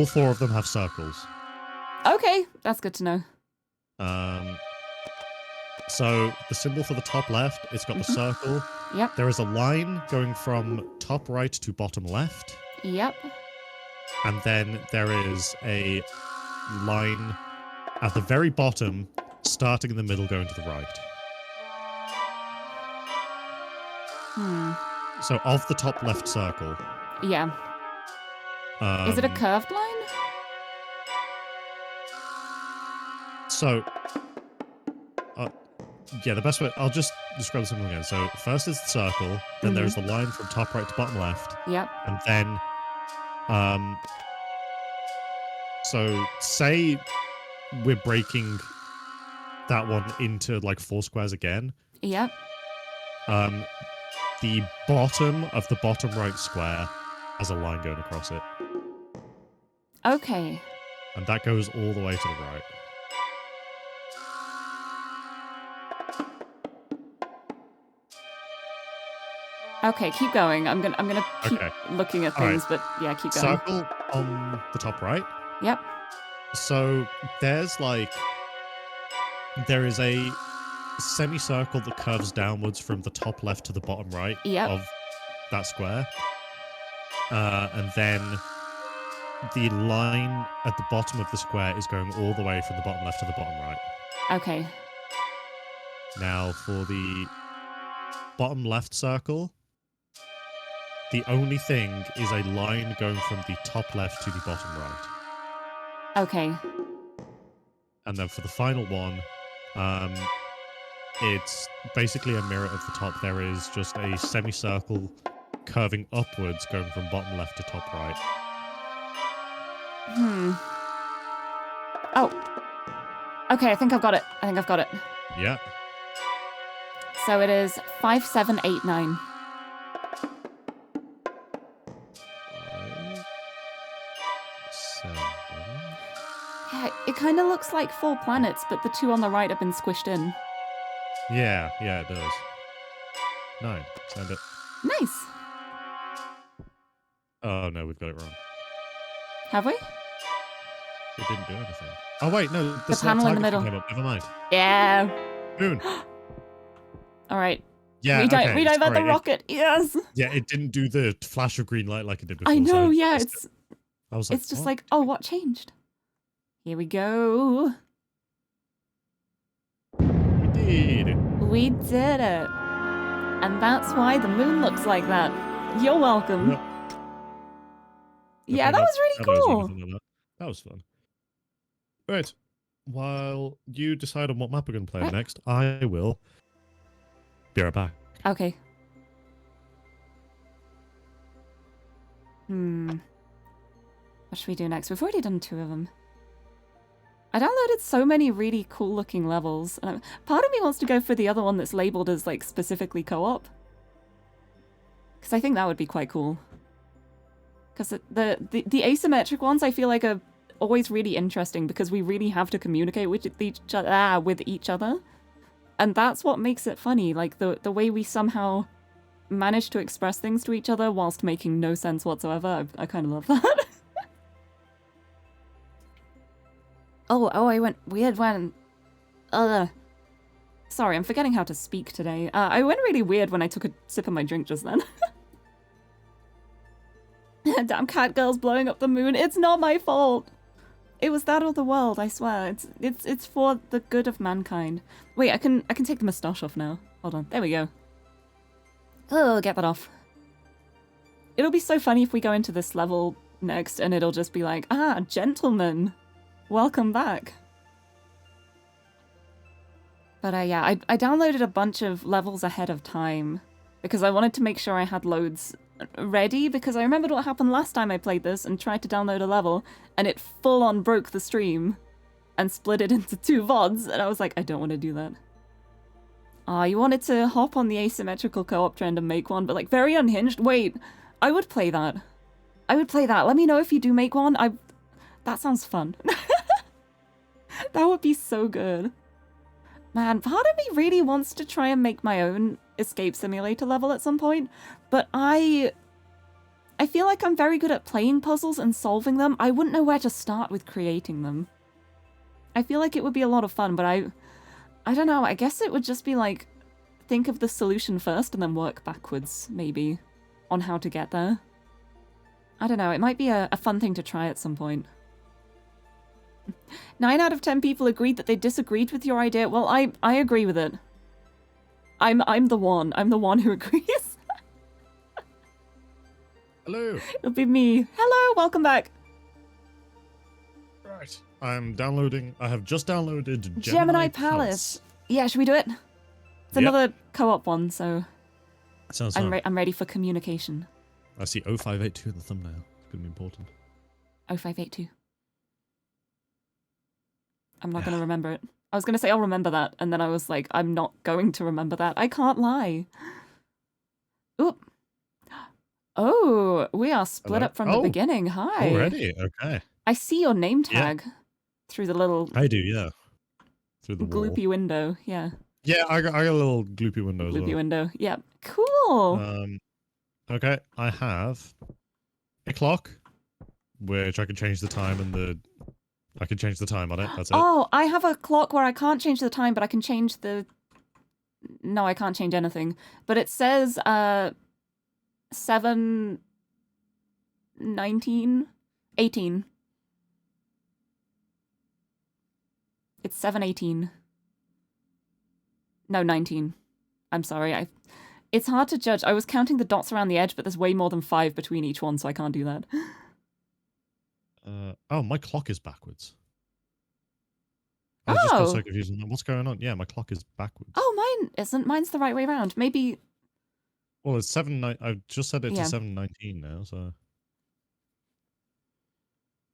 4 of them have circles. Okay, that's good to know. So the symbol for the top left, it's got the circle. Yep, There is a line going from top right to bottom left. yep. And then there is a line at the very bottom, starting in the middle, going to the right. So of the top left circle. Yeah. Is it a curved line? So, yeah, the best way, I'll just describe the symbol again. So first is the circle, then there's the line from top right to bottom left. Yep. And then, so say we're breaking that one into like 4 squares again. Yep. The bottom of the bottom right square has a line going across it. Okay. And that goes all the way to the right. Okay, keep going. I'm gonna keep looking at things, but yeah, keep going. Circle on the top right. Yep. So there is a semicircle that curves downwards from the top left to the bottom right of that square. And then the line at the bottom of the square is going all the way from the bottom left to the bottom right. Okay. Now for the bottom left circle, the only thing is a line going from the top left to the bottom right. Okay. And then for the final one, it's basically a mirror of the top. There is just a semicircle curving upwards going from bottom left to top right. Oh. Okay, I think I've got it. Yeah. So it is 5, 7, 8, 9. 5, 7. Yeah, it kind of looks like 4 planets, but the 2 on the right have been squished in. Yeah, it does. 9. Send it. Nice. Oh no, we've got it wrong. Have we? It didn't do anything. Oh wait, no, The panel in the middle. Came up. Never mind. Yeah. Moon. All right. Yeah, Redivert the rocket. Yes. Yeah, it didn't do the flash of green light like it did before. I know. So Yeah, I was like, it's just what? like, oh, what changed? Here we go. We did it. And that's why the moon looks like that. You're welcome. Yep. Yeah, that was really cool. That was fun. Right. While you decide on what map we're going to play next, I will be right back. Okay. What should we do next? We've already done 2 of them. I downloaded so many really cool looking levels. And part of me wants to go for the other one that's labeled as like specifically co-op. Because I think that would be quite cool. Because the asymmetric ones I feel like are always really interesting because we really have to communicate with each other. And that's what makes it funny, like the way we somehow manage to express things to each other whilst making no sense whatsoever. I kind of love that. Oh, I went weird when... Sorry, I'm forgetting how to speak today. I went really weird when I took a sip of my drink just then. Damn cat girls blowing up the moon. It's not my fault. It was that or the world, I swear. It's for the good of mankind. Wait, I can take the moustache off now. Hold on. There we go. Oh, get that off. It'll be so funny if we go into this level next and it'll just be like, gentlemen, welcome back. But yeah, I downloaded a bunch of levels ahead of time because I wanted to make sure I had loads ready, because I remembered what happened last time I played this and tried to download a level and it full on broke the stream and split it into 2 VODs, and I was like, I don't want to do that. You wanted to hop on the asymmetrical co-op trend and make one, but like very unhinged? Wait, I would play that. Let me know if you do make one. That sounds fun. That would be so good. Man, part of me really wants to try and make my own escape simulator level at some point, but I feel like I'm very good at playing puzzles and solving them. I wouldn't know where to start with creating them. I feel like it would be a lot of fun, but I don't know. I guess it would just be like, think of the solution first and then work backwards, maybe, on how to get there. I don't know. It might be a fun thing to try at some point. 9 out of 10 people agreed that they disagreed with your idea. Well, I agree with it. I'm the one. I'm the one who agrees. Hello. It'll be me. Hello, welcome back. Right. I'm downloading. I have just downloaded Gemini Palace. Yeah, should we do it? It's another co-op one, so Sounds fun. I'm ready for communication. I see 0582 in the thumbnail. It's going to be important. 0582. I'm not going to remember it. I was going to say I'll remember that, and then I was like, I'm not going to remember that. I can't lie. Oop. Oh, we are split Hello? up from the beginning. Hi. Already? Okay. I see your name tag through the little I do, yeah. Through the wall. gloopy window. Yeah. Yeah, I got a little gloopy window as well. Gloopy window. Yeah. Cool. Okay, I have a clock, which I can change the time and I can change the time on it. That's it. Oh, I have a clock where I can't change the time, but I can change the... No, I can't change anything. But it says 7, 19, 18. It's 7:18. No, 19. I'm sorry. It's hard to judge. I was counting the dots around the edge, but there's way more than 5 between each one, so I can't do that. Oh, my clock is backwards. I just got so confused. What's going on? Yeah, my clock is backwards. Oh, mine isn't. Mine's the right way around. Maybe... Well, it's 7:9. I've just set it to 7:19 now, so...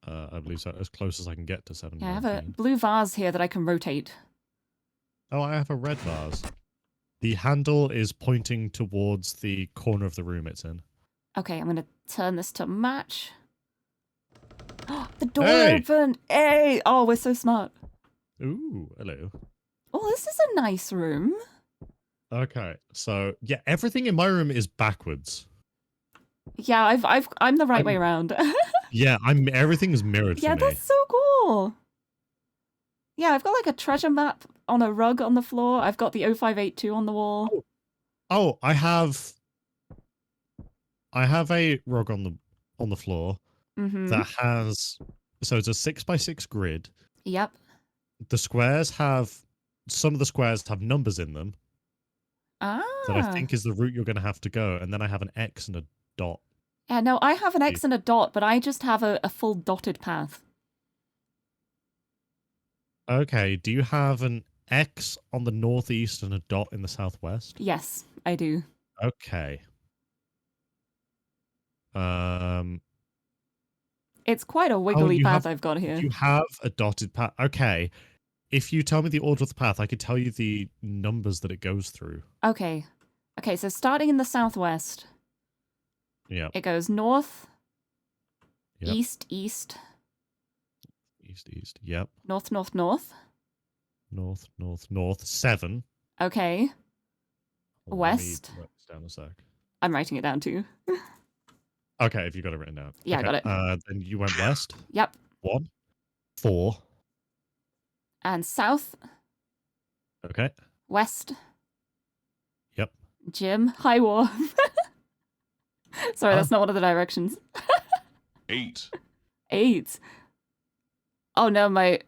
I believe so. As close as I can get to 7:19. Yeah, I have a blue vase here that I can rotate. Oh, I have a red vase. The handle is pointing towards the corner of the room it's in. Okay, I'm going to turn this to match. The door opened! Hey! Oh, we're so smart. Ooh, hello. Oh, this is a nice room. Okay, so yeah, everything in my room is backwards. Yeah, I'm the right way around. Yeah, everything is mirrored for me. Yeah, that's so cool. Yeah, I've got like a treasure map on a rug on the floor. I've got the 0582 on the wall. Oh, I have a rug on the floor that has, so it's a 6x6 grid. Yep. Some of the squares have numbers in them. Ah. That I think is the route you're going to have to go, and then I have an X and a dot. Yeah, no, I have an X and a dot, but I just have a full dotted path. Okay, do you have an X on the northeast and a dot in the southwest? Yes, I do. Okay. It's quite a wiggly path I've got here. You have a dotted path. Okay. If you tell me the order of the path, I could tell you the numbers that it goes through. Okay. Okay, so starting in the southwest. Yeah. It goes north, east, east. East, east. Yep. North, north, north. North, north, north. 7. Okay. West. Let me write this down a sec. I'm writing it down too. Okay, if you got it written down. Yeah, okay. I got it. Then you went west. Yep. 1, 4. And south. Okay. West. Yep. Jim. High war. Sorry, that's not one of the directions. 8. 8. Oh no, my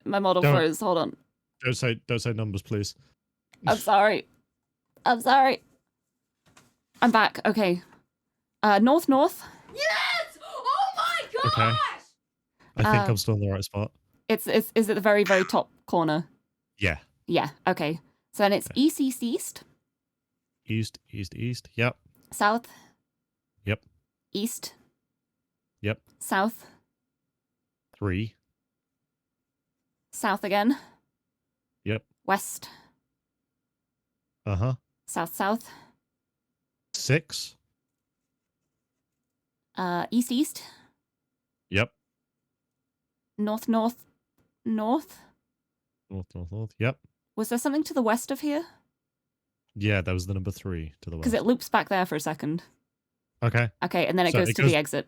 model froze. Hold on. Don't say numbers, please. I'm sorry. I'm sorry. I'm back. Okay. North, north. Yes! Oh my gosh! Okay. I think I'm still in the right spot. Is it the very, very top corner? Yeah. Yeah, okay. So then it's east, east, east. East, east, east. Yep. South. Yep. East. Yep. South. 3. South again. Yep. West. Uh-huh. South, south. 6. East, east. Yep. North, north, north. North, north, north. Yep. Was there something to the west of here? Yeah, that was the number 3 to the west. Because it loops back there for a second. Okay. Okay, and then it So goes it to goes- the exit.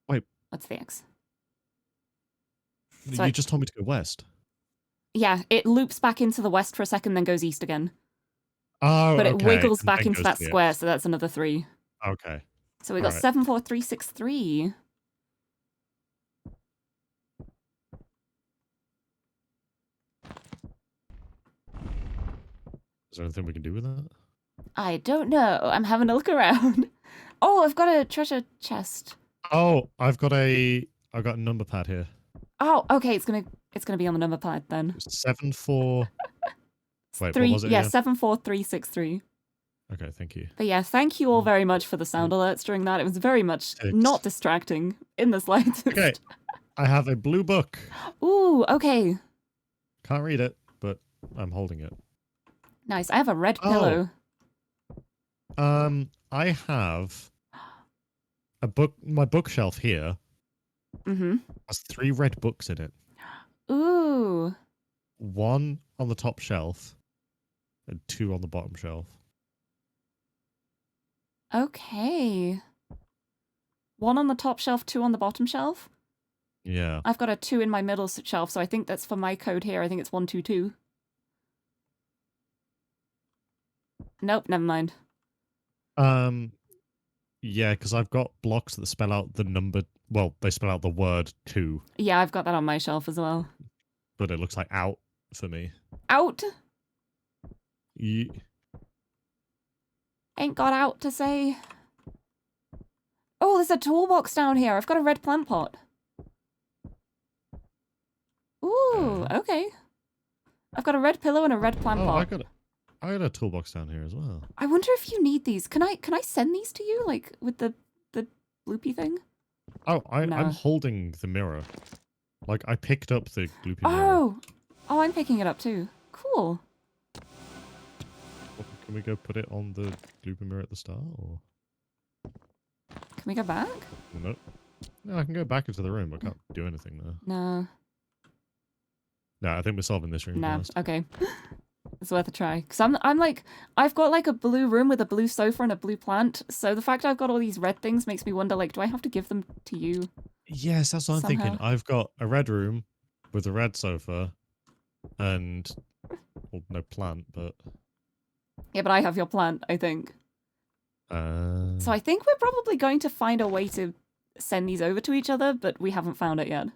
Wait. What's the X? So You just told me to go west. Yeah, it loops back into the west for a second, then goes east again. Oh, But it okay, wiggles and back then into goes that to the square, X. so that's another 3. Okay. So we got Alright. 74363. Is there anything we can do with that? I don't know. I'm having a look around. Oh, I've got a treasure chest. Oh, I've got a number pad here. Oh, okay. It's gonna be on the number pad then. 74. Wait, Three. what was it? Yeah, Again? 74363. Okay, thank you. But yeah, thank you all very much for the sound alerts during that. It was very much Six. not distracting in the slightest. Okay, I have a blue book. Ooh, okay. Can't read it, but I'm holding it. Nice. I have a red Oh. pillow. I have a book. My bookshelf here Mm-hmm. has 3 red books in it. Ooh. 1 on the top shelf, and 2 on the bottom shelf. Okay. 1 on the top shelf, 2 on the bottom shelf. Yeah. I've got a 2 in my middle shelf, so I think that's for my code here. I think it's 122. Nope, never mind. Yeah, because I've got blocks that spell out the number. Well, they spell out the word 2, Yeah, I've got that on my shelf as well. but it looks like out for me. Out. Ye- Ain't got out to say. Oh, there's a toolbox down here. I've got a red plant pot. Ooh, okay. I've got a red pillow and a red plant Oh, pot. I got a toolbox down here as well. I wonder if you need these. Can I send these to you, like with the loopy thing? Oh, No. I'm holding the mirror. Like, I picked up the gloopy mirror. Oh, I'm picking it up too. Cool. Can we go put it on the gloopy mirror at the start, or Can we go back? no? No, I can go back into the room. I can't do anything there. No. No, I think we're solving this room No. first. Okay. It's worth a try. Because I'm like, I've got like a blue room with a blue sofa and a blue plant. So the fact I've got all these red things makes me wonder, like, do I have to give them to you? Yes, that's what I'm thinking. Somehow. I've got a red room with a red sofa and well, no plant, but Yeah, but I have your plant, I think. So I think we're probably going to find a way to send these over to each other, but we haven't found it yet.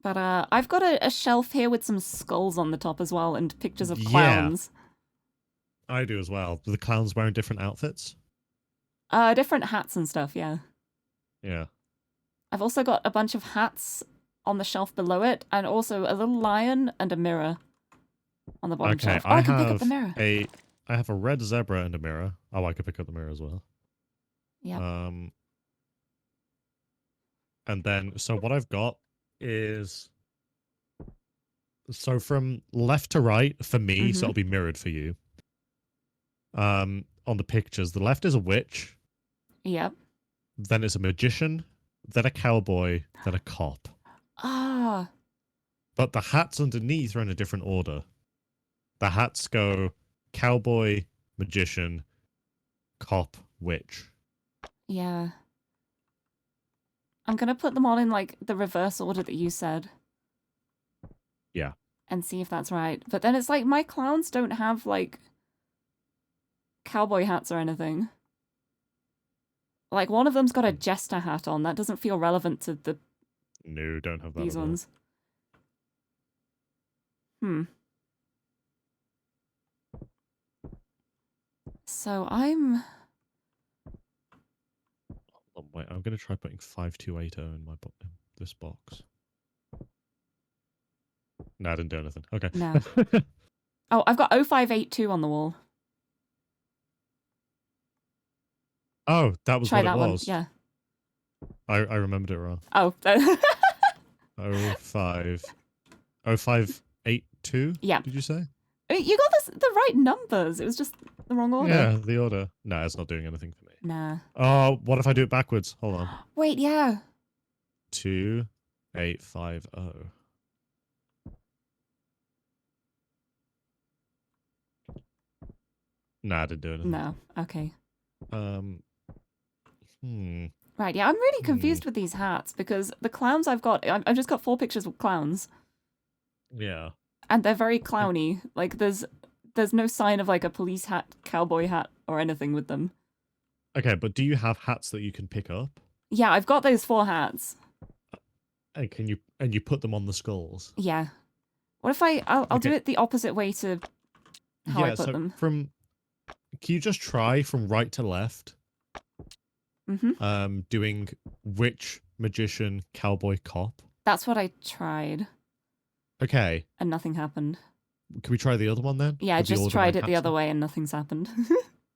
But I've got a shelf here with some skulls on the top as well and pictures of Yeah. clowns. I do as well. The clowns wearing different outfits. Different hats and stuff, yeah. Yeah. I've also got a bunch of hats on the shelf below it, and also a little lion and a mirror on the bottom Okay, shelf. Oh, I can pick up the mirror. I have a red zebra and a mirror. Oh, I could pick up the mirror as well. Yeah. And then, so what I've got is, so from left to right for me, so it'll be mirrored for you. On the pictures, the left is a witch, Yep. then it's a magician, then a cowboy, then a cop. Ah. But the hats underneath are in a different order. The hats go cowboy, magician, cop, witch. Yeah. I'm gonna put them all in like the reverse order that you said. Yeah. And see if that's right. But then it's like my clowns don't have like cowboy hats or anything. Like one of them's got a jester hat on. That doesn't feel relevant to No, don't have that. these at all. ones. So I'm... Hold on, wait, I'm going to try putting 5280 in my in this box. No, I didn't do anything. Okay. No. Oh, I've got 0582 on the wall. Oh, that was Try what that it one. was. Yeah. I remembered it wrong. Oh. 0582? Yeah. Did you say? You got the right numbers. It was just the wrong order. Yeah, the order. No, it's not doing anything for me. Nah. Oh, what if I do it backwards? Hold on. Wait, yeah. 2850. Nah, I didn't do anything. No. Okay. Hmm. Right, yeah, I'm really confused with these hats because the clowns I've just got 4 pictures of clowns. Yeah. And they're very clowny. Like, there's no sign of, like, a police hat, cowboy hat, or anything with them. Okay, but do you have hats that you can pick up? Yeah, I've got those 4 hats. And you put them on the skulls? Yeah. What if I'll do it the opposite way to how I put them. Can you just try from right to left? Mm-hmm. Doing witch, magician, cowboy, cop. That's what I tried. Okay. And nothing happened. Can we try the other one then? Yeah, I With the just tried it the ordinary other hats? way and nothing's happened.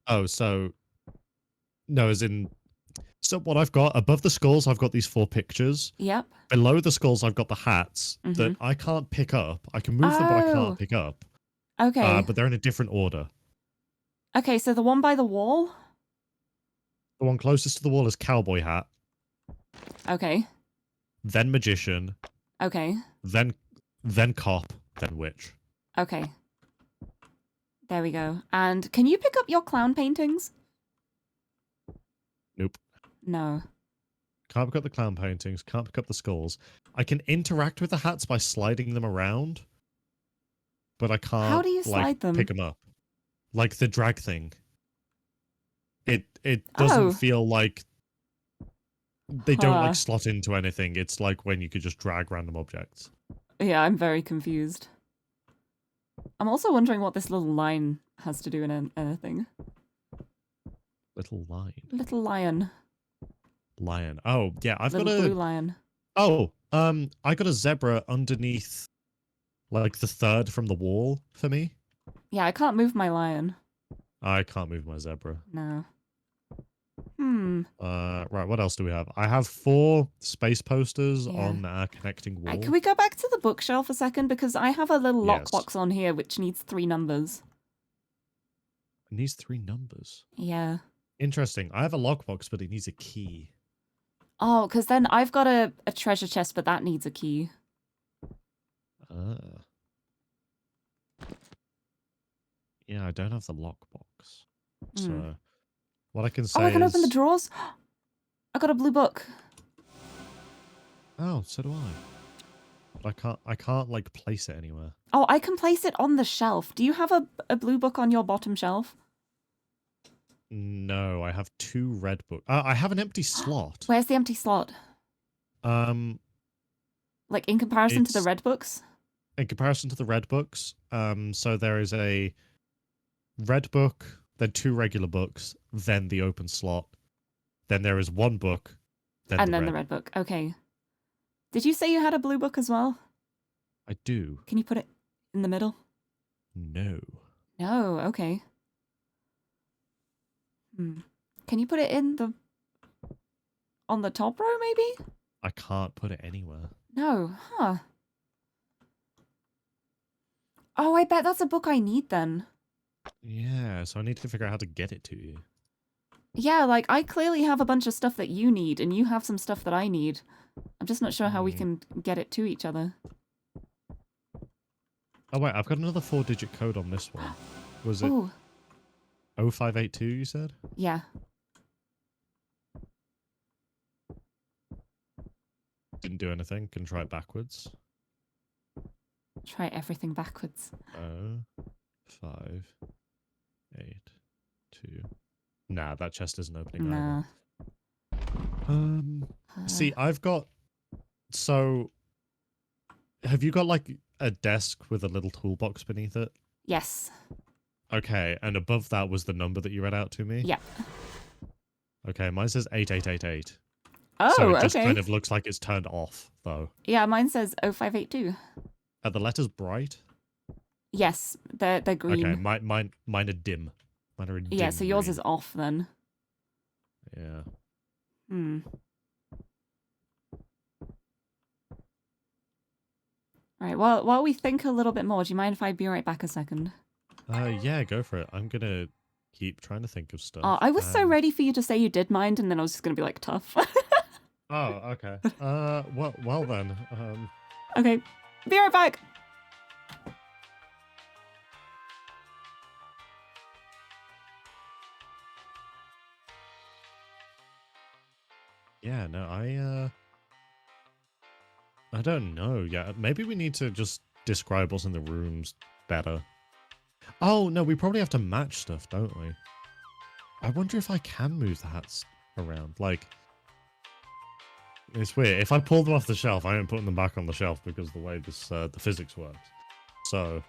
Oh, so no, as in. So what I've got above the skulls, I've got these 4 pictures. Yep. Below the skulls, I've got the hats that I can't pick up. I can move them, but I can't pick up. Okay. But they're in a different order. Okay, so the one by the wall? The one closest to the wall is cowboy hat. Okay. Then magician. Okay. Then cop. Then witch. Okay. There we go. And can you pick up your clown paintings? Nope. No. Can't pick up the clown paintings. Can't pick up the skulls. I can interact with the hats by sliding them around, but I can't. How do you slide them? Pick them up, like the drag thing. It doesn't feel like they don't like slot into anything. It's like when you could just drag random objects. Yeah, I'm very confused. I'm also wondering what this little line has to do in anything. Little lion. Little lion. Lion. Oh, yeah, I've got a blue lion. Oh, I got a zebra underneath like the 3rd from the wall for me. Yeah, I can't move my lion. I can't move my zebra. No. Right, what else do we have? I have 4 space posters on our connecting wall. Can we go back to the bookshelf a second? Because I have a little Yes. lockbox on here which needs 3 numbers. It needs 3 numbers. Yeah. Interesting. I have a lockbox, but it needs a key. Oh, because then I've got a treasure chest, but that needs a key. Yeah, I don't have the lockbox. So, what I can say I can is... open the drawers. I got a blue book. Oh, so do I. But I can't like place it anywhere. Oh, I can place it on the shelf. Do you have a blue book on your bottom shelf? No, I have 2 red books. I have an empty slot. Where's the empty slot? Like in comparison to the red books? In comparison to the red books, so there is a red book, then 2 regular books, then the open slot. Then there is 1 book, then the red book. Okay. Did you say you had a blue book as well? I do. Can you put it in the middle? No. No, okay. Can you put it on the top row, maybe? I can't put it anywhere. No, huh. Oh, I bet that's a book I need then. Yeah, so I need to figure out how to get it to you. Yeah, like, I clearly have a bunch of stuff that you need, and you have some stuff that I need. I'm just not sure how we can get it to each other. Oh, wait, I've got another 4-digit code on this one. Was it 0582, you said? Yeah. Didn't do anything. Can try it backwards. Try everything backwards. 5, 8, 2. Nah, that chest isn't opening either. See, I've got... So, have you got, like, a desk with a little toolbox beneath it? Yes. Okay, and above that was the number that you read out to me? Yep. Okay, mine says 8888. Oh, so it just okay. kind of looks like it's turned off, though. Yeah, mine says 0582. Are the letters bright? Yes, they're green. Okay, mine are dim. Mine are a dim Yeah, so yours green. is off then. Yeah. Right, well, while we think a little bit more, do you mind if I be right back a second? Yeah, go for it. I'm gonna keep trying to think of stuff. Oh, I was so ready for you to say you did mind, and then I was just gonna be like, tough. Oh, okay. Well then. Okay, be right back. 。 . 。 . 。 . 。 . 。 . 。 . 。 . 。 . 。 . 。 . 。 . 。 . 。 . 。 。 . 。 . 。 . 。 。 . 。 。 . 。 。 . 。 。 . 。 。 . 。 Okay, be right back. 「yeah, no, I don't know. Yeah, maybe we need to just describe what's in the rooms better. Oh, no, we probably have to match stuff, don't we? I wonder if I can move the hats around. Like, it's weird. If I pull them off the shelf, I ain't putting them back on the shelf because of the way this the physics works. So,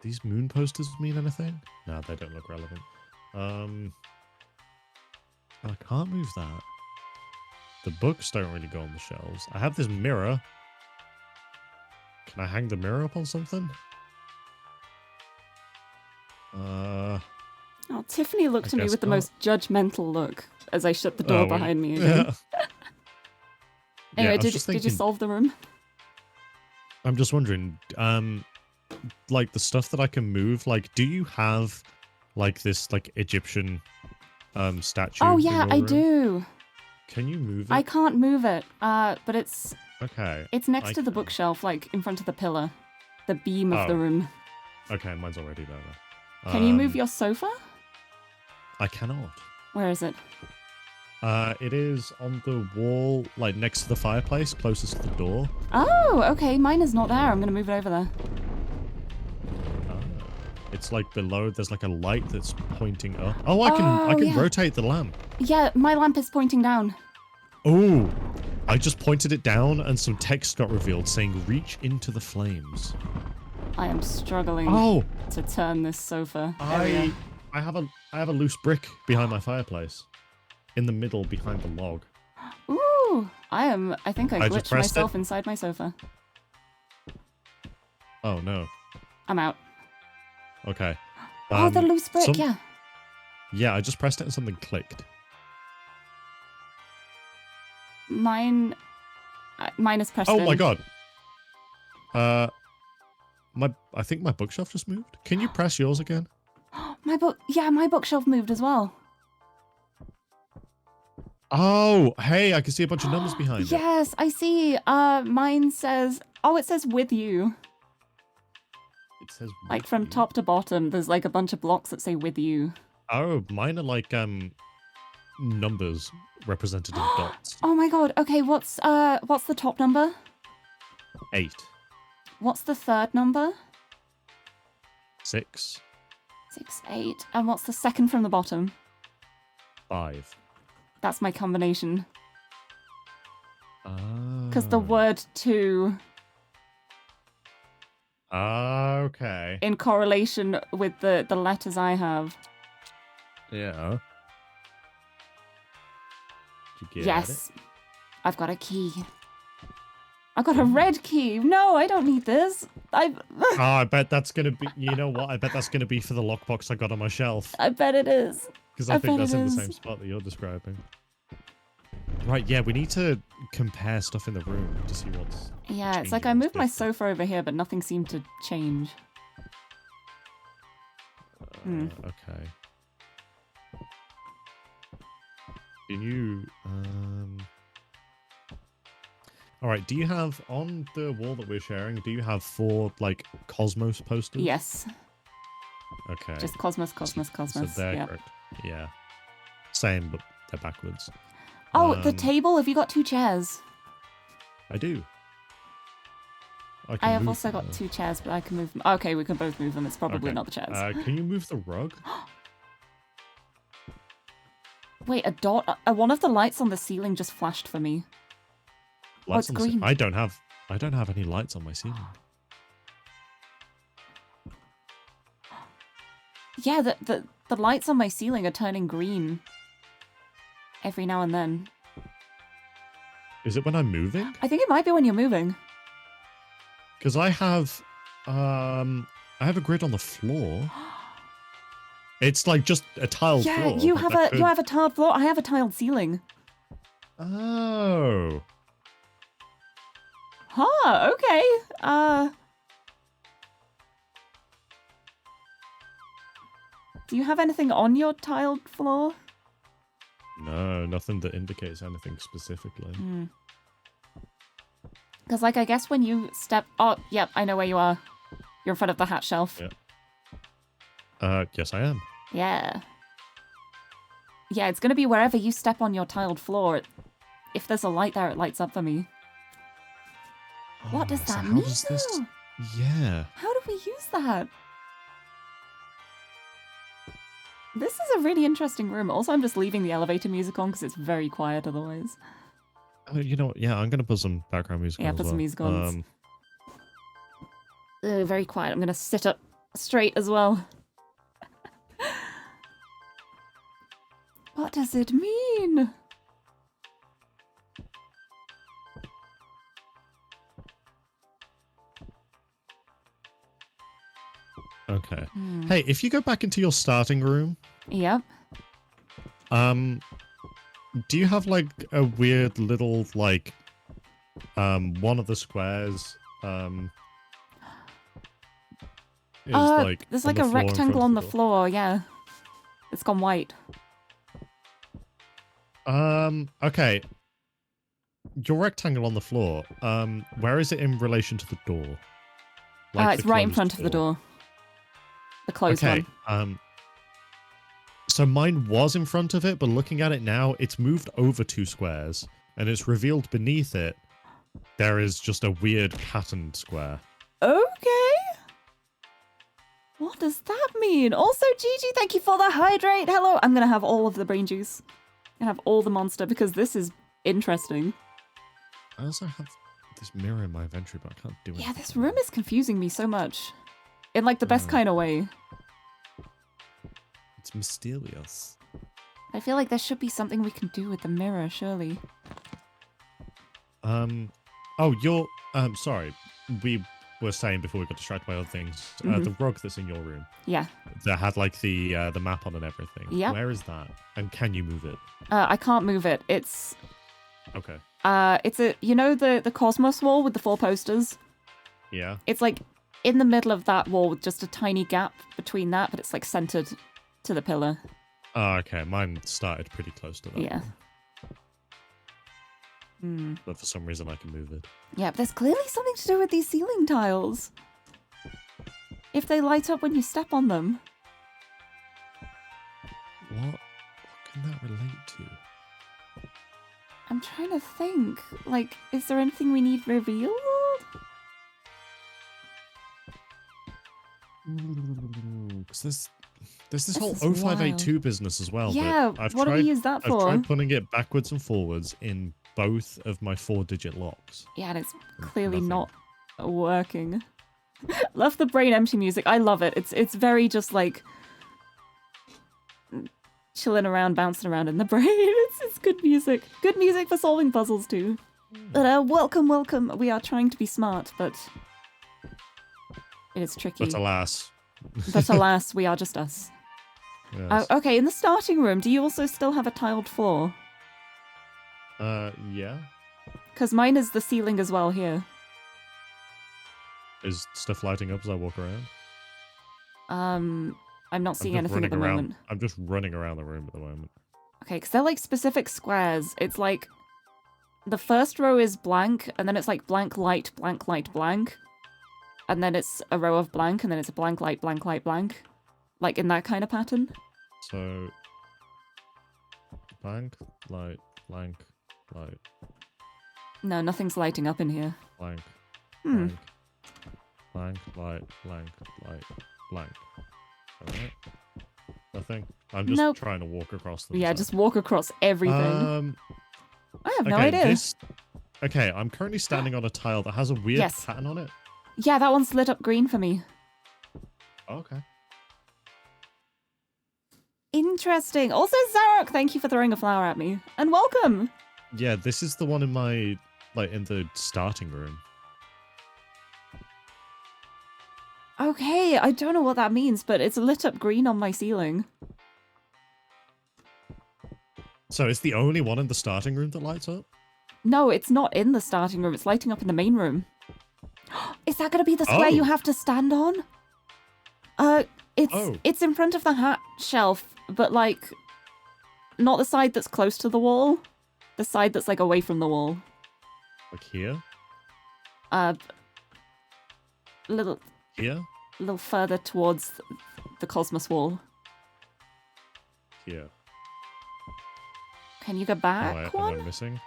these moon posters mean anything? No, they don't look relevant. I can't move that. The books don't really go on the shelves. I have this mirror. Can I hang the mirror up on something? Oh, Tiffany looked at me guess with the not. most judgmental look as I shut the door behind me again. Anyway, I was did just you thinking- solve the room? I'm just wondering, like the stuff that I can move, like, do you have like this like Egyptian statue? Oh in yeah, your I room? do. Can you move it? I can't move it, but it's Okay. next I to the can. bookshelf, like in front of the pillar, the beam of the Oh. room. Okay, mine's already there. Then. Can you move your sofa? I cannot. Where is it? It is on the wall, like next to the fireplace, closest to the door. Oh, okay. Mine is not there. I'm gonna move it over there. It's like below. There's like a light that's pointing up. Oh, I can yeah. rotate the lamp. Yeah, my lamp is pointing down. Oh, I just pointed it down, and some text got revealed saying "Reach into the flames." I am struggling Oh, to turn this sofa. There we go. I have a loose brick behind my fireplace, in the middle behind the log. Ooh, I think I I just glitched pressed myself it. inside my sofa. Oh no. I'm out. Okay. Oh, the loose brick, yeah. Yeah, I just pressed it and something clicked. Mine is pressed Oh in. my god. I think my bookshelf just moved. Can you press yours again? My bookshelf moved as well. Oh, hey, I can see a bunch of numbers behind it. Yes, I see. Mine says, it says with you. It says Like from with you. top to bottom, there's like a bunch of blocks that say with you. Oh, mine are like numbers represented in dots. Oh my god. Okay, what's the top number? 8, What's the third number? 6, 6, 8. And what's the second from the bottom? 5. That's my combination. Because Ah. the word two Okay. in correlation with the letters I have. Yeah. Did you get Yes. I've got a key. I got a red key. No, I don't need this. it? Oh, I bet that's gonna be. You know what? I bet that's gonna be for the lockbox I got on my shelf. I bet it is. Because I I think bet that's it in the is. same spot that you're describing. Right, yeah, we need to compare stuff in the room to see what's... Yeah, it's like changing I moved my what's different. sofa over here, but nothing seemed to change. Okay. Can you... Alright, do you have, on the wall that we're sharing, do you have 4, like, Cosmos posters? Yes. Okay. Just Cosmos, Cosmos, So Cosmos. they're Yeah. correct. Yeah. Same, but they're backwards. Oh, the Um, table? Have you got 2 chairs? I do. I can have move also them, got though. 2 chairs, but I can move them. Okay, we can both move them. It's probably Okay. not the chairs. Can you move the rug? Wait, a dot? One of the lights on the ceiling just flashed for me. Lights it's on the ce- green. I don't have any lights on my ceiling. Yeah, the lights on my ceiling are turning green every now and then. Is it when I'm moving? I think it might be when you're moving. Because I have a grid on the floor. It's like just a tiled Yeah, floor. you but have that you have a tiled floor. I have a tiled ceiling. Oh. Huh, okay. Do you have anything on your tiled floor? No, nothing that indicates anything specifically. Because, like, I guess when you step... Oh, yep, I know where you are. You're in front of the hat shelf. Yeah. Yes, I am. Yeah. Yeah, it's going to be wherever you step on your tiled floor. If there's a light there, it lights up for me. What does Oh, so that how mean, does this? though? Yeah. How do we use that? This is a really interesting room. Also, I'm just leaving the elevator music on because it's very quiet otherwise. Oh, you know what? Yeah, I'm gonna put some background music on Yeah, as put some well. music on. Very quiet. I'm going to sit up straight as well. What does it mean? Okay. Hey, if you go back into your starting room, Yep. do you have like a weird little like one of the squares is like there's on like the a floor in rectangle front on of the door? floor, yeah. It's gone white. Okay. Your rectangle on the floor, where is it in relation to the door? Like It's the right in closed front of the door. The closed Okay, one. so mine was in front of it, but looking at it now, it's moved over 2 squares, and it's revealed beneath it, there is just a weird patterned square. Okay. What does that mean? Also, Gigi, thank you for the hydrate. Hello. I'm going to have all of the brain juice. I'm going to have all the monster because this is interesting. I also have this mirror in my inventory, but I can't do it. Yeah, this room is confusing me so much. In like the best kind of way. It's mysterious. I feel like there should be something we can do with the mirror, surely. Oh, you're, sorry. We were saying before we got distracted by other things, the rug that's in your room. Yeah. That had like the map on and everything. Yep. Where is that? And can you move it? I can't move it. It's Okay. it's a, you know the Cosmos wall with the 4 posters? Yeah. It's like in the middle of that wall with just a tiny gap between that, but it's like centered to the pillar. Oh, okay. Mine started pretty close to that. Yeah. But for some reason I can move it. Yeah, but there's clearly something to do with these ceiling tiles. If they light up when you step on them. What can that relate to? I'm trying to think. Like, is there anything we need revealed? Because there's this whole is 0582 business as well. Yeah, but I've what do tried, we use that I've for? tried putting it backwards and forwards in both of my 4-digit locks. Yeah, and it's clearly Nothing. not working. Love the brain empty music. I love it. It's very just like chilling around, bouncing around in the brain. It's good music. Good music for solving puzzles too. But welcome, welcome. We are trying to be smart, but it is tricky. But alas. But alas, we are just us. Yes. Okay, in the starting room, do you also still have a tiled floor? Yeah. Because mine is the ceiling as well here. Is stuff lighting up as I walk around? I'm not seeing I'm just anything at the running around. moment. I'm just running around the room at the moment. Okay, because they're like specific squares. It's like the first row is blank, and then it's like blank, light, blank, light, blank. And then it's a row of blank, and then it's a blank, light, blank, light, blank. Like in that kind of pattern. So, blank, light, blank, light, No, nothing's lighting up in here. blank, Hmm. blank, light, blank, light, blank. Alright. Nothing. I'm just Nope. trying to walk across them. Yeah, so- just walk across everything. I have no okay, idea. Okay, I'm currently standing on a tile that has a weird Yes. pattern on it. Yeah, that one's lit up green for me. Okay. Interesting. Also, Zarok, thank you for throwing a flower at me. And welcome! Yeah, this is the one in my, like, in the starting room. Okay, I don't know what that means, but it's lit up green on my ceiling. So it's the only one in the starting room that lights up? No, it's not in the starting room. It's lighting up in the main room. Is that going to be the square you Oh. have to stand on? It's in front of the hat shelf, but like not the side that's close to the wall. The side that's like away from the wall. Like here? Little Here? further towards the Cosmos wall. Here. Can you go Oh, back wait, am one? I missing?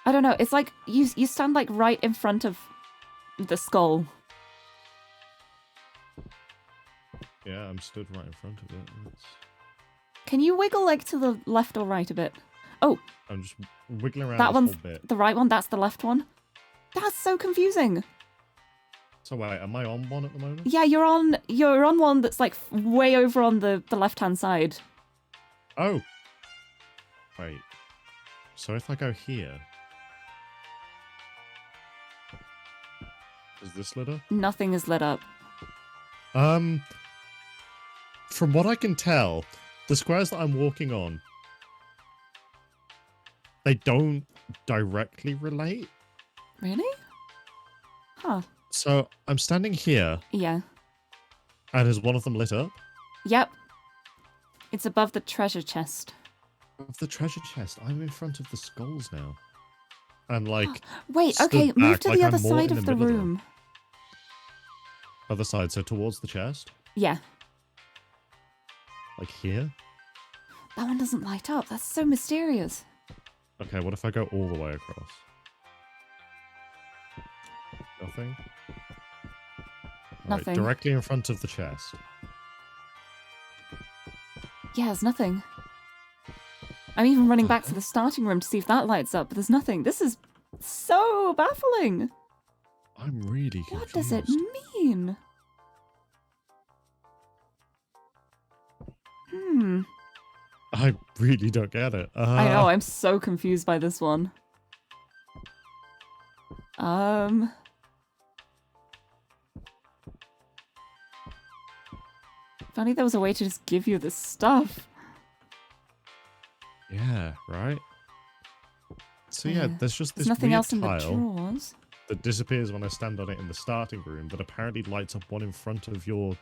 I don't know. It's like you stand like right in front of the skull. Yeah, I'm stood right in front of it. It's... Can you wiggle like to the left or right a bit? Oh, I'm just wiggling around that this one's whole bit. the right one. That's the left one. That's so confusing. So wait, am I on one at the moment? Yeah, you're on one that's like way over on the left-hand side. Oh. Wait. So if I go here... Is this lit up? Nothing is lit up. From what I can tell, the squares that I'm walking on, they don't directly relate. Really? Huh. So I'm standing here, Yeah. and is one of them lit up? Yep. It's above the treasure chest. Of the treasure chest, I'm in front of the skulls now. And like... Wait, stood okay, move back, to like the I'm other more side in of the middle of them. room. Other side, so towards the chest? Yeah. Like here? That one doesn't light up. That's so mysterious. Okay, what if I go all the way across? Nothing? Nothing. Right, directly in front of the chest. Yeah, there's nothing. I'm even running back to the starting room to see if that lights up, but there's nothing. This is so baffling. I'm really confused. What does it mean? I really don't get it. I know, I'm so confused by this one. If only there was a way to just give you this stuff. Yeah, right? So yeah, there's just this There's nothing weird else in the tile drawers. that disappears when I stand on it in the starting room that apparently lights up one in front of your...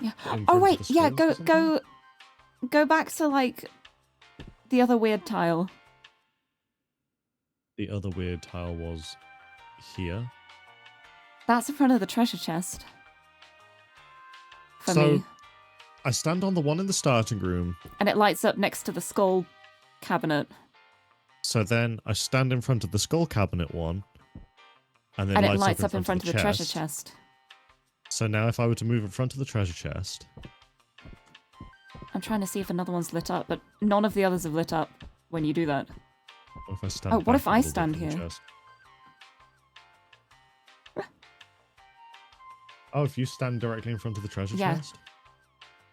Yeah. in front Oh of wait, the yeah, skulls or something? go back to like the other weird tile. The other weird tile was here. That's in front of the treasure chest. For So, me. I stand on the one in the starting room. And it lights up next to the skull cabinet. So then I stand in front of the skull cabinet one. And then It lights up in front of the treasure chest. chest. So now if I were to move in front of the treasure chest... I'm trying to see if another one's lit up, but none of the others have lit up when you do that. What if I stand Oh, what back if a I little bit stand from the here? chest? Oh, if you stand directly in front of the treasure Yeah. chest?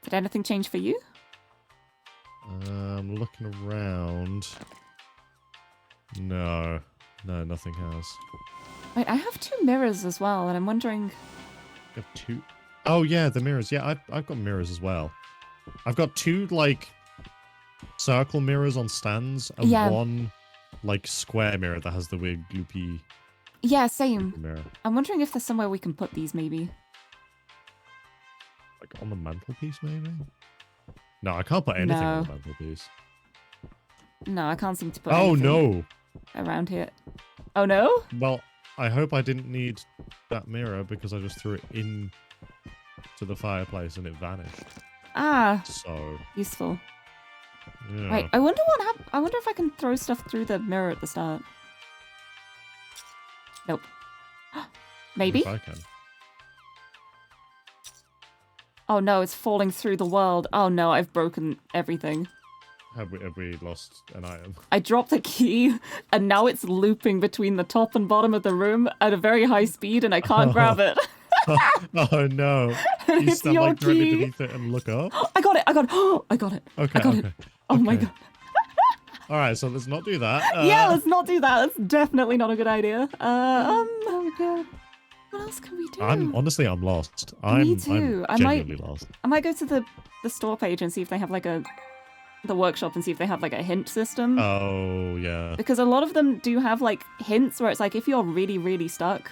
Did anything change for you? Looking around. No, nothing has. Wait, I have 2 mirrors as well, and I'm wondering... You have 2? Oh yeah, the mirrors. Yeah, I've got mirrors as well. I've got 2 like circle mirrors on stands and Yeah. 1 like square mirror that has the weird gloopy Yeah, same. mirror. I'm wondering if there's somewhere we can put these, maybe. Like on the mantelpiece, maybe? No, I can't put anything on No. the mantelpiece. No, I can't seem to put Oh anything no! around here. Oh no? Well, I hope I didn't need that mirror because I just threw it in to the fireplace and it vanished. Ah, So, useful. yeah. Wait, I wonder what happened. I wonder if I can throw stuff through the mirror at the start. Nope. Maybe? If I can. Oh no, it's falling through the world. Oh no, I've broken everything. Have we lost an item? I dropped a key, and now it's looping between the top and bottom of the room at a very high speed, and I can't grab it. Oh no! You It's stand your like directly key. beneath it and look up. I got it! I got it! I got it! Okay. I got it! Oh my okay. god. All right, so let's not do that. Yeah, let's not do that. That's definitely not a good idea. Oh my god. What else can we do? I'm lost. I'm too. I'm genuinely lost. I might go to the store page and see if they have like the workshop and see if they have like a hint system. Oh yeah. Because a lot of them do have like hints where it's like if you're really, really stuck,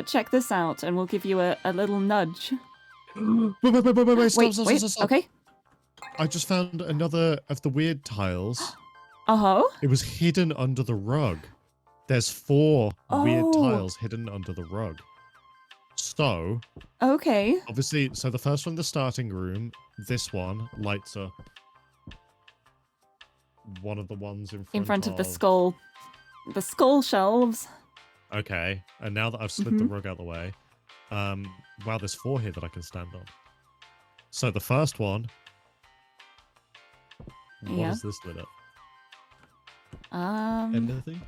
check this out and we'll give you a little nudge. Wait, stop. Wait, okay. I just found another of the weird tiles. Uh-huh. It was hidden under the rug. There's 4 weird Oh. tiles hidden under the rug. So, Okay. obviously, so the first one, the starting room, this one lights up one of the ones In front of the skull shelves. Okay, and now that I've slid the rug out of the way, wow, there's 4 here that I can stand on. So the first one, what is this lit up? Anything?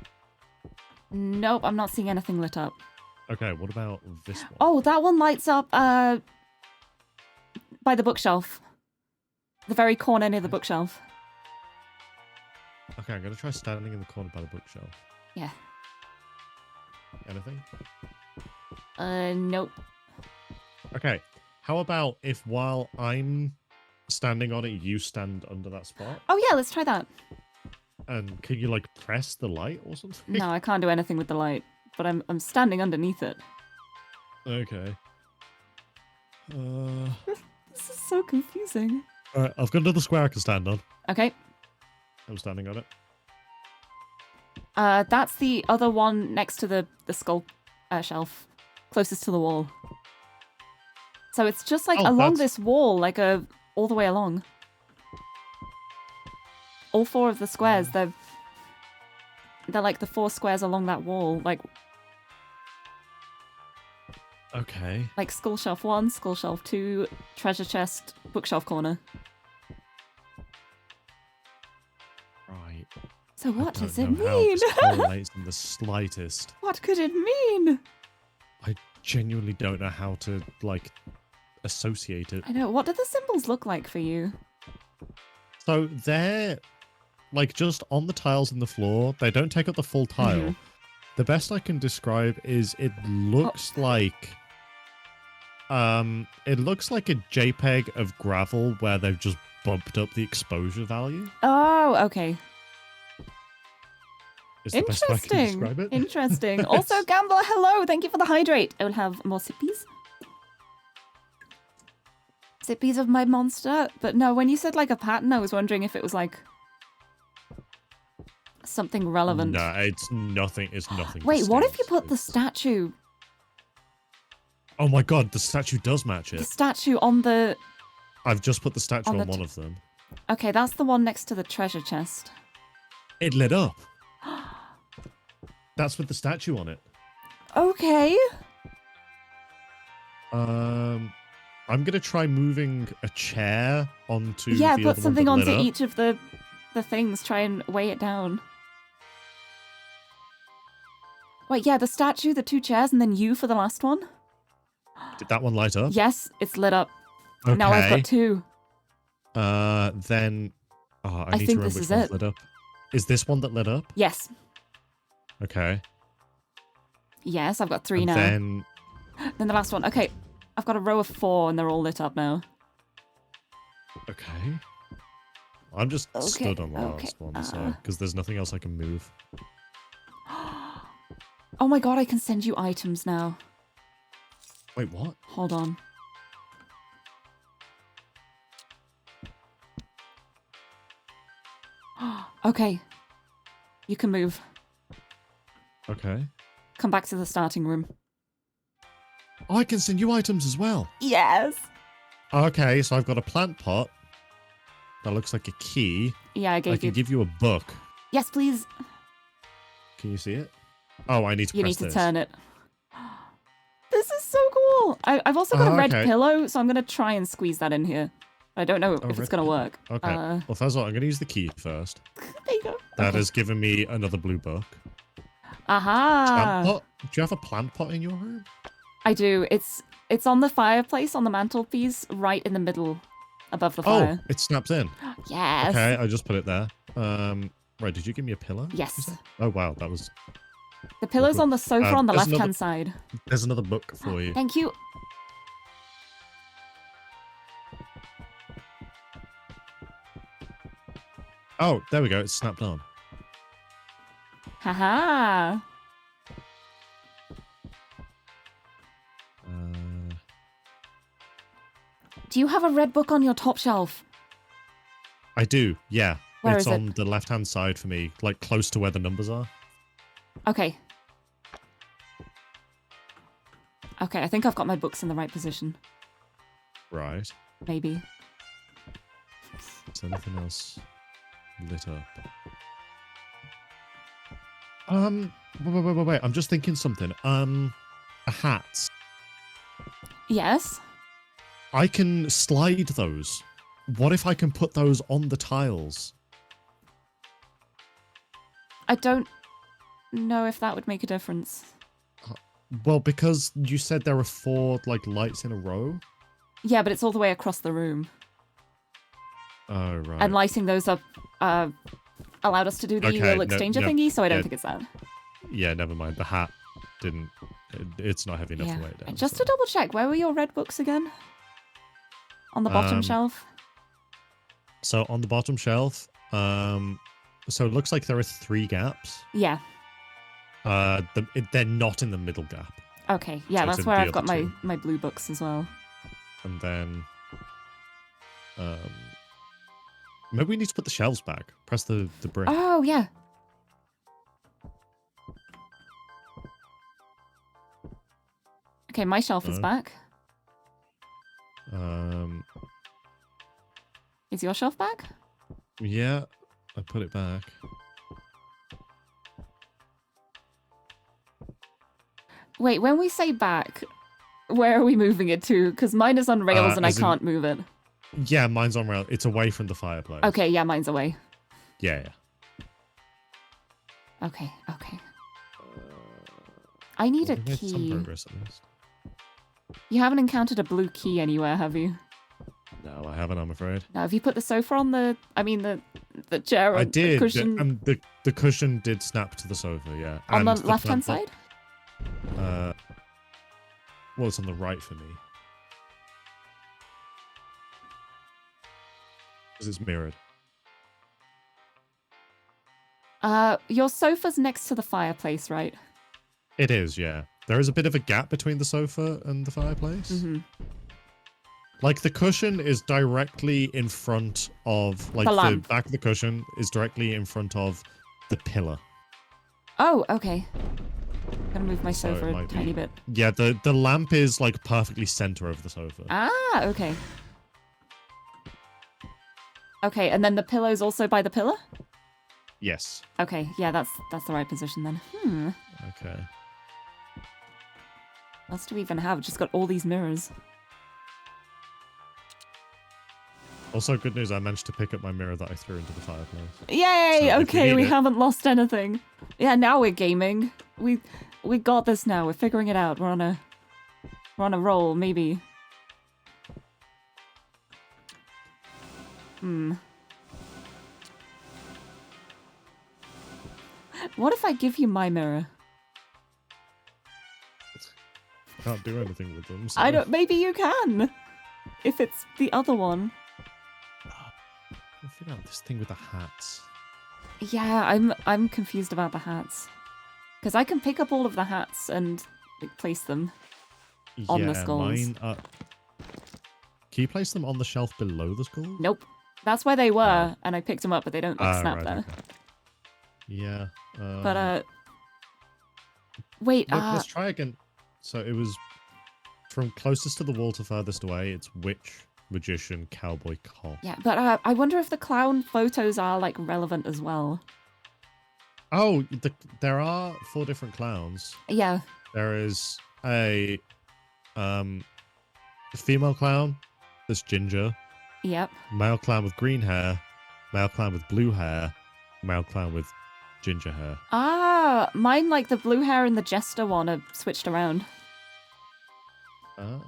Nope, I'm not seeing anything lit up. Okay, what about this one? Oh, that one lights up by the bookshelf. The very corner near the bookshelf. Okay, I'm gonna try standing in the corner by the bookshelf. Yeah. Anything? Nope. Okay, how about if while I'm standing on it, you stand under that spot? Oh yeah, let's try that. And can you like press the light or something? No, I can't do anything with the light, but I'm standing underneath it. Okay. This is so confusing. Alright, I've got another square I can stand on. Okay. I'm standing on it. That's the other one next to the skull shelf, closest to the wall. So it's just like along this wall, like all the way along. All 4 of the squares, they're like the 4 squares along that wall, like. Okay. Like skull shelf 1, skull shelf 2, treasure chest, bookshelf corner. Right. So what does it How mean? this correlates in the slightest. What could it mean? I genuinely don't know how to like associate it. I know. What do the symbols look like for you? So they're like just on the tiles in the floor. They don't take up the full tile. The best I can describe is it looks like it looks like a JPEG of gravel where they've just bumped up the exposure value. Oh, okay. Is the best way I can describe it. Interesting. Also, Gambler, hello. Thank you for the hydrate. I will have more sippies. Sippies of my monster. But no, when you said like a pattern, I was wondering if it was like something relevant. No, it's nothing. It's nothing. Wait, what if you distinct. put the statue? Oh my god, the statue does match it. The statue on the... I've just put the statue on on the one of them. Okay, that's the one next to the treasure chest. It lit up. That's with the statue on it. Okay. I'm gonna try moving a chair onto. Yeah, the put other something one that onto lit up. each of the things. Try and weigh it down. Wait, yeah, the statue, the 2 chairs, and then you for the last one. Did that one light up? Yes, it's lit up. Okay. Now I've got 2. Then. Oh, I need think to remember this which is one's it. lit up. Is this one that lit up? Yes. Okay. Yes, I've got 3 And now. then. Then the last one. Okay, I've got a row of 4 and they're all lit up now. Okay. I'm just Okay, stood on the okay, last one, so because there's nothing else I can move. Oh my god, I can send you items now. Wait, what? Hold on. Okay. You can move. Okay. Come back to the starting room. Oh, I can send you items as well. Yes. Okay, so I've got a plant pot. That looks like a key. Yeah, I I gave can you. give you a book. Yes, please. Can you see it? Oh, I need to You press need to this. turn it. This is so cool. I've also got a red okay. pillow, so I'm going to try and squeeze that in here. I don't know if it's red going to pillow. work. Okay. Well, first of all, I'm going to use the key first. There you go. That Okay. has given me another blue book. Aha. Plant pot? Do you have a plant pot in your room? I do. It's on the fireplace on the mantelpiece, right in the middle, above the fire. Oh, it snaps in. Yes. Okay, I just put it there. Right, did you give me a pillow? Yes. you said? Oh, wow, that was... The pillow's cool. on the sofa on the there's left-hand side. There's another book for you. Thank you. Oh, there we go. It's snapped on. Haha. Do you have a red book on your top shelf? I do, yeah. Where it's is it? on the left-hand side for me, like close to where the numbers are. Okay. Okay, I think I've got my books in the right position. Right. Maybe. Is anything else lit up? Wait. I'm just thinking something. Hats. Yes. I can slide those. What if I can put those on the tiles? I don't know if that would make a difference. Well, because you said there were 4 like lights in a row. Yeah, but it's all the way across the room. Oh right. And lighting those up allowed us to do the little exchanger thingy, so I don't think it's that. Yeah, never mind. The hat didn't. It's not heavy enough to weigh it down. Just to double check, where were your red books again? On the bottom shelf? So on the bottom shelf, so it looks like there are 3 gaps. Yeah. They're not in the middle gap. Okay, yeah, So that's where I've got my blue books as well. And then, maybe we need to put the shelves back. Press the brick. Oh, yeah. Okay, my shelf is back. Is your shelf back? Yeah, I put it back. Wait, when we say back, where are we moving it to? Because mine is on rails and I can't move it. Yeah, mine's on rail. It's away from the fireplace. Okay, yeah, mine's away. Yeah. Okay. I need a We made some key. progress at least. You haven't encountered a blue key anywhere, have you? No, I haven't, I'm afraid. Now, have you put the sofa on the chair? I or did. The cushion? And the cushion did snap to the sofa, yeah. On And the left-hand side? Well, it's on the right for me. Because it's mirrored. Your sofa's next to the fireplace, right? It is, yeah. There is a bit of a gap between the sofa and the fireplace. Mm-hmm. Like, the cushion is directly in front of... Like, the back of the cushion is directly in front of the pillar. Oh, okay. I'm gonna move my sofa a tiny bit. Yeah, the lamp is, like, perfectly center over the sofa. Ah, okay. Okay, and then the pillow's also by the pillar? Yes. Okay, yeah, that's the right position then. Okay. What else do we even have? Just got all these mirrors. Also, good news, I managed to pick up my mirror that I threw into the fireplace. Yay! So okay, we haven't lost anything. Yeah, now we're gaming. We got this now. We're figuring it out. We're on a roll, maybe. What if I give you my mirror? Can't do anything with them. So. I don't. Maybe you can. If it's the other one. I figure out this thing with the hats. Yeah, I'm confused about the hats. Because I can pick up all of the hats and like, place them on the skulls. Mine are... Can you place them on the shelf below the skulls? Nope. That's where they were, and I picked them up, but they don't like, snap right, there. okay. Yeah. But, wait, let's try again. So it was from closest to the wall to furthest away, it's witch, magician, cowboy, cop. Yeah, but I wonder if the clown photos are, like, relevant as well. Oh, there are 4 different clowns. Yeah. There is a female clown that's ginger. Yep. Male clown with green hair. Male clown with blue hair. Male clown with ginger hair. Ah, mine, like, the blue hair and the jester one are switched around. Ah.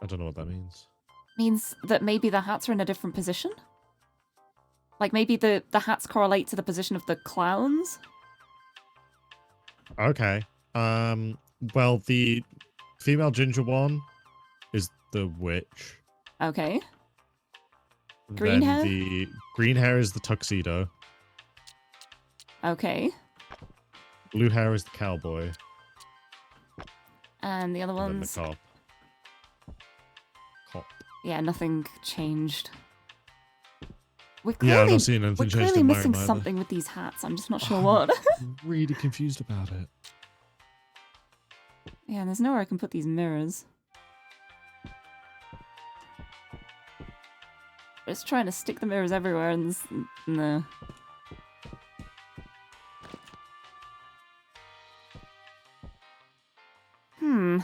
I don't know what that means. Means that maybe the hats are in a different position? Like, maybe the hats correlate to the position of the clowns? Okay. Well, the female ginger one is the witch. Okay. Green hair? The green hair is the tuxedo. Okay. Blue hair is the cowboy. And the other And then ones... the cop. Cop. Yeah, nothing changed. We're Yeah, I'm clearly, not seeing anything we're changed clearly in missing mine either. something with these hats. I'm just not sure what. I'm really confused about it. Yeah, there's nowhere I can put these mirrors. Just trying to stick the mirrors everywhere and no. Hmm.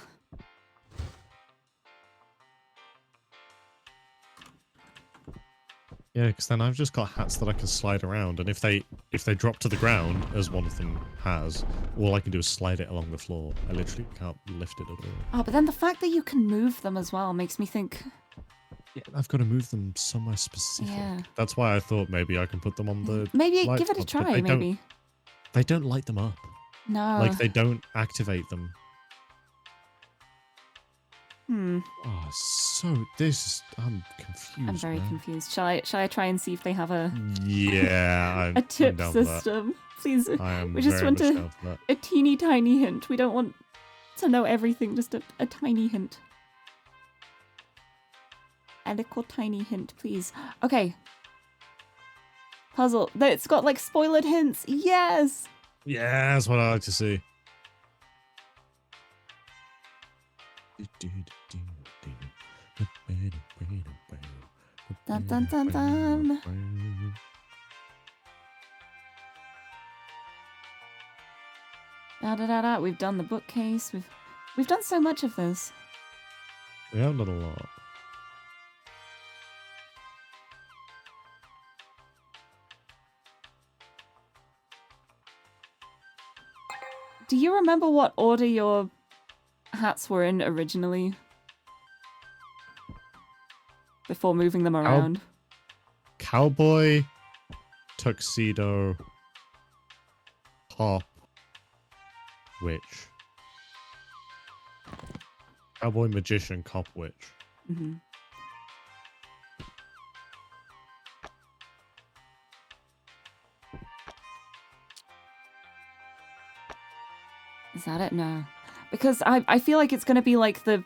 Yeah, because then I've just got hats that I can slide around, and if they drop to the ground, as one of them has, all I can do is slide it along the floor. I literally can't lift it at all. Oh, but then the fact that you can move them as well makes me think... Yeah, I've got to move them somewhere specific. Yeah. That's why I thought maybe I can put them on the Maybe light give it a switch, but try, maybe. They don't light them up. No. Like, they don't activate them. Hmm. Oh, so this... I'm confused. I'm very man. confused. Shall I try and see if they have a Yeah, a tip I'm down for that. system? Please. I am We just very want much to- down for that. A teeny tiny hint. We don't want to know everything, just a tiny hint. A little tiny hint, please. Okay. Puzzle. It's got like spoilered hints. Yes! Yeah, that's what I like to see. Dun dun dun dun. Da da da da. We've done the bookcase. We've done so much of this. We have done a lot. Do you remember what order your hats were in originally? Before moving them around? Cowboy, tuxedo, cop, witch. Cowboy, magician, cop, witch. Mm-hmm. Is that it? No. Because I feel like it's going to be like the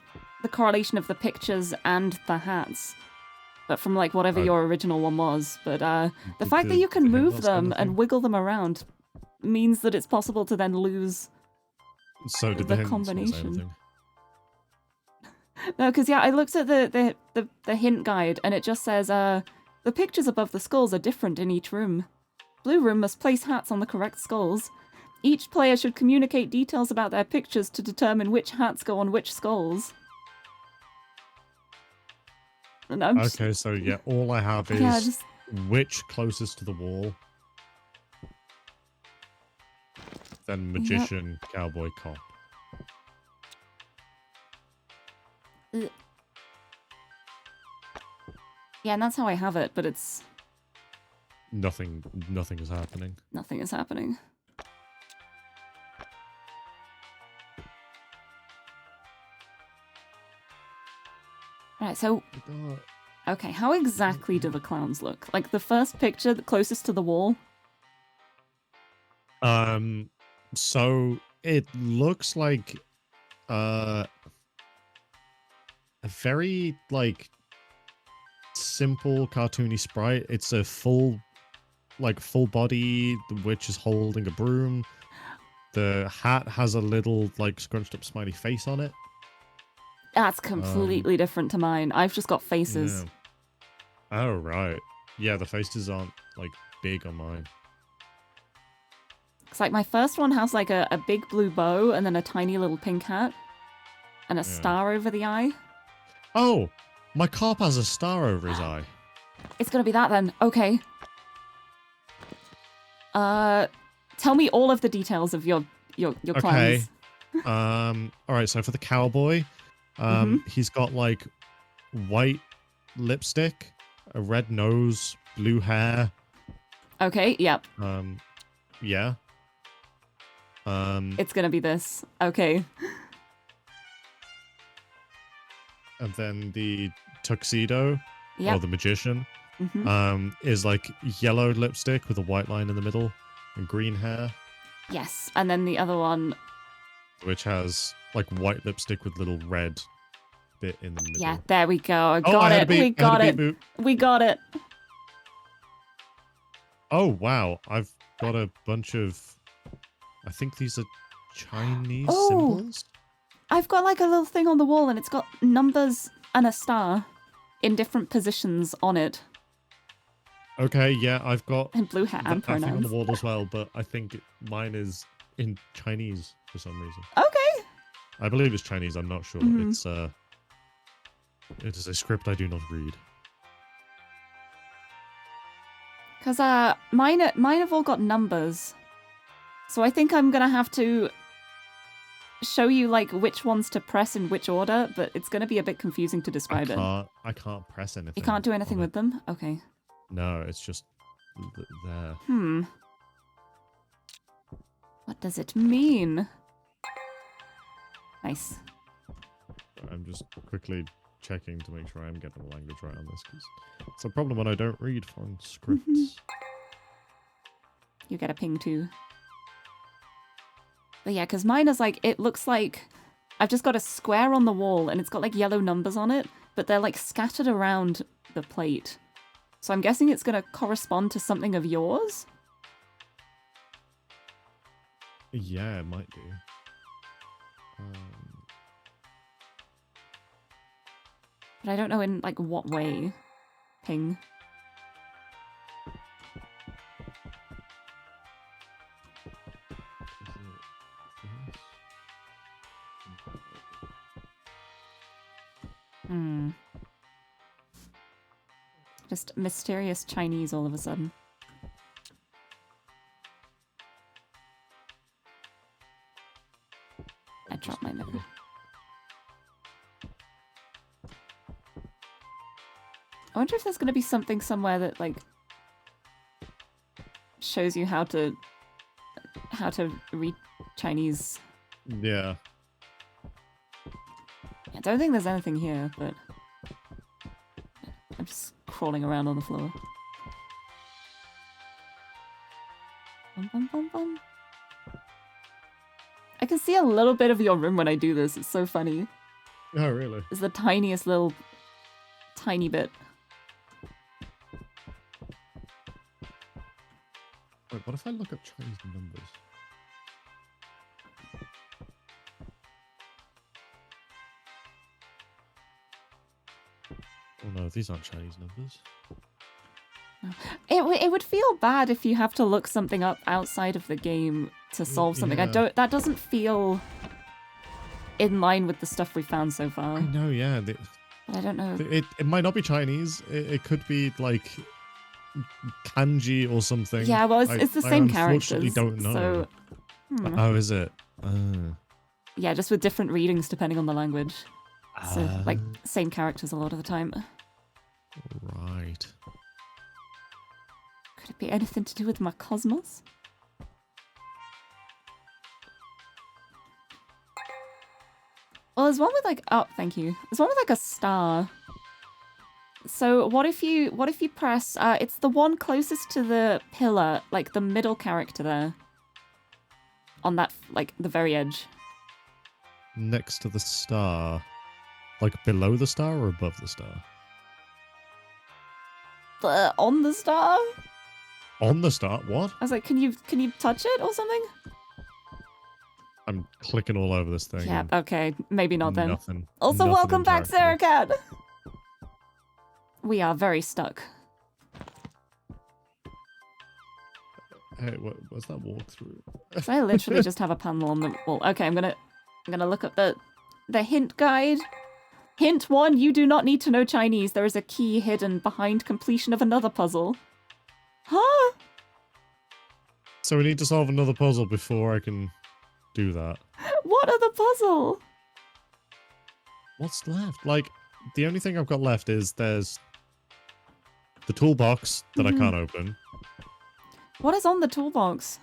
correlation of the pictures and the hats. But from like whatever your original one was. But the fact that you can move them and wiggle them around means that it's possible to then lose So did the the combination. No, because yeah, I looked at the hint guide and it just says the pictures above the skulls are different in each room. Blue room must place hats on the correct skulls. Each player should communicate details about their pictures to determine which hats go on which skulls. And I'm just, Okay, so yeah, all I have is yeah, just witch closest to the wall. Then magician, cowboy, cop. yeah, and that's how I have it, but it's Nothing is happening. nothing is happening. Right, so okay, how exactly do the clowns look? Like the first picture, the closest to the wall? So it looks like a very like simple cartoony sprite. It's a full body, the witch is holding a broom. The hat has a little like scrunched up smiley face on it. That's completely different to mine. I've just got faces. Yeah. Oh right. Yeah, the faces aren't like big on mine. It's like my first one has like a big blue bow and then a tiny little pink hat. And a star over the eye. Oh! My cop has a star over his eye. It's gonna be that then. Okay. Tell me all of the details of your clowns. Okay. Alright, so for the cowboy, he's got like white lipstick, a red nose, blue hair. Okay, yep. Yeah. It's gonna be this. Okay. And then the tuxedo, or the magician, is like yellow lipstick with a white line in the middle and green hair. Yes, and then the other one, which has like white lipstick with little red bit in the middle. yeah, there we go. I Oh, got I had it. a beep, We I had got a it. beep boop. We got it. Oh wow, I've got a bunch of. I think these are Chinese Oh. symbols. I've got like a little thing on the wall and it's got numbers and a star in different positions on it. Okay, yeah, I've got And blue hat and that thing on pronouns. the wall as well, but I think mine is in Chinese for some reason. Okay. I believe it's Chinese, I'm not sure. Mhm. It is a script I do not read. Because mine have all got numbers. So I think I'm going to have to show you like which ones to press in which order, but it's going to be a bit confusing to describe it. I can't press anything. You can't do anything on with it. them? Okay. No, it's just there. What does it mean? Nice. I'm just quickly checking to make sure I'm getting the language right on this, because it's a problem when I don't read foreign scripts. You get a ping too. But yeah, because mine is like, it looks like I've just got a square on the wall and it's got like yellow numbers on it, but they're like scattered around the plate. So I'm guessing it's going to correspond to something of yours? Yeah, it might do. But I don't know in like what way. Ping. Just mysterious Chinese all of a sudden. I dropped my mirror. I wonder if there's going to be something somewhere that like shows you how to read Chinese. Yeah. I don't think there's anything here, but I'm just crawling around on the floor. Bum, bum, bum, bum. I can see a little bit of your room when I do this. It's so funny. Oh, really? It's the tiniest little tiny bit. Wait, what if I look up Chinese numbers? Oh no, these aren't Chinese numbers. It would feel bad if you have to look something up outside of the game to solve something. Yeah. That doesn't feel in line with the stuff we found so far. I know, yeah. But I don't know. It might not be Chinese. It could be like kanji or something. Yeah, well, it's the same I unfortunately characters. don't know. So, Oh, is it? yeah, just with different readings depending on the language. So, like, Ah. same characters a lot of the time. Right. Could it be anything to do with my cosmos? Well, there's one with like, oh, thank you. There's one with like a star. So what if you press, it's the one closest to the pillar, like the middle character there. On that, like, the very edge. Next to the star. Like below the star or above the star? On the star? On the star? What? I was like, can you touch it or something? I'm clicking all over this thing. Yeah, okay, maybe not then. Nothing. Also, nothing welcome back, interactable. Sarah Cat! We are very stuck. Hey, what's that walkthrough? So I literally just have a panel on the wall. Okay, I'm gonna look up the hint guide. Hint 1, you do not need to know Chinese. There is a key hidden behind completion of another puzzle. Huh? So we need to solve another puzzle before I can do that. What other puzzle? What's left? Like, the only thing I've got left is there's the toolbox that I can't open. What is on the toolbox?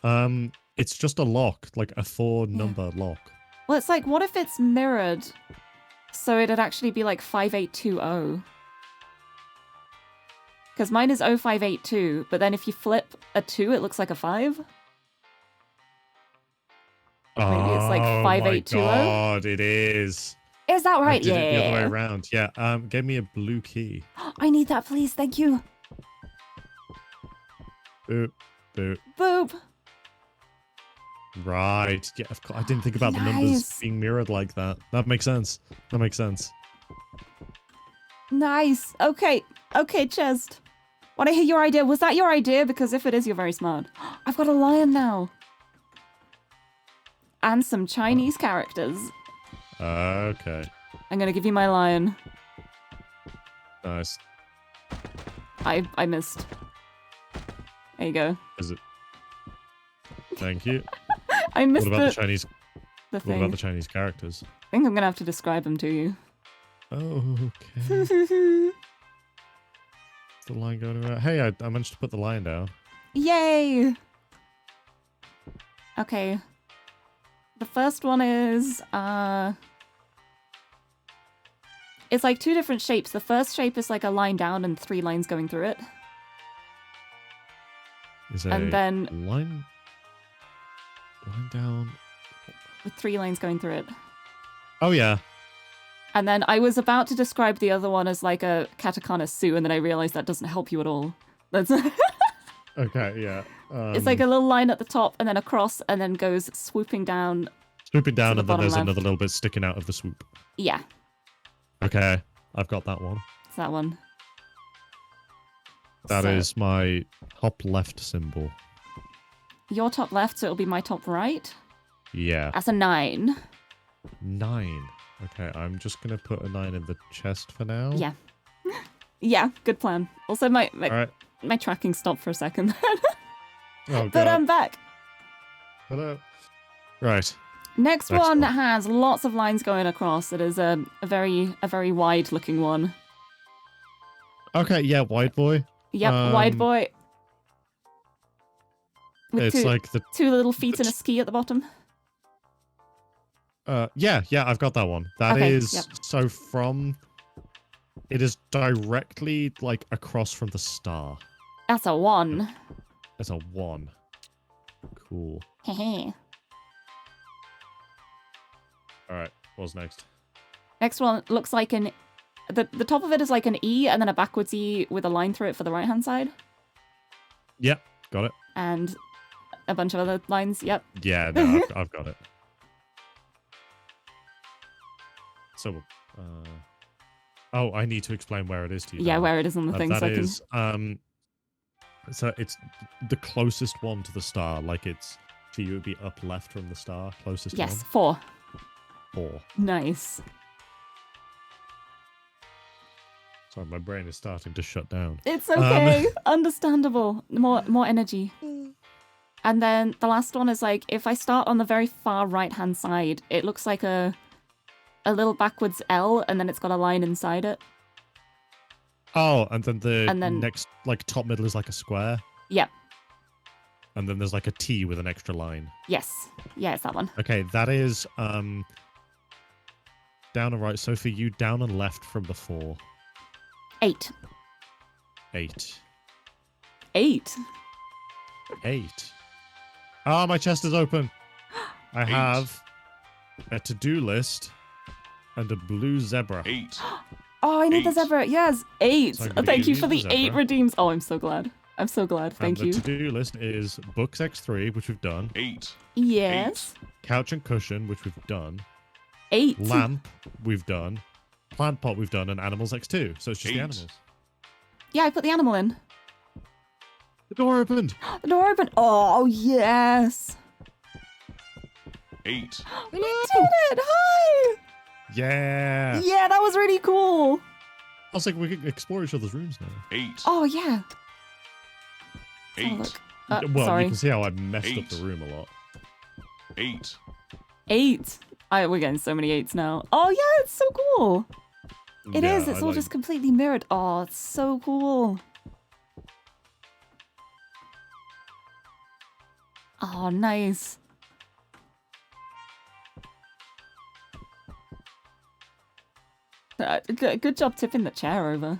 It's just a lock, like a 4-number lock. Well, it's like, what if it's mirrored? So it'd actually be like 5820. Because mine is 0582, but then if you flip a 2, it looks like a 5. Maybe it's like Oh 5820. my god, it is. Is that I right? did it the other way Yeah. around. Yeah, give me a blue key. I need that, please. Thank you. Boop, boop. Boop. Right. Yeah, of course. I didn't think about the numbers Nice. being mirrored like that. That makes sense. That makes sense. Nice. Okay. Okay, chest. Want to hear your idea? Was that your idea? Because if it is, you're very smart. I've got a lion now. And some Chinese characters. Okay. I'm going to give you my lion. Nice. I missed. There you go. Is it? Thank you. I missed What about the Chinese? the What thing. about the Chinese characters? I think I'm going to have to describe them to you. Oh, okay. Is the lion going around? Hey, I managed to put the lion down. Yay! Okay. The first one is, it's like two different shapes. The first shape is like a line down and 3 lines going through it. Is a And then line down? with 3 lines going through it. Oh yeah. And then I was about to describe the other one as like a katakana Su, and then I realized that doesn't help you at all. That's Okay, yeah. It's like a little line at the top and then across and then goes swooping down. Swooping down, the and then bottom there's left. another little bit sticking out of the swoop. Yeah, Okay, I've got that one. it's that one. That So, is my top left symbol. your top left, so it'll be my top right. Yeah. That's a 9. 9. Okay, I'm just gonna put a 9 in the chest for now. Yeah. Yeah, good plan. Also, my Alright. my tracking stopped for a second. Oh, But God. I'm back. Hello. Right. Next Next one one. has lots of lines going across. It is a very wide looking one. Okay, yeah, white boy. Yep, wide boy. With It's two, like the... two little feet and a ski at the bottom. yeah, I've got that one. That Okay, is... yep. So from... It is directly, like, across from the star. That's a 1. It's a 1. Cool. Hehe. Alright, what's next? Next one looks like an... The top of it is like an E and then a backwards E with a line through it for the right hand side. Yep, got it. And a bunch of other lines. Yep. Yeah, no, I've got it. So, oh, I need to explain where it is to you. Yeah, now. where it is on the thing. That So I can... is, so it's the closest one to the star. Like it's, for you, it would be up left from the star, closest Yes, 4. one. 4. Nice. Sorry, my brain is starting to shut down. It's okay. Understandable. More energy. And then the last one is like, if I start on the very far right-hand side, it looks like a little backwards L, and then it's got a line inside it. Oh, and then the And then- next, like, top middle is like a square. Yep. And then there's like a T with an extra line. Yes. Yeah, it's that one. Okay, that is, down and right. So for you, down and left from the 4. 8. 8. 8. 8. Ah, my chest is open. I 8. have a to-do list and a blue zebra. 8. Oh, I need the 8. zebra. Yes, 8. So I'm gonna Thank you give for you the the 8 zebra. redeems. Oh, I'm so glad. I'm so glad. Thank and you. The to-do list is books X3, which we've done. 8. Yes. Couch and cushion, which we've done. 8. Lamp, we've done. Plant pot, we've done. And animals X2. So it's just the 8. animals. Yeah, I put the animal in. The door opened. The door opened. Oh, yes. 8. We did it. Hi. Yeah. Yeah, that was really cool. I was like, we can explore each other's rooms now. 8. Oh, yeah. Let's have a 8. look. Well, Sorry. you can see how I messed up 8. the room a lot. 8. 8. We're getting so many 8s now. Oh, yeah, it's so cool. It is. Yeah, It's I all like- just completely mirrored. Oh, it's so cool. Oh, nice. Good job tipping the chair over.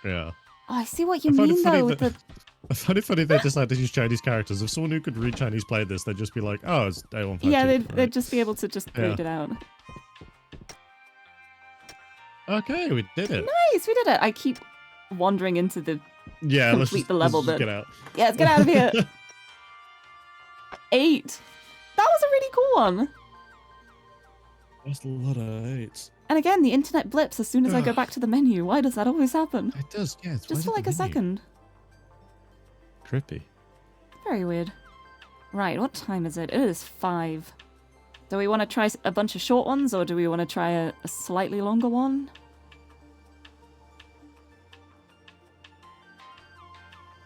Yeah. Oh, I see what you I find it mean, funny though, with that- the... I find it funny they decided to use Chinese characters. If someone who could read Chinese played this, they'd just be like, oh, it's A152. Yeah, right? they'd just be able to just Yeah. read it out. Okay, we did it. Nice, we did it. I keep wandering into the... Yeah, let's Complete just, the level let's just bit. get out. Yeah, let's get out of here. 8. That was a really cool one. That's a lot of 8s. And again, the internet blips as soon as I go back to the menu. Why does that always happen? It does, yeah. It's Just for like a second. Trippy. Very weird. Right, what time is it? It is 5. Do we want to try a bunch of short ones, or do we want to try a slightly longer one?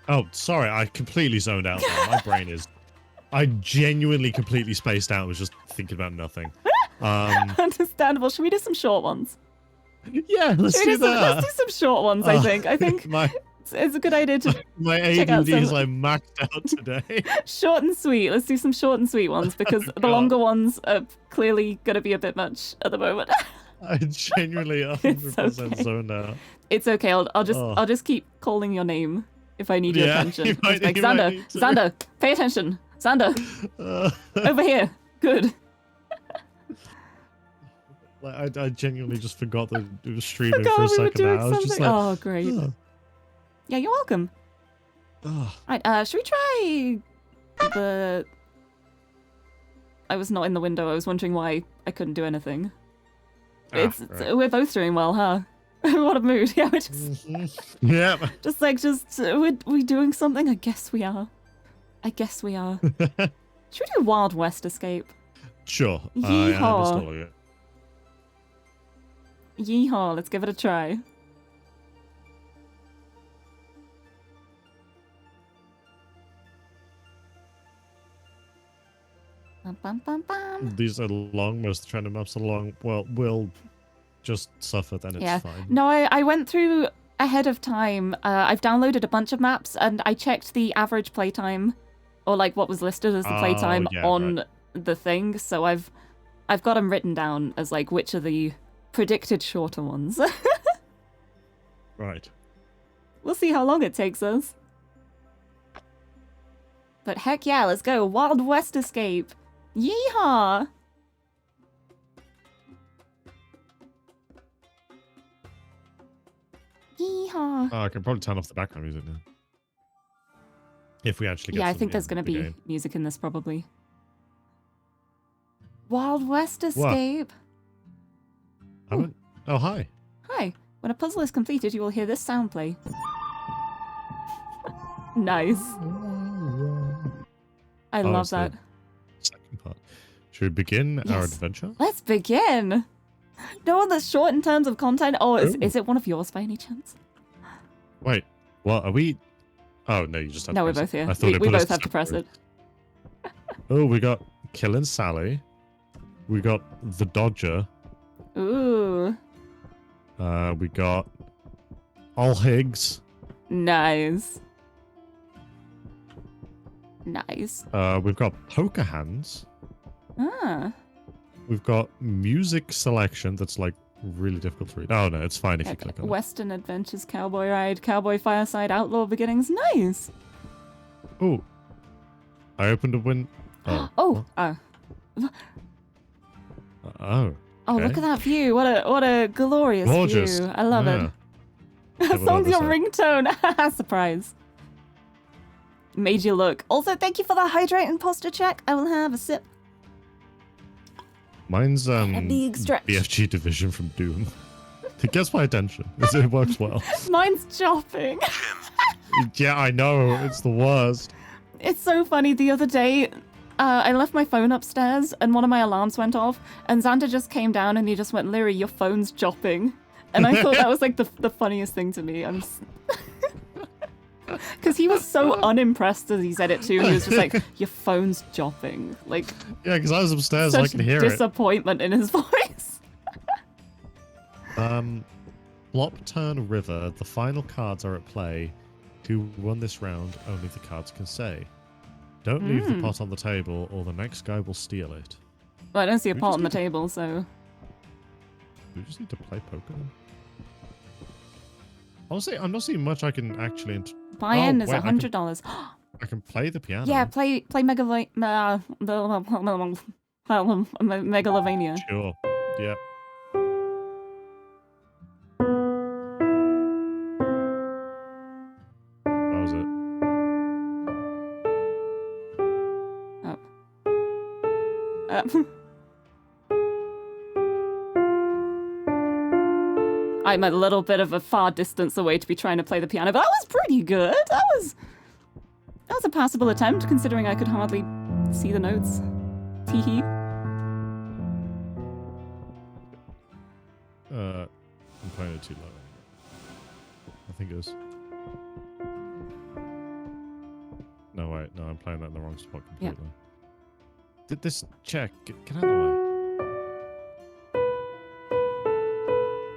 Oh, sorry, I completely zoned out there. My brain is... I genuinely completely spaced out and was just thinking about nothing. Understandable. Should we do some short ones? Yeah, let's do that. Let's do some short ones, I think. I think it's a good idea to my check out ADD is like maxed out today. Short and sweet. Let's do some short and sweet ones because the longer ones are clearly going to be a bit much at the moment. I genuinely 100% zoned out. It's okay. I'll just keep calling your name if I need your attention. You might, like, Xander, pay attention. Xander, over here. Good. Like, I genuinely just forgot that it was streaming for a second now. I was just like, oh, great. Yeah, you're welcome. Right, should we try the... I was not in the window. I was wondering why I couldn't do anything. Right. We're both doing well, huh? What a mood. Yeah, we're just... yeah. We're doing something? I guess we are. Should we do Wild West Escape? Sure. Yeehaw. Yeehaw, let's give it a try. Bum, bum, bum. These are long, most of the random maps are long. Well, we'll just suffer, then it's fine. No, I went through ahead of time. I've downloaded a bunch of maps and I checked the average playtime, or like what was listed as the playtime on the thing. So I've got them written down as like which are the predicted shorter ones. Right. We'll see how long it takes us. But heck yeah, let's go. Wild West Escape. Yeehaw! Yeehaw! I can probably turn off the background music now. If we actually get I think there's going to be music in this probably. Wild West Escape. Oh, hi. Hi. When a puzzle is completed, you will hear this sound play. Nice. I love that. Second part. Should we begin our adventure? Let's begin. No one that's short in terms of content. Oh, is it one of yours by any chance? Wait, what are we? Oh no, you just have to we're press both here. I thought We both have to press it. Oh, we got Killin' Sally. We got the Dodger. Ooh. We got All Higgs. Nice. Nice. We've got Poker Hands. Ah. We've got music selection that's like really difficult to read. Oh no, it's fine if you click on it. Western Adventures, Cowboy Ride, Cowboy Fireside, Outlaw Beginnings. Nice. Oh. I opened a win. Oh. Oh. Oh, look at that view. What a glorious Gorgeous. view. I love it. That song's your ringtone. Surprise. Made you look. Also, thank you for the hydrate and posture check. I will have a sip. Mine's a big stretch. BFG Division from Doom. It gets my attention. It works well. Mine's chopping. Yeah, I know. It's the worst. It's so funny. The other day, I left my phone upstairs and one of my alarms went off and Xander just came down and he just went, Lirie, your phone's chopping. And I thought that was like the funniest thing to me. Because he was so unimpressed as he said it too. He was just like, your phone's chopping. Like, yeah, because I was upstairs and I could hear it. Disappointment in his voice. Flop, turn, river. The final cards are at play. Who won this round, only the cards can say. Don't leave the pot on the table or the next guy will steal it. Well, I don't see a pot on the table, so... We just need to play poker then? Honestly, I'm not seeing much I can actually... Buy-in is $100. I can play the piano. Yeah, play Megalovania. Sure. Yeah. That was it. Oh. Yep. I'm a little bit of a far distance away to be trying to play the piano, but that was pretty good. That was a passable attempt, considering I could hardly see the notes. Teehee. I'm playing it too low. I think it was. No, wait. No, I'm playing that in the wrong spot completely. Yeah. Did this check? Get out of the way.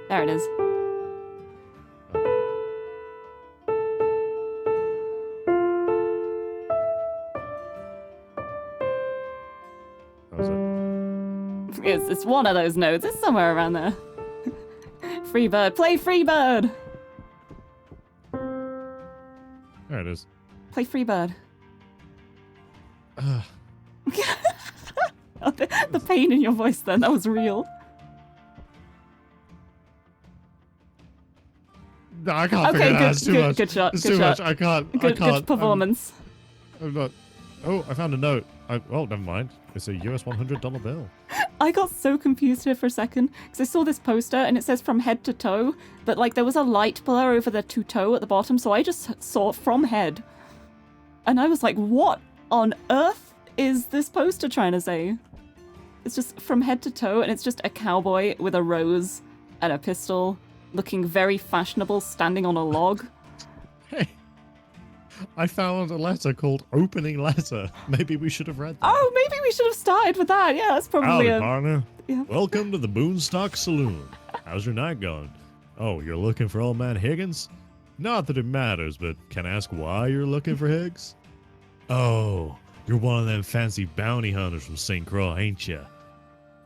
There it is. That was it. It's one of those notes. It's somewhere around there. Free bird. Play free bird. There it is. Play free bird. Oh, the pain in your voice then. That was real. No, I can't Okay, figure it out. It's too much. good shot. It's Good too shot. much. I can't. Good performance. I'm not. Oh, I found a note. Oh, never mind. It's a US $100 bill. I got so confused here for a second because I saw this poster and it says from head to toe, but like there was a light blur over the to toe at the bottom, so I just saw from head. And I was like, what on earth is this poster trying to say? It's just from head to toe, and it's just a cowboy with a rose and a pistol, looking very fashionable, standing on a log. Hey, I found a letter called Opening Letter. Maybe we should have read that. Oh, maybe we should have started with that. Yeah, that's probably Howdy, partner. Yeah. Welcome to the Boonstock Saloon. How's your night going? Oh, you're looking for old man Higgins? Not that it matters, but can I ask why you're looking for Higgs? Oh, you're one of them fancy bounty hunters from St. Croix, ain't ya?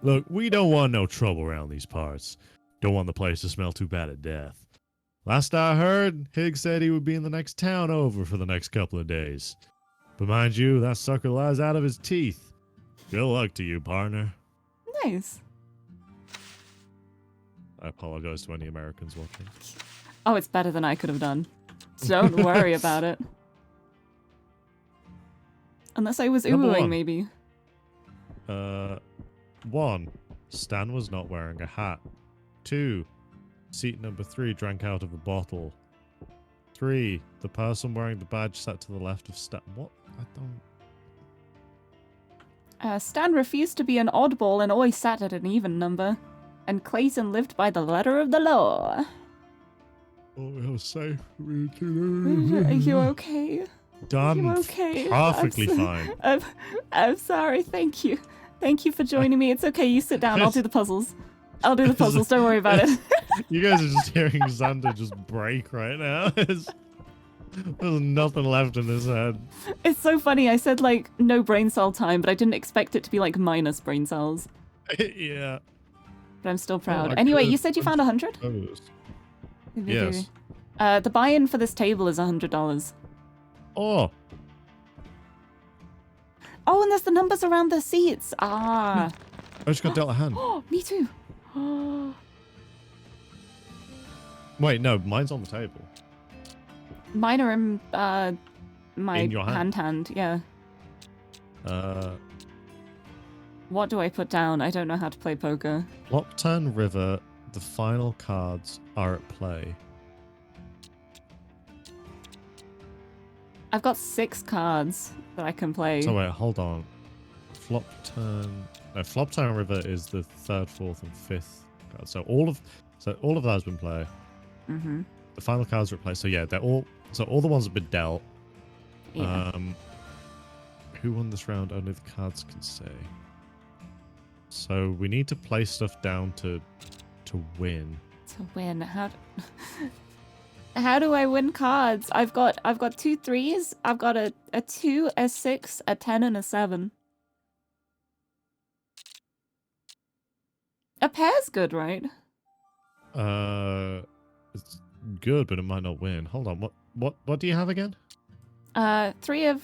Look, we don't want no trouble around these parts. Don't want the place to smell too bad of death. Last I heard, Higgs said he would be in the next town over for the next couple of days. But mind you, that sucker lies out of his teeth. Good luck to you, partner. Nice. I apologize to any Americans watching. Oh, it's better than I could have done. Don't worry about it. Unless I was Number oohing, one. maybe. 1. Stan was not wearing a hat. 2. Seat number 3 drank out of a bottle. 3. The person wearing the badge sat to the left of Stan. What? I don't... Stan refused to be an oddball and always sat at an even number. And Clayton lived by the letter of the law. Oh, how safe for me to Are you okay? Done. Are you okay? Perfectly fine. I'm sorry. Thank you. Thank you for joining me. It's okay. You sit down. I'll do the puzzles. I'll do the puzzles. Don't worry about it. You guys are just hearing Xander just break right now. There's nothing left in his head. It's so funny. I said, like, no brain cell time, but I didn't expect it to be, like, minus brain cells. Yeah. But I'm still proud. I Anyway, could you said you found 100? Yes. The buy-in for this table is $100. Oh, Oh, and there's the numbers around the seats. Ah. I just got dealt a hand. Oh, me too. Wait, no, mine's on the table. Mine are in my In your hand? hand. Yeah. What do I put down? I don't know how to play poker. Flop, turn, river. The final cards are at play. I've got 6 cards that I can play. So wait, hold on. Flop, turn. No, flop, turn, river is the 3rd, 4th, and 5th card. So all of that has been played. Mm-hmm. The final cards are at play. So yeah, they're all. So all the ones have been dealt. Yeah. Who won this round? Only the cards can say. So we need to play stuff down to win. To win. How do I win cards? I've got 2 3s. I've got a 2, a 6, a 10, and a 7. A pair's good, right? It's good, but it might not win. Hold on. What do you have again? 3 of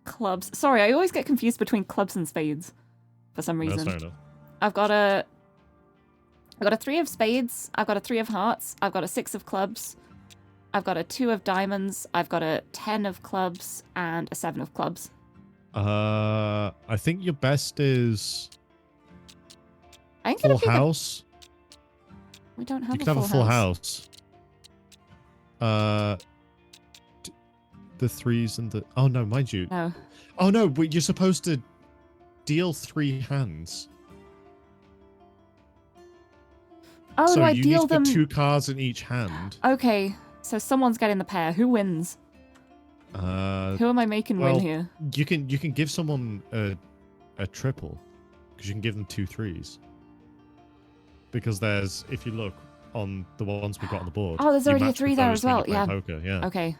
clubs. Sorry, I always get confused between clubs and spades for some reason. That's fair enough. I've got a 3 of spades. I've got a 3 of hearts. I've got a 6 of clubs. I've got a 2 of diamonds. I've got a 10 of clubs and a 7 of clubs. I think your best is I ain't gonna full be house. We don't have You a can have full a full house. house. The threes and the... Oh, no, mind you. No. Oh, no, but you're supposed to deal 3 hands. Oh, So do I you deal need to them? put 2 cards in each hand. Okay, so someone's getting the pair. Who wins? Who am I making well, win here? You can give someone a triple, because you can give them 2 threes. Because there's, if you look on the ones we've got on the board. Oh, there's you already a match 3 with there those as when well. you play Yeah. Poker, yeah. Okay.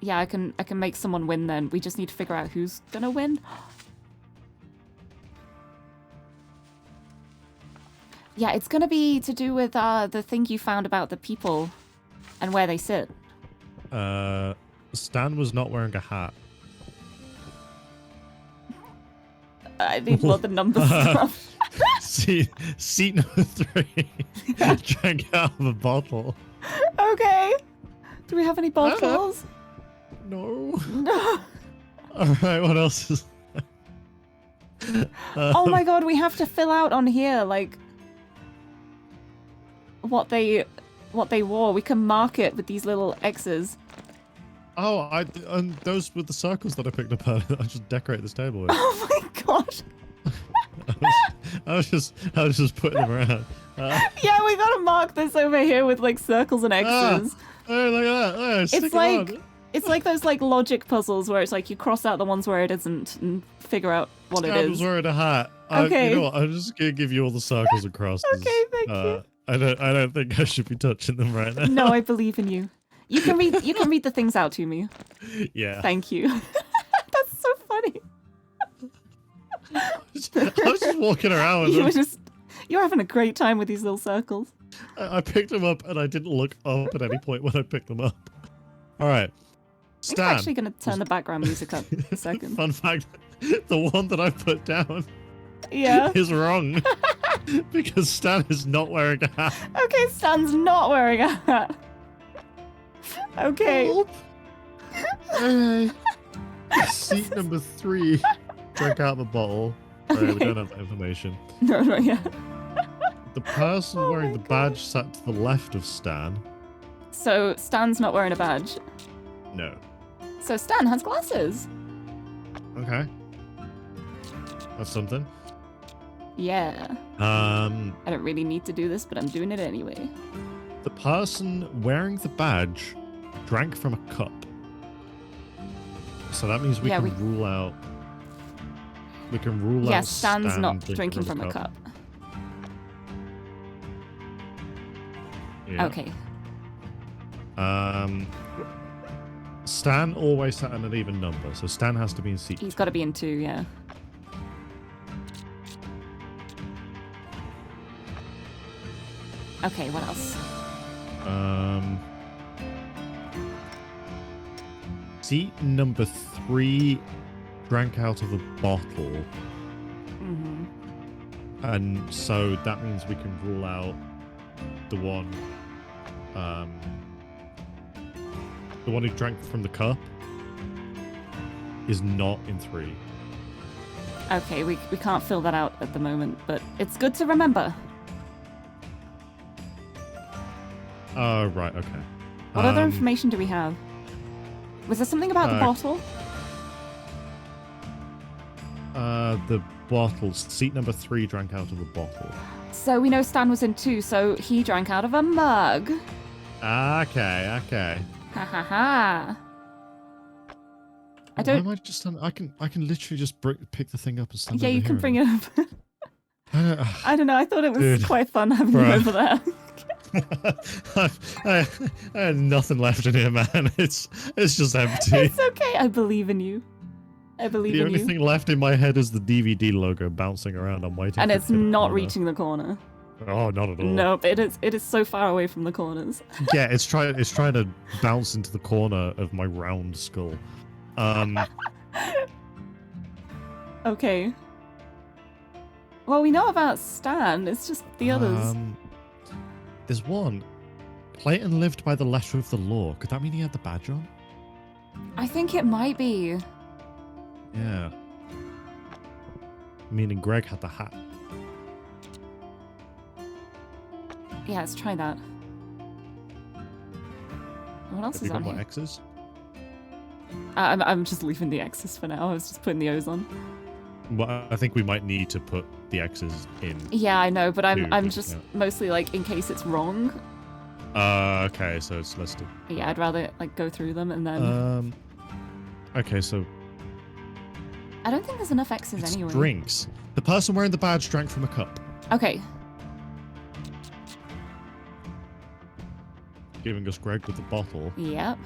Yeah, I can make someone win then. We just need to figure out who's gonna win. Yeah, it's gonna be to do with the thing you found about the people and where they sit. Stan was not wearing a hat. I need more the number stuff. Seat number 3 drank out of a bottle. Okay. Do we have any bottles? No. No. Alright, what else is Oh my god, we have to fill out on here like what they wore. We can mark it with these little X's. Oh, and those were the circles that I picked up earlier. I just decorate this table with. Oh my god. I was just putting them around. Yeah, we gotta mark this over here with like circles and X's. Oh, look at that. Oh, stick It's 'em like on. it's like those like logic puzzles where it's like you cross out the ones where it isn't and figure out what it Stan was is. wearing a hat. Okay. You know what? I'm just gonna give you all the circles and crosses. Okay, thank you. I don't think I should be touching them right now. No, I believe in you. You can read the things out to me. Yeah. Thank you. That's so funny. I was just walking around with them. You're having a great time with these little circles. I picked them up and I didn't look up at any point when I picked them up. All right. Stan. I'm actually going to turn the background music up a second. Fun fact, the one that I put down Yeah. is wrong. Because Stan is not wearing a hat. Okay, Stan's not wearing a hat. Okay. Alright. Seat number 3. Drank out of a bottle. Sorry, we don't have that information. No, not yet. The person Oh wearing my the God. badge sat to the left of Stan. So Stan's not wearing a badge. No. So Stan has glasses. Okay. That's something. Yeah. I don't really need to do this, but I'm doing it anyway. The person wearing the badge drank from a cup. So that means we Yeah, can rule out. We can rule out. Yes, Stan's Stan not drinking from a cup. Yeah. Okay. Stan always sat in an even number, so Stan has to be in seat. He's got to be in 2, yeah. Okay, what else? Seat number 3 drank out of a bottle. Mm-hmm. And so that means we can rule out the one who drank from the cup is not in 3. Okay, we can't fill that out at the moment, but it's good to remember. Oh, right, okay. What other information do we have? Was there something about the bottle? The bottle. Seat number 3 drank out of a bottle. So we know Stan was in 2, so he drank out of a mug. Okay. Ha ha ha. I Why don't... am I just stand? I can literally just pick the thing up and stand Yeah, over you can here bring it up. and- I don't know, I thought it was Dude. quite fun having you Bruh. over there. I had nothing left in here, man. It's just empty. It's okay, I believe in you. I believe The in only you. thing left in my head is the DVD logo bouncing around. I'm waiting. And for it's it to not corner. reaching the corner. Oh, not at all. Nope, it is so far away from the corners. Yeah, it's trying to bounce into the corner of my round skull. Okay. Well, we know about Stan, it's just the others. There's one. Clayton lived by the letter of the law. Could that mean he had the badge on? I think it might be. Yeah. Meaning Greg had the hat. Yeah, let's try that. What else Have is you got on more here? X's? I'm just leaving the X's for now. I was just putting the O's on. Well, I think we might need to put the X's in. Yeah, I know, but I'm Dude, just yeah. mostly like in case it's wrong. Okay, so it's listed. Yeah, I'd rather like go through them and then. Okay, so I don't think there's enough X's it's anyway. drinks. The person wearing the badge drank from a cup, Okay. giving us Greg with the bottle. Yep.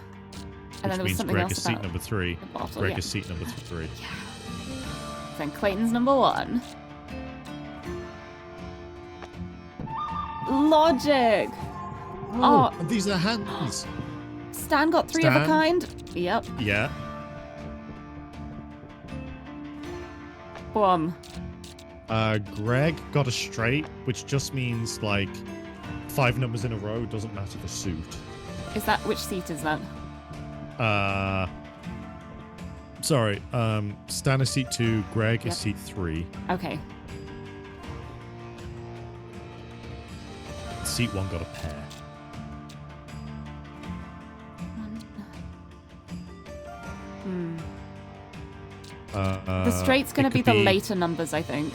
And then Which there was means something Greg else is seat about number 3. the bottle. Greg Yeah. is seat number 3. Then Clayton's number 1. Logic. Oh. And these are hands. Stan got 3 of a Stan? kind. Yep. Yeah. Boom. Greg got a straight, which just means like 5 numbers in a row. Doesn't matter the suit. Is that which seat is that? Sorry. Stan is seat 2. Greg Yep. is seat 3. Okay. Seat 1 got a pair. Hmm. The The straight's going to it be could the later numbers, I think.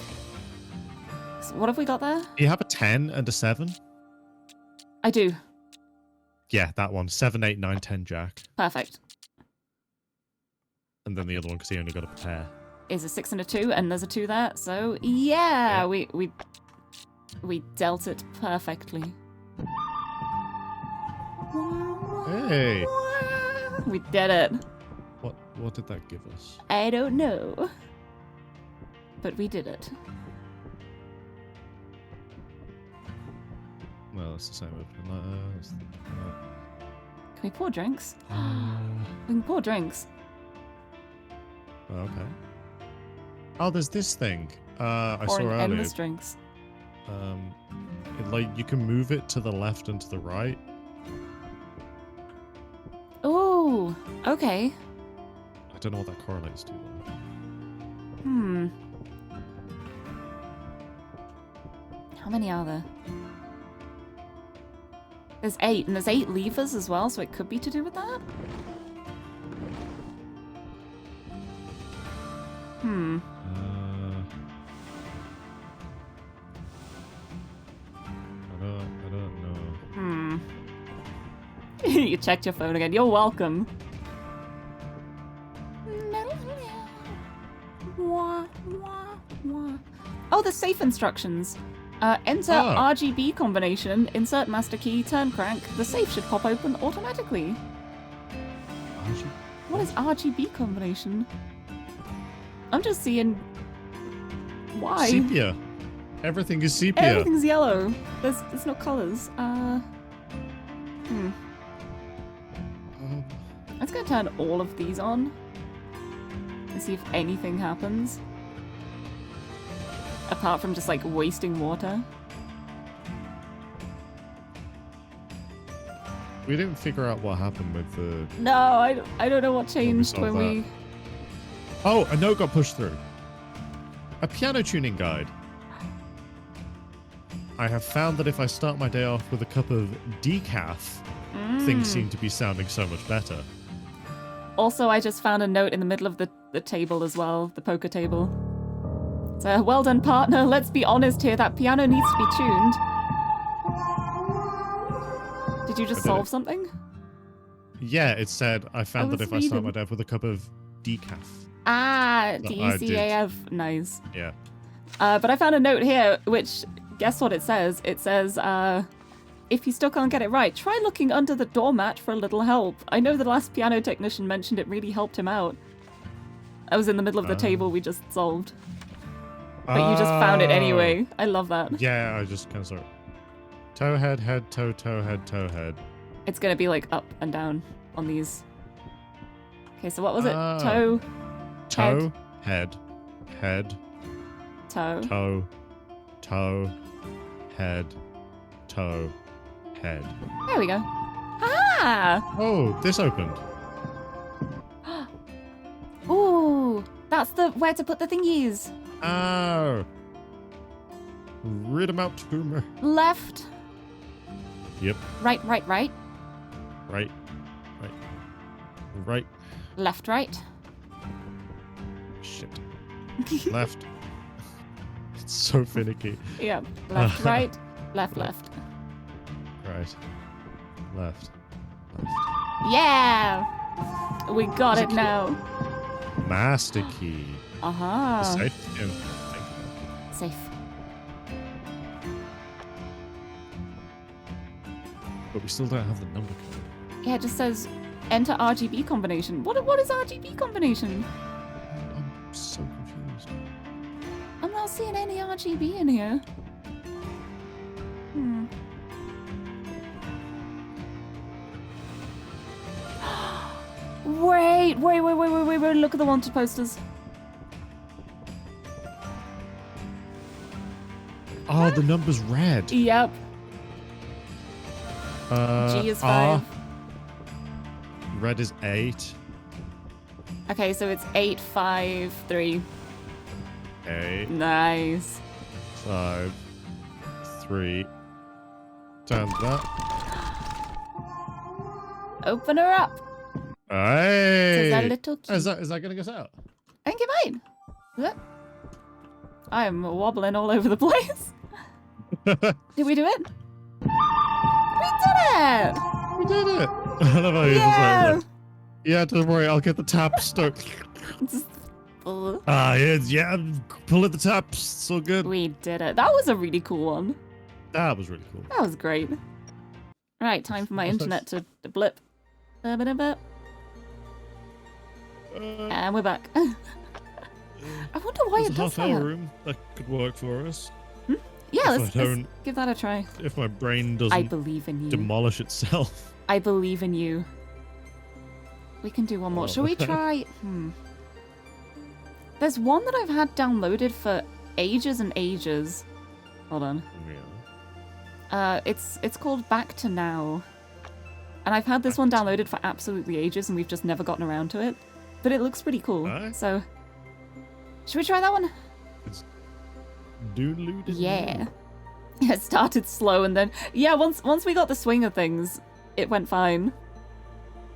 So what have we got there? You have a 10 and a 7? I do. Yeah, that one. 7, 8, 9, 10, Jack. Perfect. And then the other one because he only got a pair. Is a 6 and a 2, and there's a 2 there. So yeah, we dealt it perfectly. Hey! We did it. What did that give us? I don't know, but we did it. Well, it's the same opening. Can we pour drinks? Uh, We can pour drinks. oh, okay. Oh, there's this thing. I saw Pouring earlier. endless drinks. Like you can move it to the left and to the right. Oh, okay. I don't know what that correlates to. Though. Hmm. How many are there? There's 8, and there's 8 levers as well, so it could be to do with that? Hmm. I don't know. Hmm. You checked your phone again. You're welcome. Oh, the safe instructions. Enter Ah. RGB combination, insert master key, turn crank. The safe should pop open automatically. What is RGB combination? I'm just seeing... Why? Sepia. Everything is sepia. Everything's yellow. There's no colors. Let's go turn all of these on and see if anything happens. Apart from just like wasting water. We didn't figure out what happened with the... No, I don't know what changed solve when we... Oh, a note got pushed through. A piano tuning guide. I have found that if I start my day off with a cup of decaf, things seem to be sounding so much better. Also, I just found a note in the middle of the table as well, the poker table. So, well done, partner. Let's be honest here, that piano needs to be tuned. Did you just did solve it. something? Yeah, it said, I found that was if I start my reading. day off with a cup of decaf. Ah, That I did. DCAF. Nice. Yeah. But I found a note here, which, guess what it says? It says, if you still can't get it right, try looking under the doormat for a little help. I know the last piano technician mentioned it really helped him out. I was in the middle of the table we just solved. But you just found it anyway. I love that. Yeah, I just kind of saw it. Toe, head, head, toe, toe, head, toe, head. It's gonna be like up and down on these. Okay, so what was it? Ah. Toe, Toe, head, head, toe. toe, toe, head, toe, head. There we go. Ah! Oh, this opened. Ooh! That's the where to put the thingies. Oh. Read them out to me. Left. Yep. Right, right, right. Right. Right. Right. Left, right. Shit. Left. It's so finicky. Yeah. Left, right. Left, left. Right. Left. Left. Yeah! We got it now. Master key. Aha. Safe. Yeah. Safe. But we still don't have the number code. Yeah, it just says enter RGB combination. What is RGB combination? I'm so confused. I'm not seeing any RGB in here. Hmm. Wait, look at the wanted posters. Oh, the number's red. Yep. G is 5. Red is 8. Okay, so it's 8, 5, 3. 8, Nice. 5, 3. Turn that. Open her up. Hey! Says that little key. Is that getting us out? I think it might. Look. I'm wobbling all over the place. Did we do it? We did it! We did it! I love how you just like, yeah, don't worry, I'll get the tap stuck. Yeah, pull at the taps, so good. We did it. That was a really cool one. That was really cool. That was great. Right, time for my internet to blip. And we're back. I wonder why There's it a does half-hour that. room that could work for us. Yeah, If let's give that a try. If my brain I doesn't believe in you. demolish itself. I believe in you. We can do one more. Oh. Shall we try? There's one that I've had downloaded for ages and ages. Hold on. Yeah. It's called Back to Now. And I've had this one downloaded for absolutely ages and we've just never gotten around to it. But it looks pretty cool. Alright. So, should we try that one? Doodaloo. Yeah. It started slow and then, yeah, once we got the swing of things, it went fine.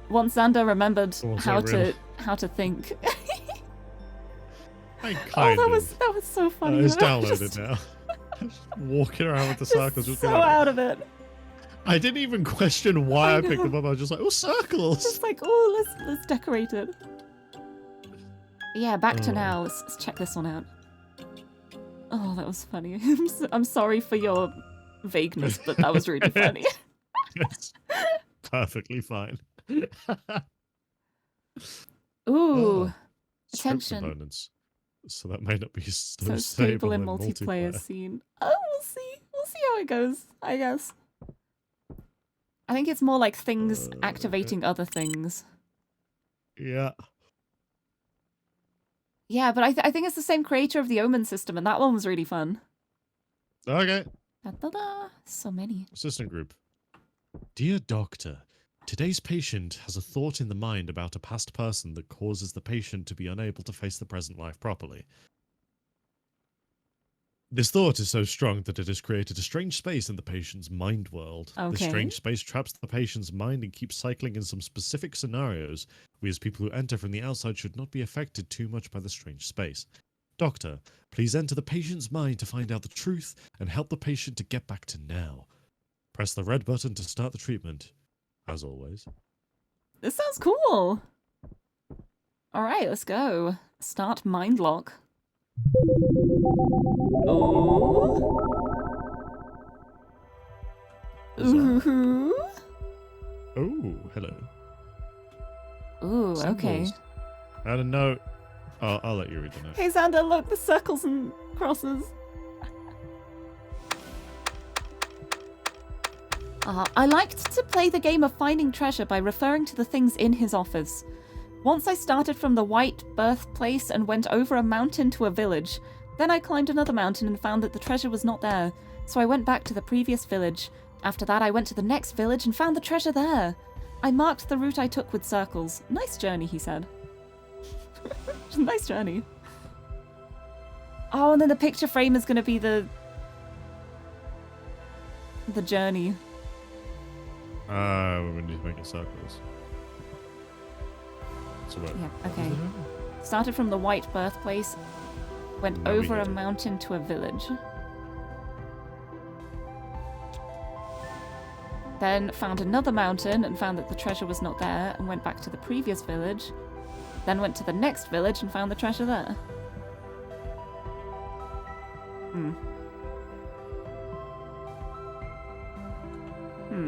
Once Xander remembered how to think. I kind that of. was so funny. It's I was downloaded just- now. Just walking around with the just circles. Just so going, out of it. I didn't even question why I I picked know. them up. I was just like, oh, circles. Just like, oh, let's decorate it. Yeah, Back to Oh. Now. Let's check this one out. Oh, that was funny. I'm sorry for your vagueness, but that was really funny. It's perfectly fine. Ooh, Oh, script attention. components. So that may not be so, So stable in in multiplayer scene. Oh, we'll see. We'll see how it goes, I guess. I think it's more like things activating other things. Yeah. Yeah, but I think it's the same creator of the Omen system, and that one was really fun. Okay. Da-da-da. So many. Assistant group. Dear Doctor, today's patient has a thought in the mind about a past person that causes the patient to be unable to face the present life properly. This thought is so strong that it has created a strange space in the patient's mind world. This Okay. strange space traps the patient's mind and keeps cycling in some specific scenarios. We as people who enter from the outside should not be affected too much by the strange space. Doctor, please enter the patient's mind to find out the truth and help the patient to get back to now. Press the red button to start the treatment, as always. This sounds cool. All right, let's go. Start mind lock. Oh. Ooh. Oh, hello. Ooh, okay. Symbols. And a note. Oh, I'll let you read the note. Hey Xander, look, the circles and crosses. I liked to play the game of finding treasure by referring to the things in his office. Once I started from the white birthplace and went over a mountain to a village. Then I climbed another mountain and found that the treasure was not there, so I went back to the previous village. After that I went to the next village and found the treasure there. I marked the route I took with circles. Nice journey, he said. Nice journey. Oh, and then the picture frame is going to be the journey. We need to make it circles. So what? Yeah, okay. Started from the white birthplace, went Now we over get a it. mountain to a village. Then found another mountain and found that the treasure was not there and went back to the previous village. Then went to the next village and found the treasure there.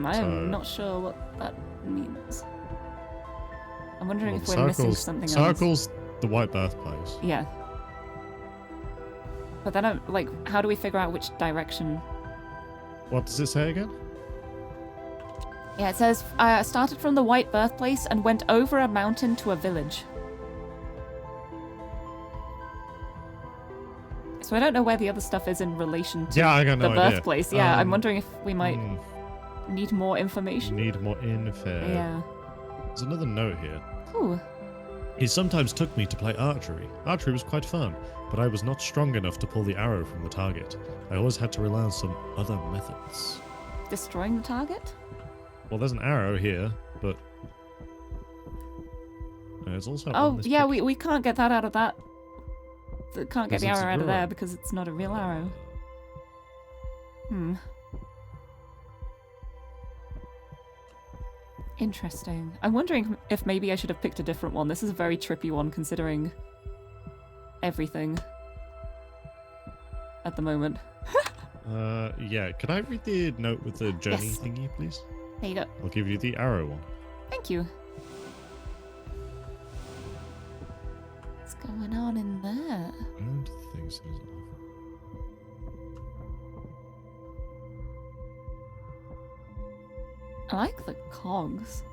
I So- am not sure what that means. I'm wondering Well, if we're missing something else. circles the white birthplace. Yeah. But then, like, how do we figure out which direction? What does it say again? Yeah, it says, started from the white birthplace and went over a mountain to a village. So I don't know where the other stuff is in relation to Yeah, I got no the idea. birthplace. Yeah, I'm wondering if we might Hmm, need more information. need more info. Yeah. There's another note here. Ooh. He sometimes took me to play archery. Archery was quite fun, but I was not strong enough to pull the arrow from the target. I always had to rely on some other methods. Destroying the target? Well, there's an arrow here, but there's also. Oh, on this yeah, picture. we can't get that out of that. Can't get Because the it's a arrow out of there drawing. because it's not a real arrow. Hmm. Interesting. I'm wondering if maybe I should have picked a different one. This is a very trippy one considering everything at the moment. Yeah. Could I read the note with the journey Yes. thingy, please? There you go. I'll give you the arrow one. Thank you. What's going on in there? I don't think so. I like the cogs.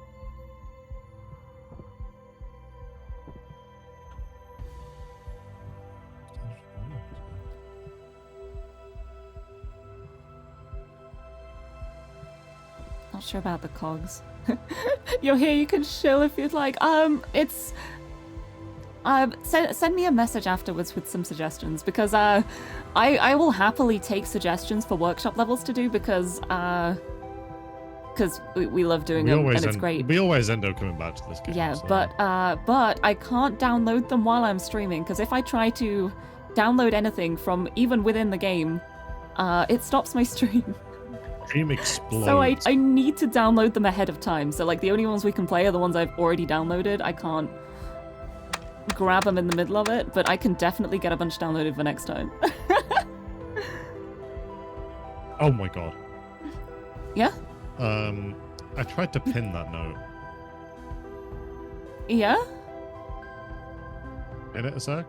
Not sure about the cogs. You're here, you can chill if you'd like. It's... send me a message afterwards with some suggestions, because I will happily take suggestions for workshop levels to do, because we love doing them and it's great. We always end up coming back to this game. Yeah, so- but I can't download them while I'm streaming, because if I try to download anything from even within the game, it stops my stream. Dream explodes. So I need to download them ahead of time. So like the only ones we can play are the ones I've already downloaded. I can't grab them in the middle of it, but I can definitely get a bunch downloaded for next time. Oh my god. Yeah? I tried to pin that note. Yeah? In it a sec?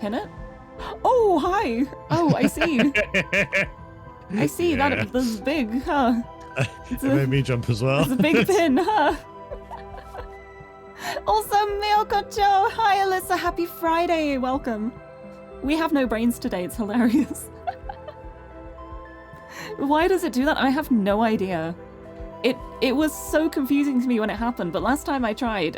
Pin it? Oh, hi! Oh, I see. I see, Yeah. that is big, huh? It made me jump as well. It's a big pin, huh? Also, Miyoko-cho! Hi, Alyssa! Happy Friday! Welcome. We have no brains today, it's hilarious. Why does it do that? I have no idea. It was so confusing to me when it happened, but last time I tried,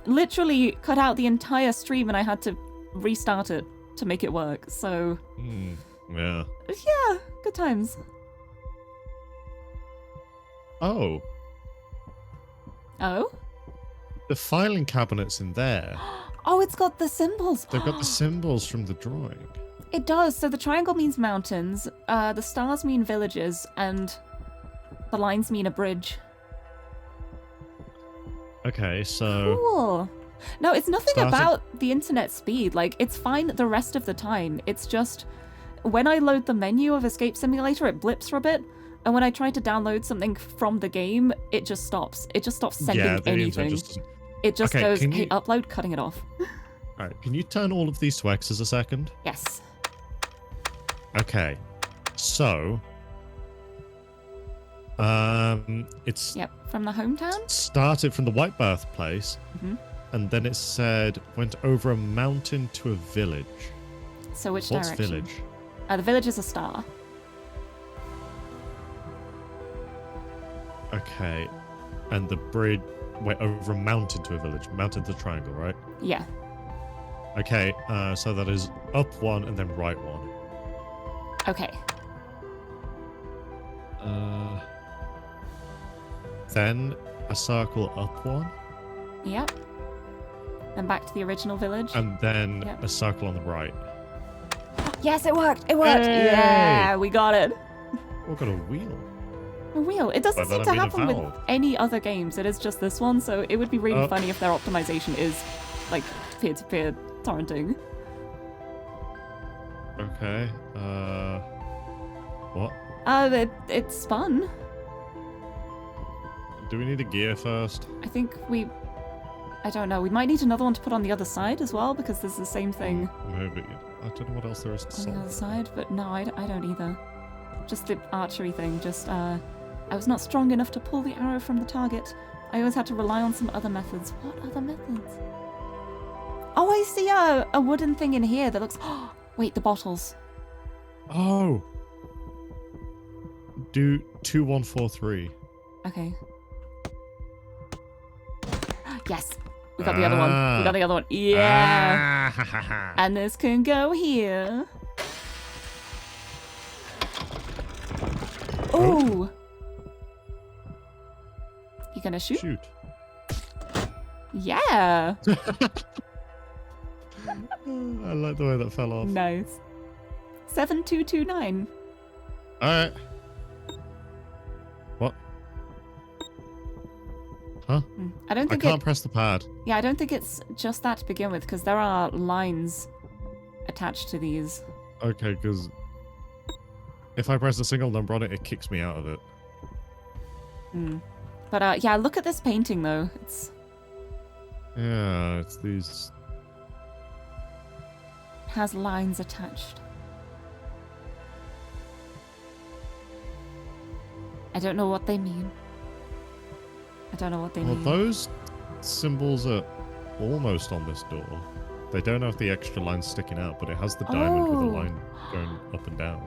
literally cut out the entire stream and I had to restart it to make it work, so... Yeah. Yeah, good times. Oh, Oh? the filing cabinet's in there. Oh, it's got the symbols! They've got the symbols from the drawing. It does. So the triangle means mountains, the stars mean villages, and the lines mean a bridge. Okay, so Cool. No, it's nothing Started- about the internet speed. Like, it's fine the rest of the time. It's just when I load the menu of Escape Simulator, it blips for a bit. And when I try to download something from the game, it just stops. It just stops sending yeah, the internet anything. just doesn't. It just Okay, goes, can hey, you- upload, cutting it off. All right, can you turn all of these to X's a second? Yes. Okay, so it's Yep, from the hometown? started from the white birthplace, Mhm. and then it said went over a mountain to a village. So which What's direction? village? The village is a star. Okay, and the bridge Wait, over a mountain to a village. Mountain to triangle, right? Yeah. Okay, so that is up one and then right one. Okay. Then a circle up one. Yep. Then back to the original village. And then Yep. a circle on the right. Yes, it worked. It worked. Hey! Yeah, we got it. We've got a wheel. A wheel. It doesn't By seem that I to mean a happen with valve. any other games. It is just this one, so it would be really funny if their optimization is like peer-to-peer torrenting. Okay. What? It's fun. Do we need a gear first? I think I don't know. We might need another one to put on the other side as well, because there's the same thing Maybe. I don't know what else there is to on the other solve. side. But no, I don't either. Just the archery thing. Just I was not strong enough to pull the arrow from the target. I always had to rely on some other methods. What other methods? Oh, I see a wooden thing in here that looks. Wait, the bottles. Oh! Do 2143. Okay. Yes. We got the other one. We got the other one. Yeah. Ah. And this can go here. Oh. You gonna shoot? Shoot. Yeah. I like the way that fell off. Nice. 7229. Alright. What? Huh? I don't I think can't press the pad. Yeah, I don't think it's just that to begin with, because there are lines attached to these. Okay, because if I press a single number on it, it kicks me out of it. But yeah, look at this painting though. Yeah, it's these. It has lines attached. I don't know what they mean. I don't know what they Well, mean. those symbols are almost on this door. They don't have the extra line sticking out, but it has the diamond with Oh. a line going up and down.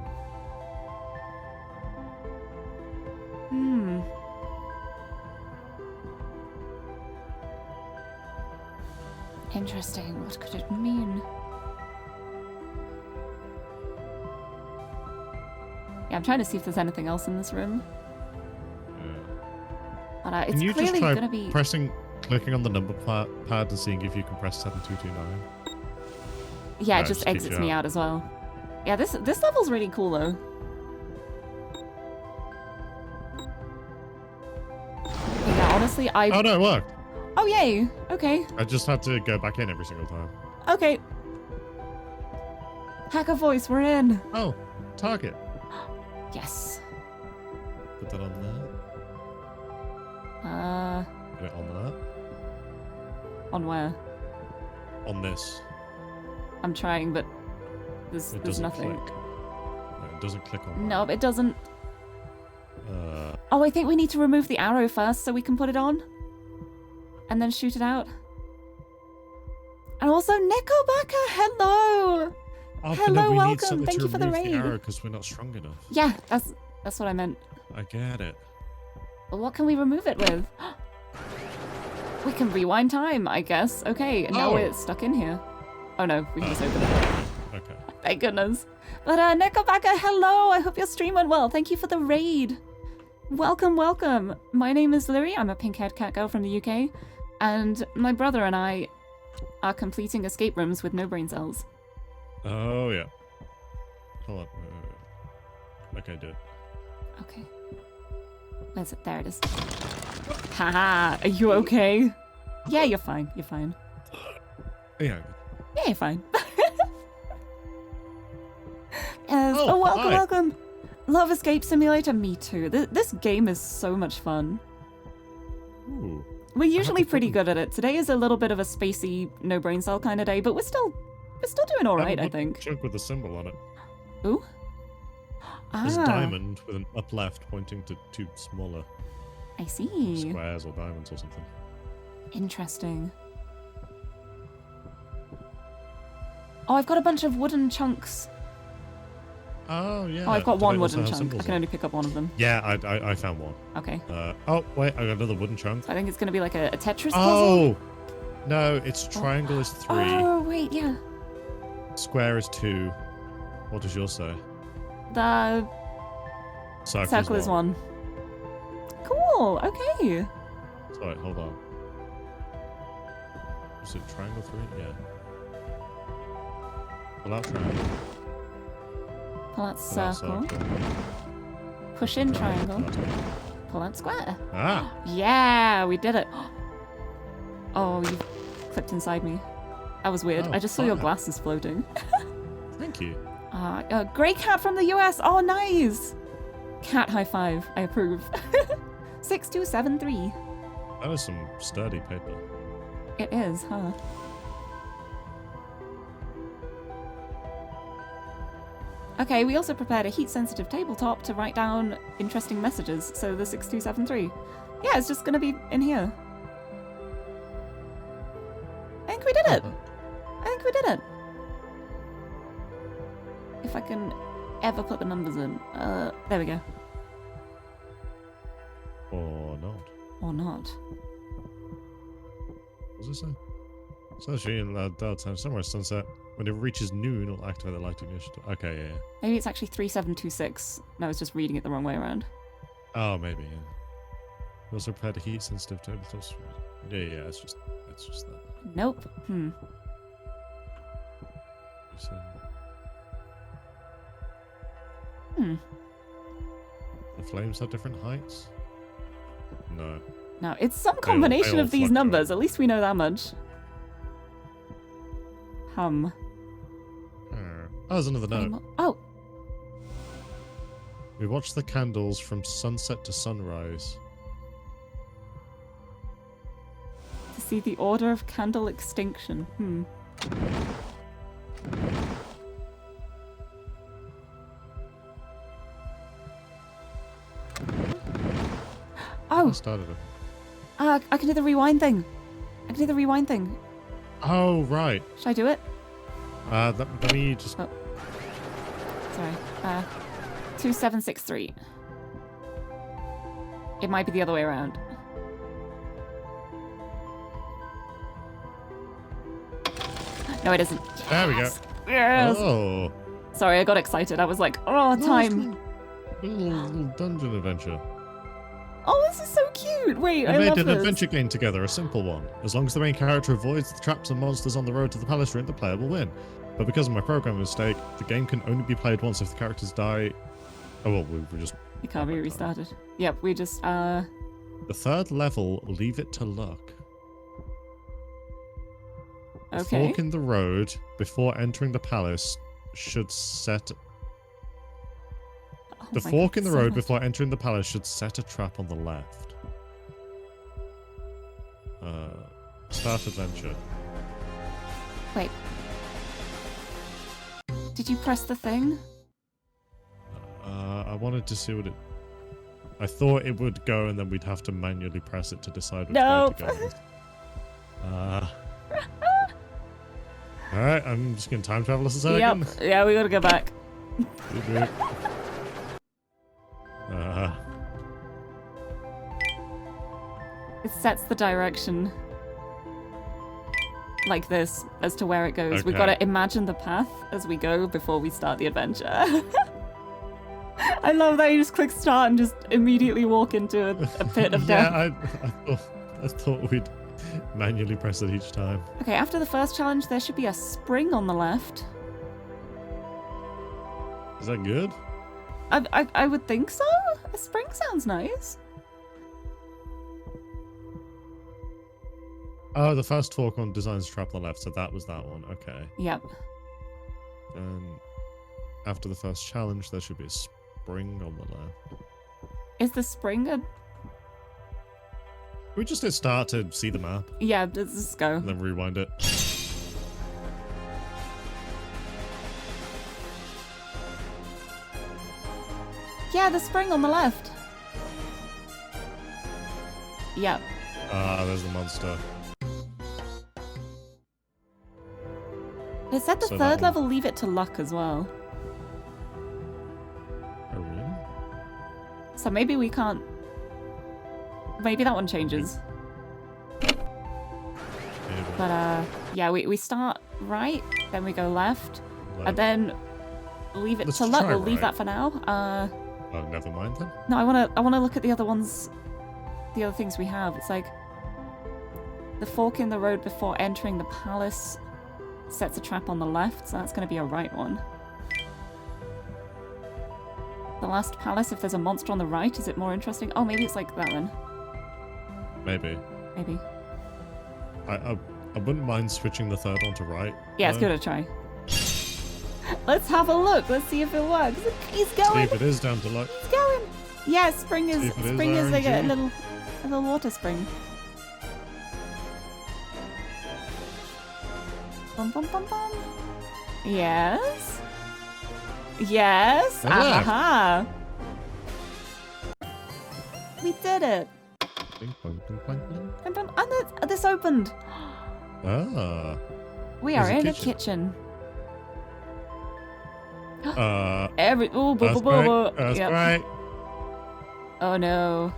Interesting. What could it mean? Yeah, I'm trying to see if there's anything else in this room. Yeah. But it's Can you just clearly try gonna be. clicking on the number pad and seeing if you can press 7229? Yeah, No, it just just keeps exits you me out. out as well. Yeah, this level's really cool though. Yeah, honestly, Oh no, it worked. Oh yay! Okay, I just had to go back in every single time. okay. Hacker voice, we're in. Oh, target. Yes. Put that on there. Put it on there. On where? On this. I'm trying, but there's Doesn't nothing. click. No, it doesn't click on. No, it doesn't. Uh, Oh, I think we need to remove the arrow first so we can put it on. And then shoot it out. And also, Nickelbacker, hello! oh, Hello, but no, we welcome. need something Thank to you for the remove raid. arrow because we're not strong enough. Yeah, that's what I meant. I get it. But what can we remove it with? We can rewind time, I guess. Okay, and now Oh. we're stuck in here. Oh no, we can just open it. Okay. Thank goodness. But Nickelbacker, hello! I hope your stream went well. Thank you for the raid. Welcome, welcome. My name is Lirie. I'm a pink-haired cat girl from the UK. And my brother and I are completing escape rooms with no brain cells. Oh yeah. Hold on. Okay, do it. Okay. Where's it? There it is. Haha, are you okay? Yeah, you're fine. You're fine. Yeah. Yeah, you're fine. Yes. Oh, Oh, welcome, hi. welcome. Love Escape Simulator. Me too. This game is so much fun. Ooh. We're usually to pretty put good at it. Today is a little bit of a spacey, no brain cell kind of day, but we're still doing all right, I think. Chunk with a symbol on it. Ooh. There's a Ah, diamond with an up left pointing to two smaller I see. squares or diamonds or something. Interesting. Oh, I've got a bunch of wooden chunks. Oh, yeah. Oh, I've got Do one they also wooden have chunk. symbols I can on? only pick up one of them. Yeah, I found one. Okay. Oh, wait, I got another wooden chunk. So I think it's going to be like a Tetris puzzle. Oh! No, it's triangle is 3. Oh, wait, yeah. Square is 2. What does yours say? The circle is 1. Cool, okay. Sorry, hold on. Is it triangle 3? Yeah. Pull out triangle. Pull out Pull out circle. Push in triangle. Pull out square. Ah! Yeah, we did it. Oh, you clipped inside me. That was weird. Oh, I just saw your fire. glasses floating. Thank you. Great cat from the US. Oh, nice. Cat high five. I approve. 6273. That is some sturdy paper. It is, huh? Okay, we also prepared a heat-sensitive tabletop to write down interesting messages, so the 6273. Yeah, it's just gonna be in here. I think we did it! I think we did it! If I can ever put the numbers in. There we go. Or not. Or not. What does it say? Sunshine in loud dark time somewhere sunset. When it reaches noon, it'll activate the lighting initiative. Okay, yeah. Maybe it's actually 3726. No, I was just reading it the wrong way around. Oh, maybe, yeah. We also prepared a heat sensitive tabletop. Yeah, it's just that. Nope. The flames have different heights? No. No, it's some They combination all of these fluctuate. numbers. At least we know that much. Oh, there's another note. Oh, We watch the candles from sunset to sunrise. to see the order of candle extinction. I Oh, started it. I can do the rewind thing. Oh, right. Should I do it? Let me just... Oh. Sorry. 2763. It might be the other way around. No, it isn't. There we go. Yes. Oh. Sorry, I got excited. I was like, oh, time. Little dungeon adventure. Oh, this is so cute. Wait, We I made love an this. adventure game together, a simple one. As long as the main character avoids the traps and monsters on the road to the palace room, the player will win. But because of my programming mistake, the game can only be played once if the characters die. Oh, well, we just... It can't be restarted. Yep, we just, The third level, leave it to luck. The okay. fork in the road before entering the palace should set... Oh The my fork God, in the so road much. before entering the palace should set a trap on the left. Start adventure. Wait. Did you press the thing? I wanted to see what it... I thought it would go and then we'd have to manually press it to decide which Nope. way to go. Alright, I'm just going to time travel us a second. Yep. Yeah, we gotta go back. It sets the direction like this as to where it goes. We've got Okay. to imagine the path as we go before we start the adventure. I love that you just click start and just immediately walk into a pit of death. Yeah, I thought we'd manually press it each time. Okay, after the first challenge, there should be a spring on the left. Is that good? I would think so. A spring sounds nice. Oh, the first fork on designs trap on the left, so that was that one. Okay. Yep. And after the first challenge, there should be a spring on the left. Is the spring a... We just hit start to see the map Yeah, let's just go. and then rewind it. Yeah, the spring on the left. Yep. Ah, there's the monster. It said the So that third one- level leave it to luck as well. So maybe we can't... Maybe that one changes. Maybe. But, yeah, we start right, then we go left, Like, and then leave it Let's to luck. try We'll leave right. that for now. oh, never mind then. No, I wanna look at the other ones, the other things we have. It's like the fork in the road before entering the palace sets a trap on the left, so that's gonna be a right one. The last palace, if there's a monster on the right, is it more interesting? Oh, maybe it's like that then. Maybe. Maybe. I wouldn't mind switching the third one to right. Yeah, let's though. give it a try. Let's have a look. Let's see if it works. He's See going. if it is down to luck. He's going. Yeah, spring is See if it is like a RNG. little water spring. Bum bum bum bum. Yes. Yes. Yeah. Aha. We did it. Bing, bong, bing, bong, bing. And this opened. Ah. We are There's a in kitchen. a kitchen. Boo, boo, That's boo, boo, great. boo. That's Yep. great. Oh no.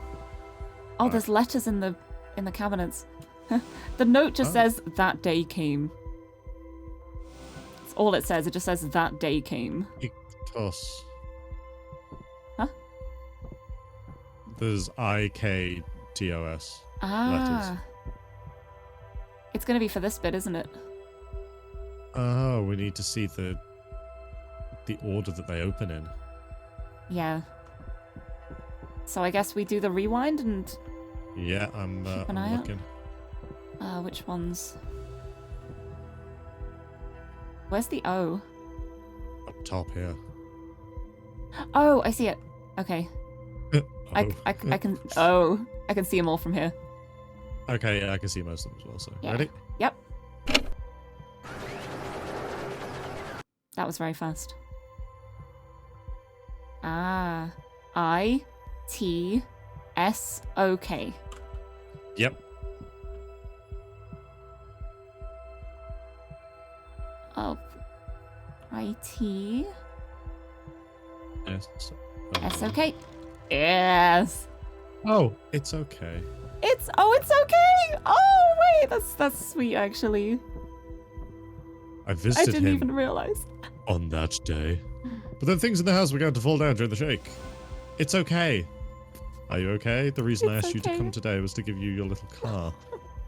Oh, there's letters in the cabinets. The note just says that day came. That's all it says. It just says that day came. Toss. Huh? There's IKTOS. Ah. It's gonna be for this bit, isn't it? Oh, we need to see the order that they open in. Yeah. So I guess we do the rewind and Yeah, I'm an eye out. looking. which ones? Where's the O? Up top here. Oh, I see it. Okay. I Oh. can. Oh, I can see them all from here. Okay, yeah, I can see most of them as well. So Yeah. ready? Yep. That was very fast. Ah, ITSOK. Yep. Oh, IT Yes. SOK. Yes. Oh, it's okay. It's okay. Oh wait, that's sweet actually. I I visited didn't him even realize. on that day. But then things in the house began to fall down during the shake. It's okay. Are you okay? The reason I It's asked you to okay. come today was to give you your little car.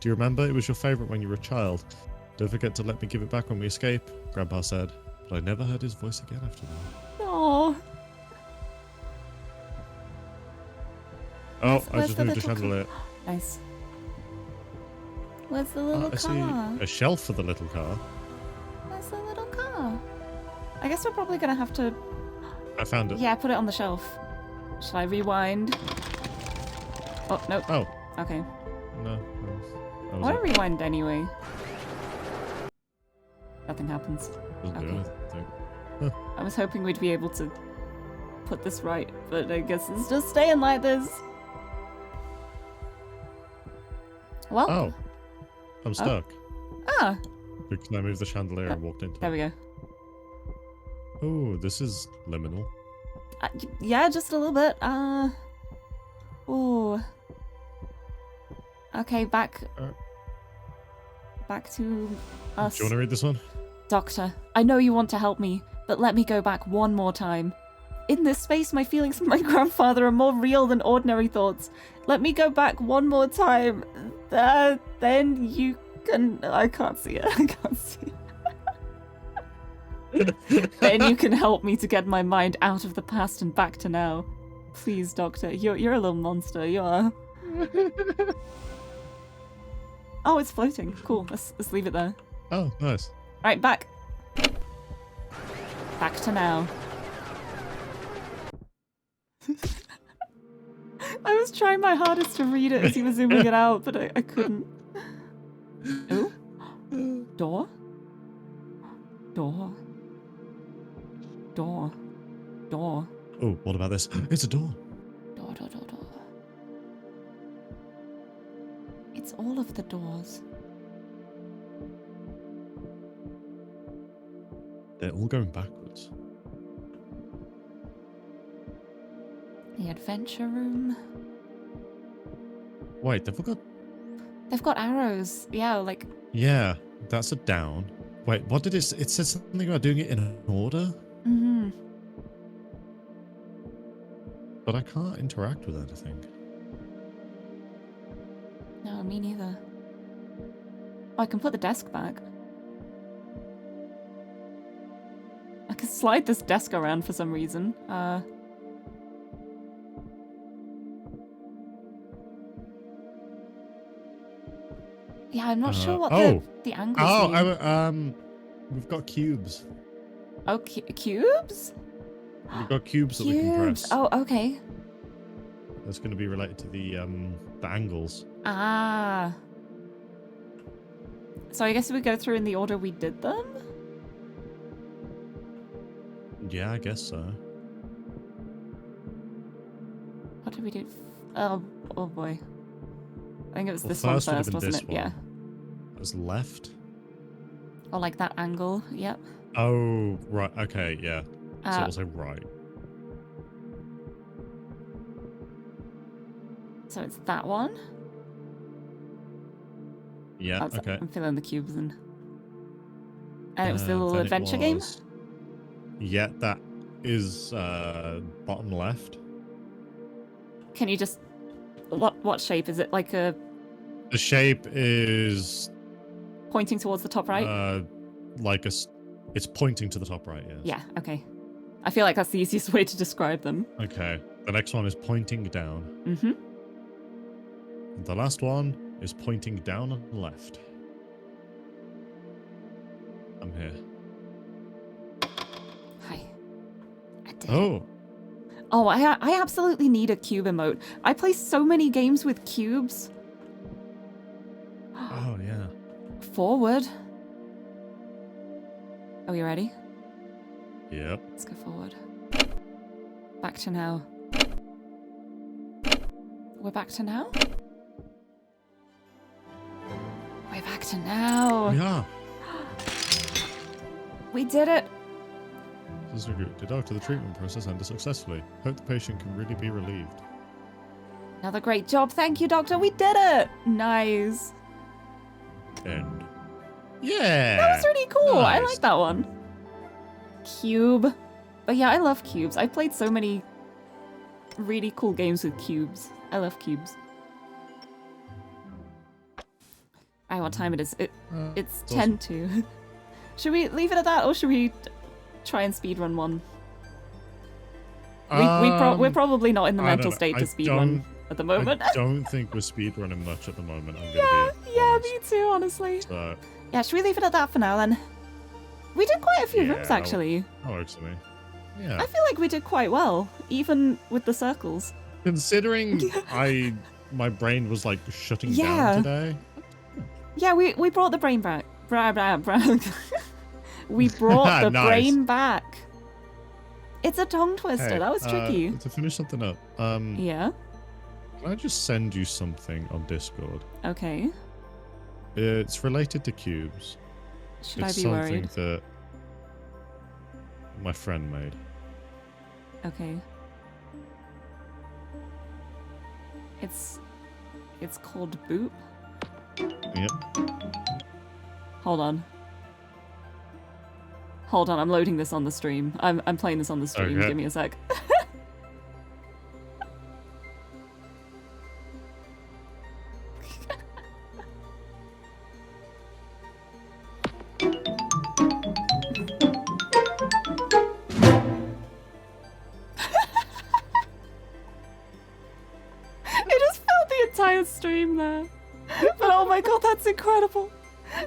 Do you remember? It was your favorite when you were a child. Don't forget to let me give it back when we escape, Grandpa said. But I never heard his voice again after that. Oh. Oh, I Where's just the moved a little chandelier. Nice. Where's the little I see car? a shelf for the little car. Where's the little car? I guess we're probably gonna have to, I found it. yeah, put it on the shelf. Shall I rewind? Oh, no. Oh, Okay. no. I That want to was rewind anyway. Nothing happens. Doesn't do Okay. anything. I was hoping we'd be able to put this right, but I guess it's just staying like this. Well, Oh, I'm stuck. ah, Because I moved the chandelier and walked into there it. we go. Oh, this is liminal. Yeah, just a little bit. Ooh. Okay, back to us. Do you want to read this one? Doctor, I know you want to help me, but let me go back one more time. In this space, my feelings for my grandfather are more real than ordinary thoughts. Let me go back one more time. Then you can... I can't see it. I can't see it. Then you can help me to get my mind out of the past and back to now. Please, Doctor. You're a little monster. You are. Oh, it's floating. Cool. Let's leave it there. Oh, nice. Right, back. Back to now. I was trying my hardest to read it as he was zooming it out, but I couldn't. Oh? Door? Door. Door. Door. Oh, what about this? It's a door. Door, door, door, door. It's all of the doors. They're all going backwards. The adventure room. Wait, they've got... They've got arrows. Yeah, like... Yeah, that's a down. Wait, what did it said something about doing it in order? Mm-hmm. But I can't interact with anything. No, me neither. Oh, I can put the desk back. I can slide this desk around for some reason. Yeah, I'm not sure what the angles mean. We've got cubes. Oh, cubes? We've got cubes that we can press. Oh, okay. That's going to be related to the angles. Ah. So I guess we go through in the order we did them? Yeah, I guess so. What did we do? Oh boy. I think it was Well, this one first would have first, been wasn't this it? one. Yeah. That was left. Or like that angle. Yep. Oh, right. Okay, yeah. So also right. So it's that one? Yeah, Oh, okay. I'm filling the cubes in. And it was the little adventure game? Yeah, that is bottom left. Can you just... What shape? Is it like a... The shape is... Pointing towards the top right? Like a... It's pointing to the top right, yes. Yeah, okay. I feel like that's the easiest way to describe them. Okay. The next one is pointing down. Mm-hmm. The last one is pointing down and left. I'm here. Hi. I did. Oh. Oh, I absolutely need a cube emote. I play so many games with cubes. Oh, yeah. Forward. Are we ready? Yep. Let's go forward. Back to now. We're back to now? We're back to now. Yeah. We did it. Did after the treatment process ended successfully. Hope the patient can really be relieved. Another great job. Thank you, Doctor. We did it. Nice. End. Yeah. That was really cool. I Nice. like that one. Cube. But yeah, I love cubes. I've played so many really cool games with cubes. I love cubes. Alright, what time it is? It's 10 to. Should we leave it at that, or should we try and speedrun one? We're probably not in the mental state to speedrun at the moment. I don't think we're speedrunning much at the moment. Yeah, me too, honestly. So, Yeah, should we leave it at that for now then? We did quite a few rooms that actually. That works for me. Yeah. I feel like we did quite well, even with the circles. Considering my brain was like shutting down today. Yeah, we brought the brain back. We brought the Nice. brain back. It's a tongue twister. Hey, That was tricky. To finish something up, Yeah. can I just send you something on Discord? Okay. It's related to cubes. Should It's I be worried? something that my friend made. Okay. It's called Boop. Yep. Hold on. Hold on, I'm loading this on the stream. I'm playing this on the stream. Okay. Give me a sec. I just felt the entire stream there. But oh my god, that's incredible.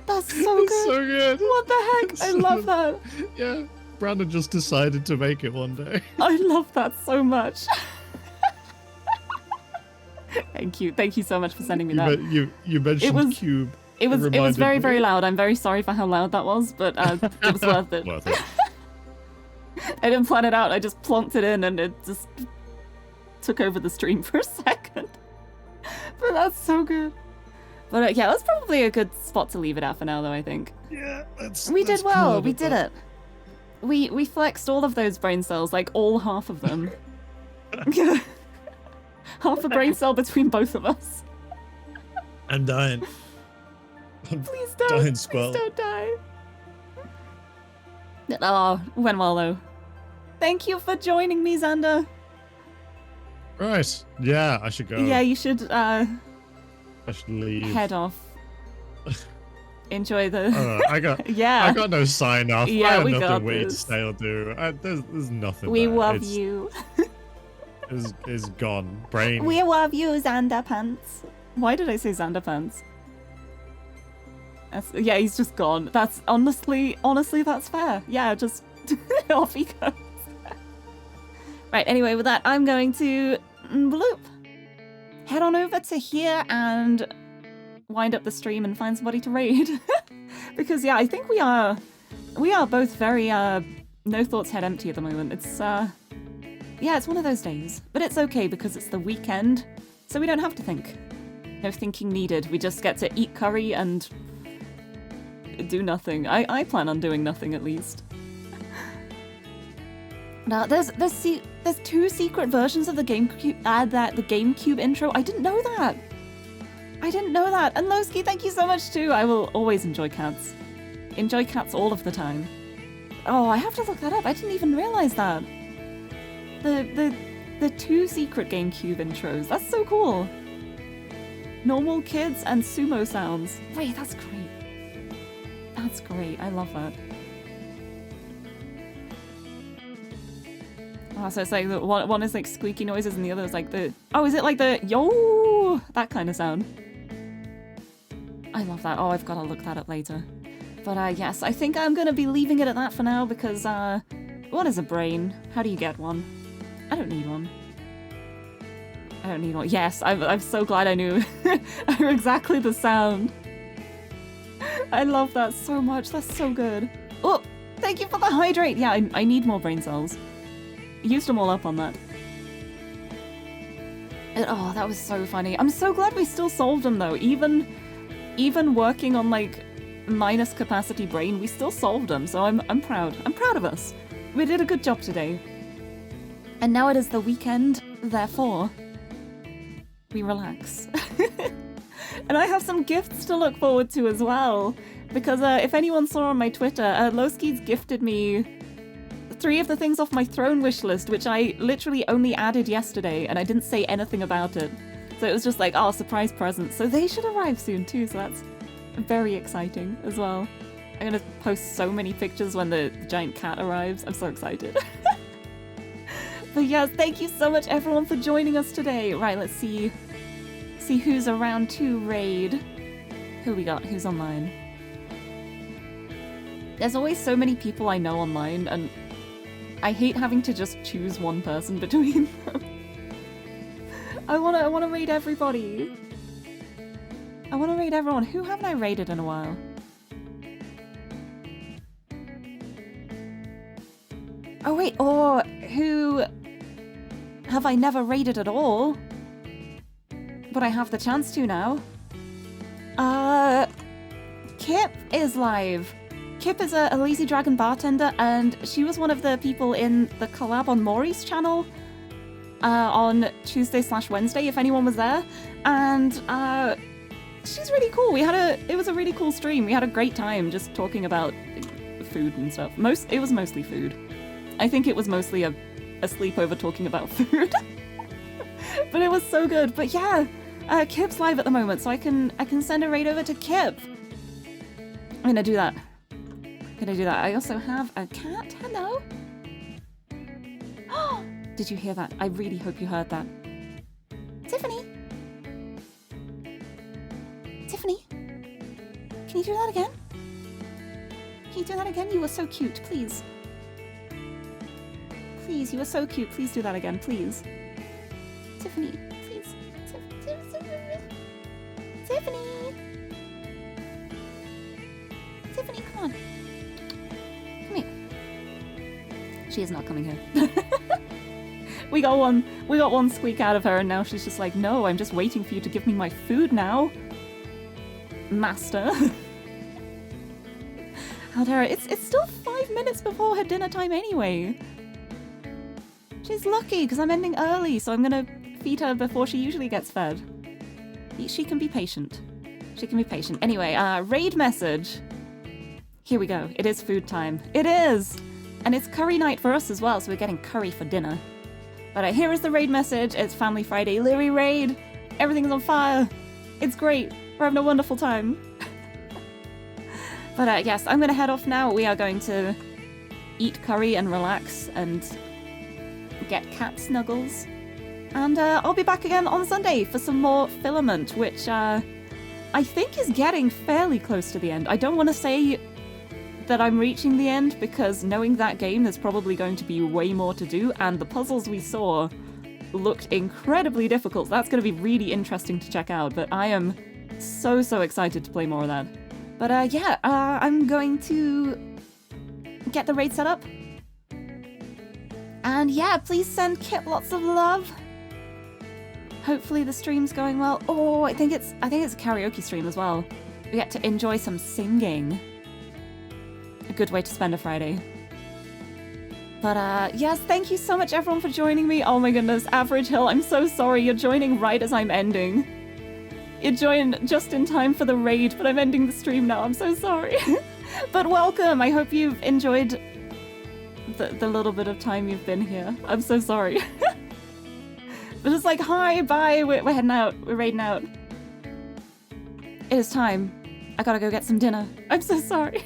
That's so It's good. so good. What the heck? I love that. Yeah. Brandon just decided to make it one day. I love that so much. Thank you. Thank you so much for sending me that. You mentioned cube. It was reminded very, me. very loud. I'm very sorry for how loud that was, but it was worth it. Worth it. I didn't plan it out. I just plonked it in and it just took over the stream for a second. But that's so good. But yeah, that's probably a good spot to leave it at for now, though, I think. Yeah, We did well. We did it. We flexed all of those brain cells, like all half of them. half a brain cell between both of us. I'm dying. Please don't. Dying, Please Squirrel. don't die. Oh, went well though. Thank you for joining me, Xander. Right. Yeah, I should go. Yeah, you should I should leave. head off. Enjoy the. I got. Yeah. I got no sign off. Yeah, I have we nothing got waiting to this. say or do. There's nothing. We there. love you. It's gone. Brain. We love you, Xander Pants. Why did I say Xander Pants? Yeah, he's just gone. That's honestly, that's fair. Yeah, just off he goes. Right, anyway, with that, I'm going to bloop. Head on over to here and wind up the stream and find somebody to raid. Because yeah, I think we are both very no thoughts head empty at the moment. It's yeah, it's one of those days. But it's okay because it's the weekend, so we don't have to think. No thinking needed. We just get to eat curry and do nothing. I plan on doing nothing at least. Now there's 2 secret versions of the GameCube. The GameCube intro. I didn't know that. And Lowski, thank you so much too. I will always enjoy cats. Enjoy cats all of the time. Oh, I have to look that up. I didn't even realize that. The 2 secret GameCube intros. That's so cool. Normal kids and sumo sounds. Wait, that's great. That's great. I love that. Oh, so it's like the one is like squeaky noises and the other is like the... Oh, is it like the yo? That kind of sound. I love that. Oh, I've got to look that up later. But yes, I think I'm going to be leaving it at that for now because what is a brain? How do you get one? I don't need one. Yes, I'm so glad I knew. I knew exactly the sound. I love that so much. That's so good. Oh, thank you for the hydrate. Yeah, I need more brain cells. Used them all up on that. And, oh, that was so funny. I'm so glad we still solved them though. Even working on like minus capacity brain, we still solved them. So I'm proud. I'm proud of us. We did a good job today. And now it is the weekend, therefore we relax. And I have some gifts to look forward to as well. Because if anyone saw on my Twitter, Lowski's gifted me 3 of the things off my throne wish list, which I literally only added yesterday, and I didn't say anything about it. So it was just like, oh, surprise present. So they should arrive soon too, so that's very exciting as well. I'm gonna post so many pictures when the giant cat arrives. I'm so excited. But yes, thank you so much everyone for joining us today. Right, let's see who's around to raid. Who we got? Who's online? There's always so many people I know online, and I hate having to just choose one person between them. I wanna raid everybody. I wanna raid everyone. Who haven't I raided in a while? Oh wait, or who have I never raided at all? But I have the chance to now. Kip is live. Kip is a Lazy Dragon bartender, and she was one of the people in the collab on Maury's channel on Tuesday/Wednesday, if anyone was there. And she's really cool. It was a really cool stream. We had a great time just talking about food and stuff. It was mostly food. I think it was mostly a sleepover talking about food. But it was so good. But yeah, Kip's live at the moment, so I can send a raid over to Kip. I'm gonna do that. I also have a cat. Hello. Did you hear that? I really hope you heard that. Tiffany? Can you do that again? You were so cute, please. Please, you were so cute. Please do that again, please. Tiffany, please. Tiffany, come on. Come here. She is not coming here. We got one squeak out of her, and now she's just like, no, I'm just waiting for you to give me my food now. Master. How dare it? It's still 5 minutes before her dinner time anyway. She's lucky because I'm ending early, so I'm gonna feed her before she usually gets fed. She can be patient. She can be patient. Anyway, raid message. Here we go. It is food time. It is! And it's curry night for us as well, so we're getting curry for dinner. But here is the raid message. It's Family Friday Lirie raid. Everything's on fire. It's great. We're having a wonderful time. But yes, I'm going to head off now. We are going to eat curry and relax and get cat snuggles. And I'll be back again on Sunday for some more filament, which I think is getting fairly close to the end. I don't want to say that I'm reaching the end, because knowing that game, there's probably going to be way more to do, and the puzzles we saw looked incredibly difficult. That's going to be really interesting to check out, but I am so excited to play more of that. But yeah, I'm going to get the raid set up. And yeah, please send Kit lots of love. Hopefully the stream's going well. Oh, I think it's a karaoke stream as well. We get to enjoy some singing. A good way to spend a Friday. But yes, thank you so much everyone for joining me. Oh my goodness, Average Hill, I'm so sorry. You're joining right as I'm ending. You joined just in time for the raid, but I'm ending the stream now. I'm so sorry. But welcome. I hope you've enjoyed the little bit of time you've been here. I'm so sorry. But it's like, hi, bye, we're heading out. We're raiding out. It is time. I gotta go get some dinner. I'm so sorry.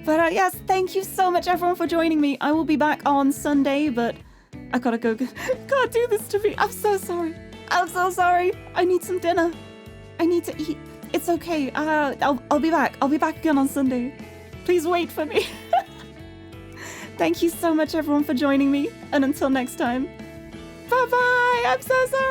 But yes, thank you so much everyone for joining me. I will be back on Sunday, but I gotta go. Can't do this to me. I'm so sorry. I'm so sorry. I need some dinner. I need to eat. It's okay. I'll be back. I'll be back again on Sunday. Please wait for me. Thank you so much everyone for joining me. And until next time. Bye-bye. I'm so sorry.